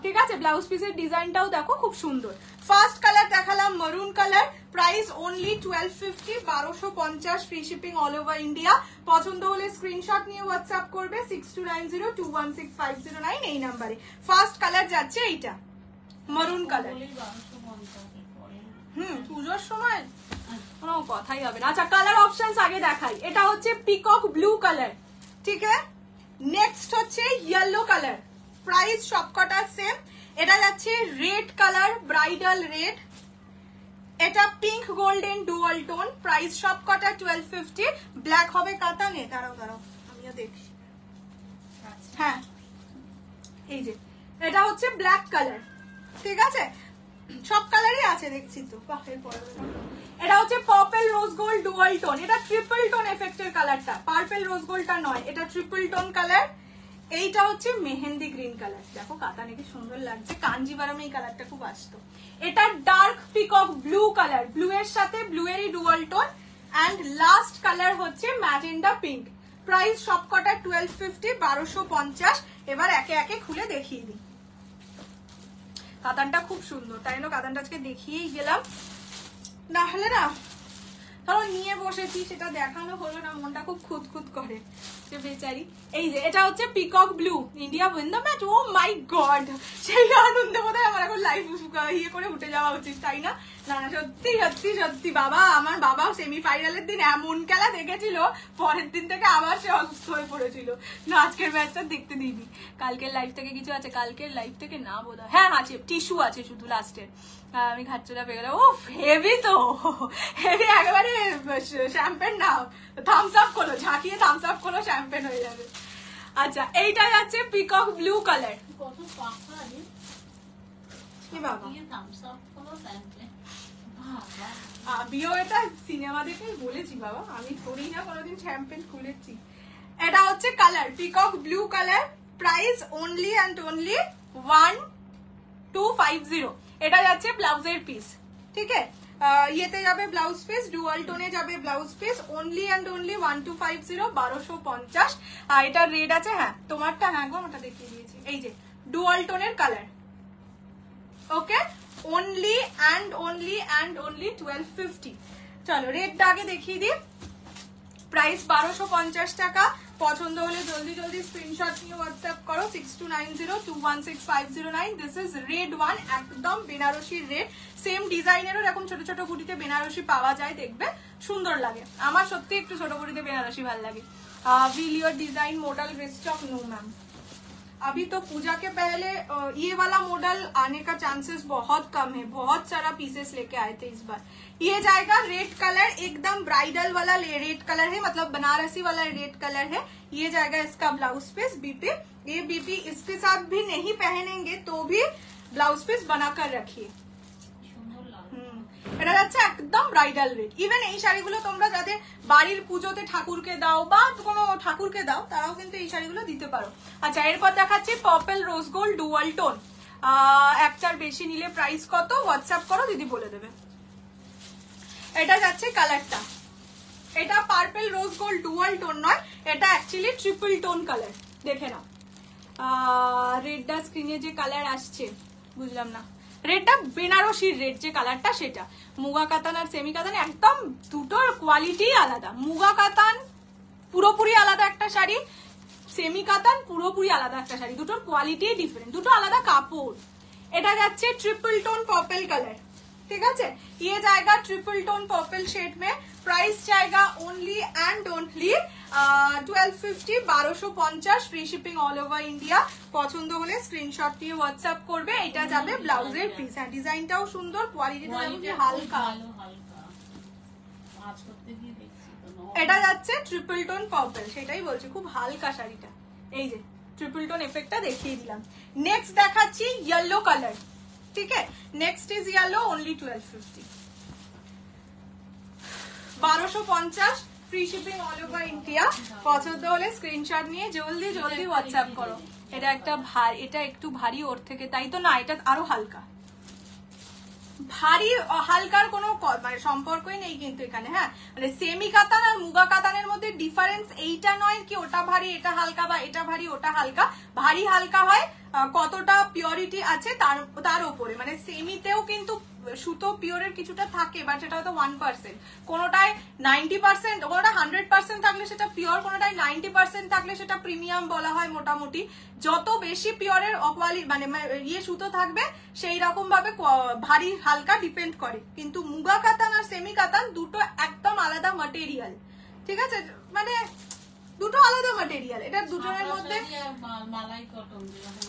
ঠিক আছে, ব্লাউজ পিসের ডিজাইনটাও দেখো খুব সুন্দর। ফার্স্ট কালার দেখালাম মারুন colour, price only 1250, 1250, free shipping all over India. পছন্দ হলে স্ক্রিনশট নিয়ে হোয়াটসঅ্যাপ করবে 6290216509 এই নাম্বারে। ফার্স্ট কালার যাচ্ছে এইটা মারুন কালার। পুজোর সময় কোনো কথাই হবে না। আচ্ছা কালার অপশনস আগে দেখাই, এটা হচ্ছে পিকক ব্লু কালার, ঠিক আছে। নেক্সট হচ্ছে ইয়েলো কালার, প্রাইস সবকটা সেম। এটা যাচ্ছে রেড কালার, ব্রাইডাল রেড। এটা pink golden dual tone, price সবকটা 1250। ব্ল্যাক হবে কাতানে, দাঁড়াও দাঁড়াও আমিও দেখি। হ্যাঁ এই যে এটা হচ্ছে ব্ল্যাক কালার, ঠিক আছে, সব কালারই আছে দেখছি তো। এটা হচ্ছে purple rose gold dual tone, এটা ট্রিপল টোন এফেক্টের কালারটা, পার্পল রোজ গোল্ডটা নয়, এটা ট্রিপল টোন কালার। এইটা হচ্ছে মেহেন্দি গ্রিন কালার, দেখো কাতানে কি সুন্দর লাগছে, কাঞ্জিভারমে এই কালারটা খুব আসতো। এটা dark peacock blue colour, blue এর সাথে ব্লু এরই dual tone. And last colour হচ্ছে ম্যাজেন্ডা পিঙ্ক, প্রাইস সবকটা 1250, 1250। এবার একে একে খুলে দেখিয়ে দিই। কাতানটা খুব সুন্দর, তাই জন্য কাতানটা আজকে দেখিয়েই গেলাম, না হলে না ধরো নিয়ে বসেছি সেটা দেখানো হলো না, মনটা খুব খুঁতখুত করে যে বেচারি। এই যে এটা হচ্ছে peacock blue, India win the match, oh my god, সেই আনন্দে বোধহয় আমার এখন লাইফ ইয়ে করে উঠে যাওয়া উচিত, তাই না? না না সত্যি সত্যি সত্যি বাবা, আমার বাবাও সেমিফাইনালের দিন এমন খেলা দেখেছিল, পরের দিন থেকে আবার সে অসুস্থ হয়ে পড়েছিল। না আজকের ম্যাচটা দেখতে দিইনি। কালকের লাইফ থেকে কিছু আছে? কালকের লাইফ থেকে না বোধ হয়, হ্যাঁ আছে, টিস্যু আছে শুধু লাস্টের। আমি খাচ্চটা পেয়ে গেলাম, ও হেভি তো, হেভি একেবারে শ্যাম্পেন না, থামস আপ করো, ঝাঁকিয়ে থামস আপ করো, শ্যাম্পেন হয়ে যাবে। আচ্ছা এইটা যাচ্ছে পিকক ব্লু কালার। কত পাকা রে, কি বাবা থামস আপ করো শ্যাম্পেন, আমিও এটা সিনেমা দেখেই বলেছি বাবা, আমি থোড়ি না কোনোদিন শ্যাম্পেন খুলেছি। এটা হচ্ছে colour peacock blue colour, price only and only 1250। এটা যাচ্ছে ব্লাউজের পিস, ঠিক আছে, ইয়েতে যাবে ব্লাউজ পিস, ডুয়াল টোনে যাবে blouse piece, only and only 1250, 1250। আর এটা রেড আছে, হ্যাঁ তোমারটা, হ্যাঁ গো ওটা দেখিয়ে দিয়েছি। এই যে ডুয়াল টোনের colour, okay, only and only and only 1250। চলো রেডটা আগে দেখিয়ে দিই, প্রাইস 1250 টাকা। পছন্দ হলে জলদি জলদি স্ক্রিনশট নিয়ে হোয়াটসঅ্যাপ করো 6290216509। দিস ইজ রেড ওয়ান, একদম বেনারসি রেড, সেম ডিজাইনেরও এরকম ছোট ছোট বুটিতে বেনারসি পাওয়া যায়, দেখবে সুন্দর লাগে। আমার সত্যি একটু ছোট বুটিতে বেনারসি ভালো লাগে। Will your design model restock? No ma'am, अभी तो पूजा के पहले ये वाला मॉडल आने का चांसेस बहुत कम है, बहुत सारा पीसेस लेके आए थे इस बार। ये जाएगा रेड कलर, एकदम ब्राइडल वाला रेड कलर है, मतलब बनारसी वाला रेड कलर है। ये जाएगा इसका ब्लाउज पीस बीपी, ये बीपी इसके साथ भी नहीं पहनेंगे तो भी ब्लाउज पीस बनाकर रखिए। এটা যাচ্ছে একদম ব্রাইডাল রেড। ইভেন এই শাড়িগুলো তোমরা যাদের বাড়ির পুজোতে ঠাকুরকে দাও বা কোনো ঠাকুরকে দাও, তারাও কিন্তু এই শাড়িগুলো দিতে পারো। আচ্ছা এরপর দেখাচ্ছি purple rose gold dual tone, একটার বেশি নিলে প্রাইস কত হোয়াটসঅ্যাপ করো, দিদি বলে দেবে। এটা যাচ্ছে কালারটা, এটা purple rose gold dual tone নয়, এটা অ্যাকচুয়ালি ট্রিপল টোন কালার, দেখে নাও। রেডটা স্ক্রিনে যে কালার আসছে বুঝলাম না, রেডটা বেনারসির রেড যে কালারটা সেটা। মুগা কাতান আর সেমি কাতান একদম দুটোর কোয়ালিটি আলাদা, মুগা কাতান পুরোপুরি আলাদা একটা শাড়ি, সেমি কাতান পুরোপুরি আলাদা একটা শাড়ি, দুটোর কোয়ালিটি ডিফারেন্ট, দুটো আলাদা কাপড়। এটা যাচ্ছে ट्रिपल टोन पर्पल कलर, ठीक है। ये जाएगा ट्रिपल टोन पर्पल शेड में, प्राइस जाएगा only and only 1250, 1250, free shipping all over India. পছন্দ হলে স্ক্রিনশট দিয়ে হোয়াটসঅ্যাপ করবে। এটা যাবে ব্লাউজের পিস। হ্যাঁ, ডিজাইনটাও সুন্দর, কোয়ালিটিটা হালকা। এটা যাচ্ছে ট্রিপল টোন পার্পল, সেটাই বলছি, খুব হালকা শাড়িটা। এই যে ট্রিপল টোন এফেক্টটা দেখিয়ে দিলাম। নেক্সট দেখাচ্ছি येलो কালার, ঠিক আছে। Next is yellow, only 1250, 1250, free shipping all over India. পছন্দ হলে স্ক্রিনশট নিয়ে জলদি জলদি হোয়াটসঅ্যাপ করো। এটা একটা ভারী, এটা একটু ভারী ওর থেকে, তাই তো না, এটা আরো হালকা। ভারী হালকার কোনো মানে সম্পর্কই নেই কিন্তু এখানে। হ্যাঁ, মানে সেমি কাতান আর মুগা কাতানের মধ্যে ডিফারেন্স এইটা নয় কি ওটা ভারী এটা হালকা, বা এটা ভারী ওটা হালকা। ভারী হালকা হয় কতটা পিওরিটি আছে তার উপরে, মানে সেমিতেও কিন্তু সুতো পিওরের কিছুটা থাকে, বাট সেটা হয়তো 1%, কোনোটায় 90%, কোনোটা 100% থাকলে সেটা পিওর, কোনোটায় 90% থাকলে সেটা প্রিমিয়াম বলা হয় মোটামুটি। যত বেশি পিওরের মানে ইয়ে সুতো থাকবে সেই রকম ভাবে ভারী হালকা ডিপেন্ড করে। কিন্তু মুগা কাতান আর সেমি কাতান দুটো একদম আলাদা ম্যাটেরিয়াল, ঠিক আছে, মানে দুটো আলাদা ম্যাটেরিয়াল। এটা দুটোর মধ্যে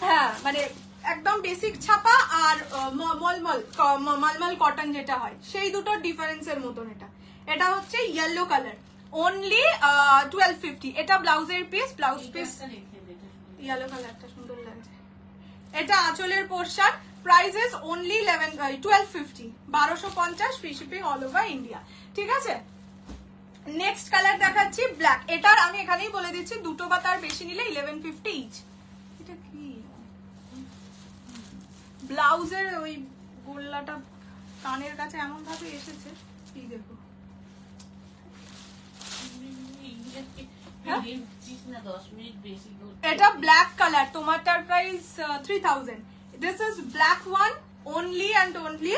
হ্যাঁ, মানে একদম বেসিক ছাপা আর মলমল কটন যেটা হয়, সেই দুটোর ডিফারেন্সের মতন এটা। এটা হচ্ছে येलो কালার, ओनली 1250। এটা ব্লাউজের পিস, ব্লাউজ পিস येलो কালারটা সুন্দর লাগছে। এটা আঁচলের portion, prices only 1250, 1250, free shipping all over India, ঠিক আছে। নেক্সট কালার দেখাচ্ছি ব্ল্যাক। এটার আমি এখানেই বলে দিচ্ছি, দুটো বা তার বেশি নিলে 1150 ইচ। এটা কি ব্লাউজের ওই গোল্লাটা কানের কাছে এমন ভাবে এসেছে, এই দেখো। এটা ব্ল্যাক কালার, তোমারটার price 3000। This is black one, only and only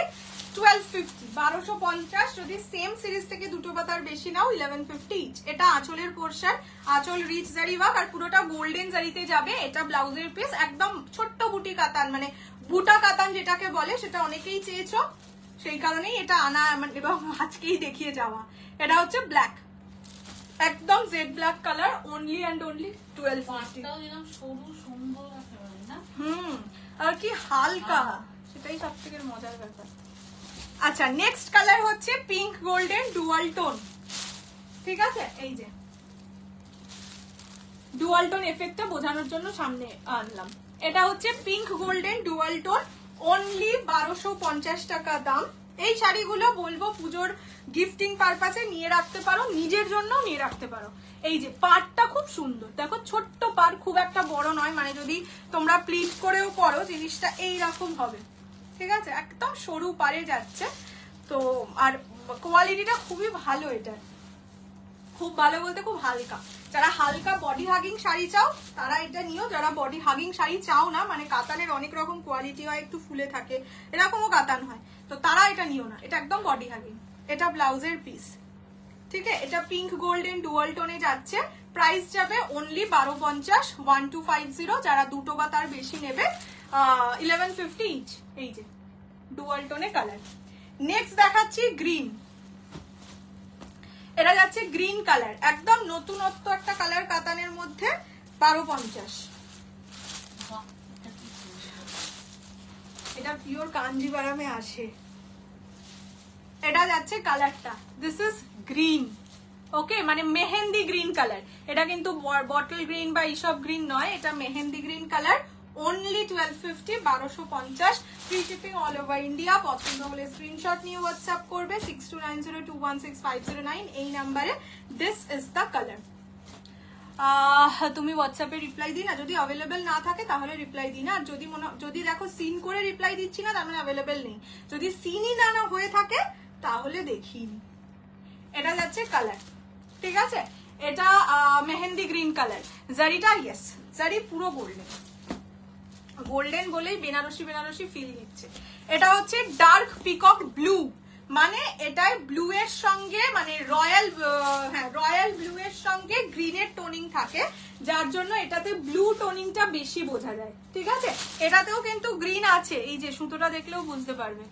1250, 1250। যদি সেম সিরিজ থেকে দুটো বা তার বেশি নাও 1150 ইচ। এটা আঁচলের পোরশন, আঁচল রিচ জারি ওয়ার্ক আর পুরোটা গোল্ডেন জারিতে যাবে। এটা ব্লাউজের পিস, একদম ছোট্ট বুটি কাতান, মানে বুটা কাতান যেটাকে বলে, সেটা অনেকেই চেয়েছো, সেই কারণেই এটা আনা এবং আজকেই দেখিয়ে যাওয়া। এটা হচ্ছে ব্ল্যাক, একদম jet black colour, only and only 1250। আর কি হালকা, সেটাই সব থেকে মজার ব্যাপার। আচ্ছা, নেক্সট কালার হচ্ছে পিঙ্ক গোল্ডেন ডুয়াল টোন, ঠিক আছে। এই যে ডুয়াল টোন এফেক্টটা বোঝানোর জন্য সামনে আনলাম। এটা হচ্ছে pink golden dual tone, only 1250 টাকা দাম। এই শাড়িগুলো বলবো পুজোর গিফটিং পারপাসে নিয়ে রাখতে পারো, নিজের জন্য নিয়ে রাখতে পারো। এই যে পাড়টা খুব সুন্দর, দেখো ছোট্ট পাড়, খুব একটা বড় নয়, মানে যদি তোমরা প্লিট করেও করো জিনিসটা এইরকম হবে, ঠিক আছে, একদম সরু পাড়ে যাচ্ছে। তো আর কোয়ালিটিটা খুবই ভালো, এটা খুব ভালো বলতে খুব হালকা। যারা হালকা বডি হাগিং শাড়ি চাও তারা এটা নিও, যারা বডি হাগিং শাড়ি চাও না, মানে কাতানের অনেক রকম কোয়ালিটি হয়, একটু ফুলে থাকে, এরকমও কাতান হয়, তো তারা এটা নিও না, এটা একদম বডি হাগিং। এটা ব্লাউজের পিস, ঠিক আছে। এটা পিঙ্ক গোল্ডেন ডুয়াল টোনে যাচ্ছে, প্রাইস যাবে ओनली 1250, 1250। যারা দুটো বা তার বেশি নেবে 1150 ইচ। এই যে ডুয়াল টোনে কালার। নেক্সট দেখাচ্ছি গ্রিন। এটা যাচ্ছে গ্রিন কালার, একদম নতুনত্ব একটা কালার কাতানের মধ্যে, 1250। এটা পিওর কাঞ্জিভারামে আসে। এটা যাচ্ছে কালারটা, দিস ইজ গ্রিন, ওকে, মানে মেহেন্দি গ্রিন কালার। এটা কিন্তু বটল গ্রিন বা এইসব গ্রিন নয়, এটা mehendi green colour, only 1250, 1250, free shipping all over India. পছন্দ হলে স্ক্রিনশট নিয়ে হোয়াটসঅ্যাপ করবে 6290216509 এই নাম্বারে। This is the colour. তুমি হোয়াটসঅ্যাপে রিপ্লাই দিই না, যদি অ্যাভেলেবেল না থাকে তাহলে রিপ্লাই দিই না, আর যদি দেখো সিন করে রিপ্লাই দিচ্ছি না তার মানে অ্যাভেলেবেল নেই। যদি সিনই না হয়ে থাকে তাহলে দেখিনি। এটা যাচ্ছে কালার, ঠিক আছে। এটা মেহেন্দি গ্রিন কালার, জারিটা ইয়েস জারি পুরো গোল্ডেন, গোল্ডেন বলেই বেনারসি বেনারসি ফিল দিচ্ছে। এটা হচ্ছে ডার্ক পিকক ব্লু, মানে এটাই ব্লু এর সঙ্গে, মানে রয়্যাল ব্লু এর সঙ্গে গ্রিনের টোনিং থাকে, যার জন্য এটাতে ব্লু টোনিংটা বেশি বোঝা যায়, ঠিক আছে। এটাতেও কিন্তু গ্রিন আছে, এই যে সুতোটা দেখলেও বুঝতে পারবে,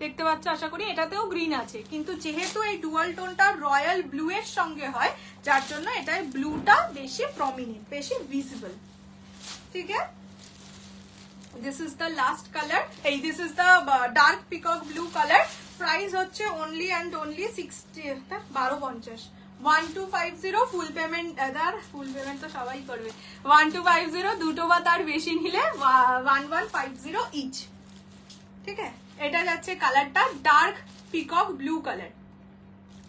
দেখতে পাচ্ছ আশা করি, এটাতেও গ্রিন আছে, কিন্তু যেহেতু এই ডুয়াল টোনটা রয়্যাল ব্লু এর সঙ্গে হয়, যার জন্য এটায় ব্লুটা বেশি প্রমিনেন্ট, বেশি ভিজিবল, ঠিক আছে। This is the last color. Hey, this is the dark peacock blue color. Price হচ্ছে only and only 1250 1250 full payment. Full payment তো সবাই করবে। 1250 দুটো বা তার বেশি নিলে 1150 ইচ, ঠিক আছে। এটা যাচ্ছে কালারটা ডার্ক পিকক ব্লু কালার,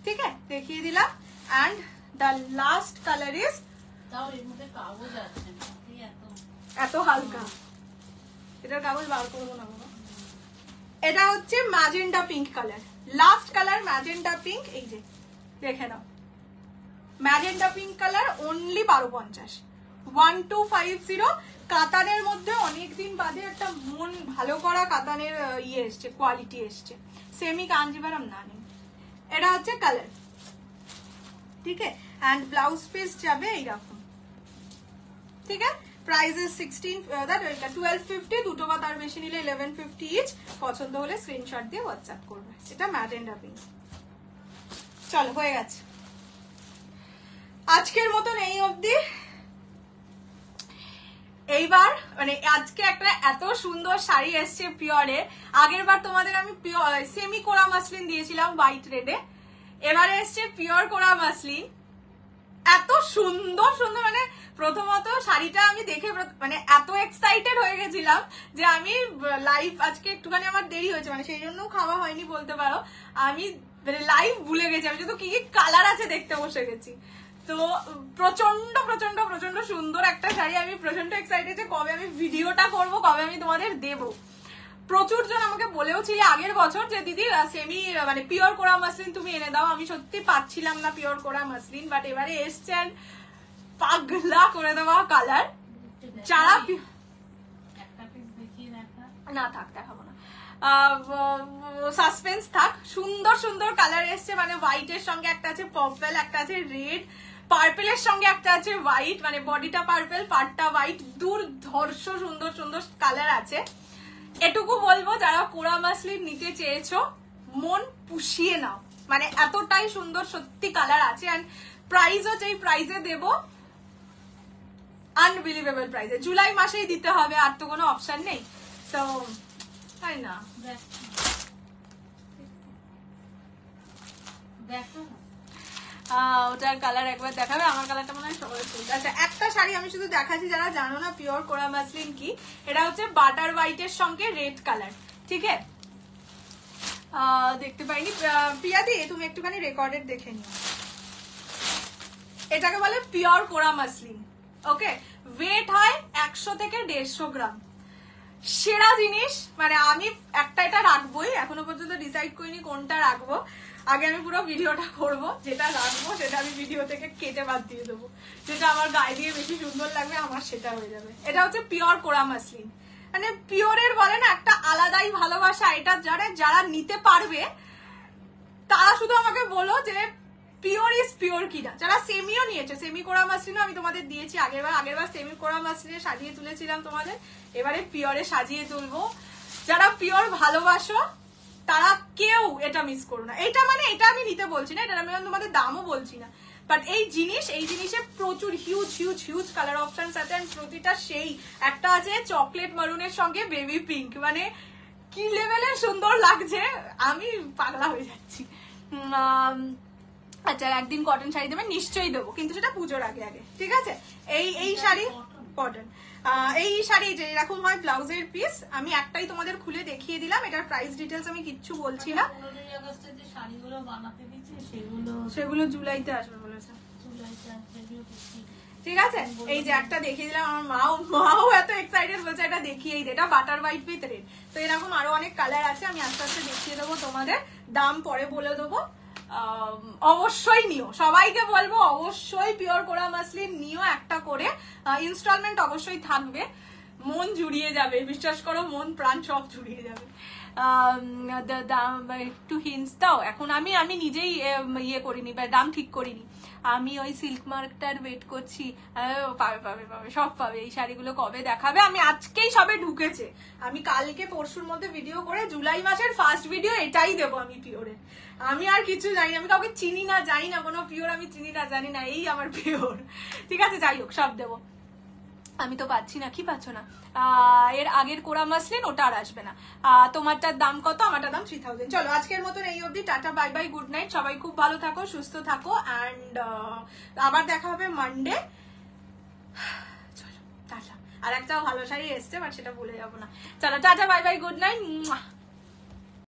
ঠিক আছে, দেখিয়ে দিলাম। And the last colour is, তাও এর মধ্যে কাগজ আছে না, এত হালকা, এটার কাগজ বার করবো না বাবা। এটা হচ্ছে magenta pink colour, last colour magenta pink, এই যে দেখে নাও, ম্যাজেন্টা পিঙ্ক কালার অনলি 1250 1250। কাতানের মধ্যে অনেকদিন বাদে একটা মন ভালো করা কাতানের ইয়ে এসছে, কোয়ালিটি এসছে, সেমি কাঞ্জিভারাম না নেই। এটা হচ্ছে কালার, ঠিক আছে। এন্ড ব্লাউজ পিস যাবে এইরকম, ঠিক আছে। প্রাইস ইজ 1250, দুটো বা তার বেশি নিলে 1150 ইচ। পছন্দ হলে স্ক্রিনশট দিয়ে হোয়াটসঅ্যাপ করবে। এটা ম্যাজেন্টা পিঙ্ক। চলো, হয়ে গেছে আজকের মতন এই অবধি। এইবার মানে আজকে একটা এত সুন্দর শাড়ি এসছে পিওরে। আগের বার তোমাদের আমি সেমি কোরা মাসলিন দিয়েছিলাম হোয়াইট রেডে, এবারে এসছে পিওর কোরা মাসলিন। এত সুন্দর সুন্দর, মানে প্রথমত শাড়িটা আমি দেখে মানে এত এক্সাইটেড হয়ে গেছিলাম যে আমি লাইভ, আজকে একটুখানি আমার দেরি হয়েছে, মানে সেই জন্য খাওয়া হয়নি বলতে পারো, আমি মানে লাইভ ভুলে গেছি, আমি শুধু কি কি কালার আছে দেখতে বসে গেছি। তো প্রচন্ড প্রচন্ড প্রচন্ড সুন্দর একটা শাড়ি, আমি প্রচন্ড এক্সাইটেড যে কবে আমি ভিডিওটা করবো, কবে আমি তোমাদের দেবো। প্রচুর জন আমাকে বলেও ছিল আগের বছর যে দিদি সেমি মানে পিওর কোরা মাসলিন তুমি এনে দাও, আমি সত্যি পাচ্ছিলাম না পিওর কোরা মাসলিন, বাট এবারে এসছেন পাগলা করে দেওয়া কালার। যারা না থাক দেখাবো না, সাসপেন্স থাক, সুন্দর সুন্দর কালার এসছে, মানে হোয়াইটের সঙ্গে একটা আছে পার্পল, একটা আছে রেড, পার্পেলের সঙ্গে একটা আছে হোয়াইট, মানে বডিটা পার্পল পার্টটা হোয়াইট, দুর্ধর্ষ সুন্দর সুন্দর কালার আছে। এটুকু বলবো, যারা কোরা মাসলিন নিতে চেয়েছো মন পুষিয়ে নাও, মানে এতটাই সুন্দর সত্যি কালার আছে। এন্ড প্রাইসও যেই প্রাইসে দেবো আনবিলিভেবল প্রাইসে, জুলাই মাসেই দিতে হবে, আর তো কোনো অপশন নেই। তো তাই না, ওটার কালার একবার দেখাবে, আমার কালারটা মনে হয় সবাই সুন্দর। আচ্ছা, একটা শাড়ি আমি শুধু দেখাচ্ছি, যারা জানো না পিওর কোরা মাসলিন কি, এটা হচ্ছে বাটার হোয়াইটের সঙ্গে রেড কালার, ঠিক আছে। দেখতে পাইনি প্রিয়াদি, তুমি একটুখানি রেকর্ডেড দেখে নিও। এটাকে বলে পিওর কোরা মাসলিন, ওকে। ওয়েট হয় 100 থেকে 150 গ্রাম, সেরা জিনিস। মানে আমি একটা এটা রাখবোই, এখনো পর্যন্ত ডিসাইড করিনি কোনটা রাখবো। আগে আমি পুরো ভিডিওটা করবো, যেটা রাখবো সেটা আমি ভিডিও থেকে কেটে বাদ দিয়ে দেবো, যেটা আমার গায়ে দিয়ে বেশি সুন্দর লাগবে আমার সেটা হয়ে যাবে। এটা হচ্ছে পিওর কোরা মাসলিন, মানে পিওরের বলে না একটা আলাদাই ভালোবাসা। এটা যারা নিতে পারবে তারা শুধু আমাকে বলো যে পিওর ইজ পিওর কিনা। যারা সেমিও নিয়েছে, সেমি কোরা মাসলিনও আমি তোমাদের দিয়েছি আগেরবার সেমি কোরা মাসলিনে সাজিয়ে তুলেছিলাম তোমাদের, এবারে পিওরে সাজিয়ে তুলবো। যারা পিওর ভালোবাসো তারা কেউ এটা মিস করো না। এটা মানে এটা আমি নিতে বলছি না, এটা আমি তোমাদের দামও বলছি না, বাট এই জিনিসে প্রচুর huge huge huge colour options আছে। প্রতিটা সেই একটা আছে চকলেট মারুনের সঙ্গে বেবি পিঙ্ক, মানে কি লেভেলের সুন্দর লাগছে, আমি পাগলা হয়ে যাচ্ছি। আচ্ছা, একদিন কটন শাড়ি দেবেন, নিশ্চয়ই দেবো, কিন্তু সেটা পুজোর আগে আগে, ঠিক আছে। এই শাড়ি কটন, এই শাড়ি যে এরকম হয় ব্লাউজের পিস, আমি একটাই তোমাদের খুলে দেখিয়ে দিলাম, এটার প্রাইস ডিটেলস আমি কিচ্ছু বলছি না। 15ই আগস্টে যে শাড়িগুলো বানাতে দিচ্ছে সেগুলো জুলাইতে আসবে বলেছে, ঠিক আছে। এই যে একটা দেখিয়ে দিলাম, আমার মাও এত এক্সাইটেড বলছে এটা দেখিয়েই দে, এটা বাটার হোয়াইট উইথ রেড। তো এরকম আরো অনেক কালার আছে, আমি আস্তে আস্তে দেখিয়ে দেবো তোমাদের, দাম পরে বলে দেবো। অবশ্যই নিও, সবাইকে বলবো অবশ্যই পিওর কোরা মাসলিন নিও একটা করে, ইনস্টলমেন্ট অবশ্যই থাকবে, মন জুড়িয়ে যাবে, বিশ্বাস করো, মন প্রাণ সব জুড়িয়ে যাবে। একটু হিন্টস দাও। এখন আমি নিজেই ইয়ে করিনি বা দাম ঠিক করিনি, আমি ওই সিল্ক মার্কটার ওয়েট করছি। পাবে পাবে পাবে, সব পাবে। এই শাড়িগুলো কবে দেখাবে? আমি আজকেই সবে ঢুকেছে, আমি কালকে পরশুর মধ্যে ভিডিও করে জুলাই মাসের ফার্স্ট ভিডিও এটাই দেবো আমি পিওরের। আমি আর কিছু জানি না, আমি কাউকে চিনি না জানি না, কোনো পিওর আমি চিনি না জানি না, এই আমার পিওর। ঠিক আছে, যাই হোক, সব দেবো। আমি তো পাচ্ছি না। কি পাচ্ছ না? এর আগের কোরা মাসলিন, ওটা আর আসবে না। তোমারটার দাম কত? আমারটার দাম 3000। চলো আজকের মতন এই অবধি, tata bye bye, good night. সবাই খুব ভালো থাকো, সুস্থ থাকো, অ্যান্ড আবার দেখা হবে মানডে। চলো টাটা। আর একটা ভালো শাড়ি এসছে, বাট সেটা ভুলে যাবো না। চলো tata bye bye, good night.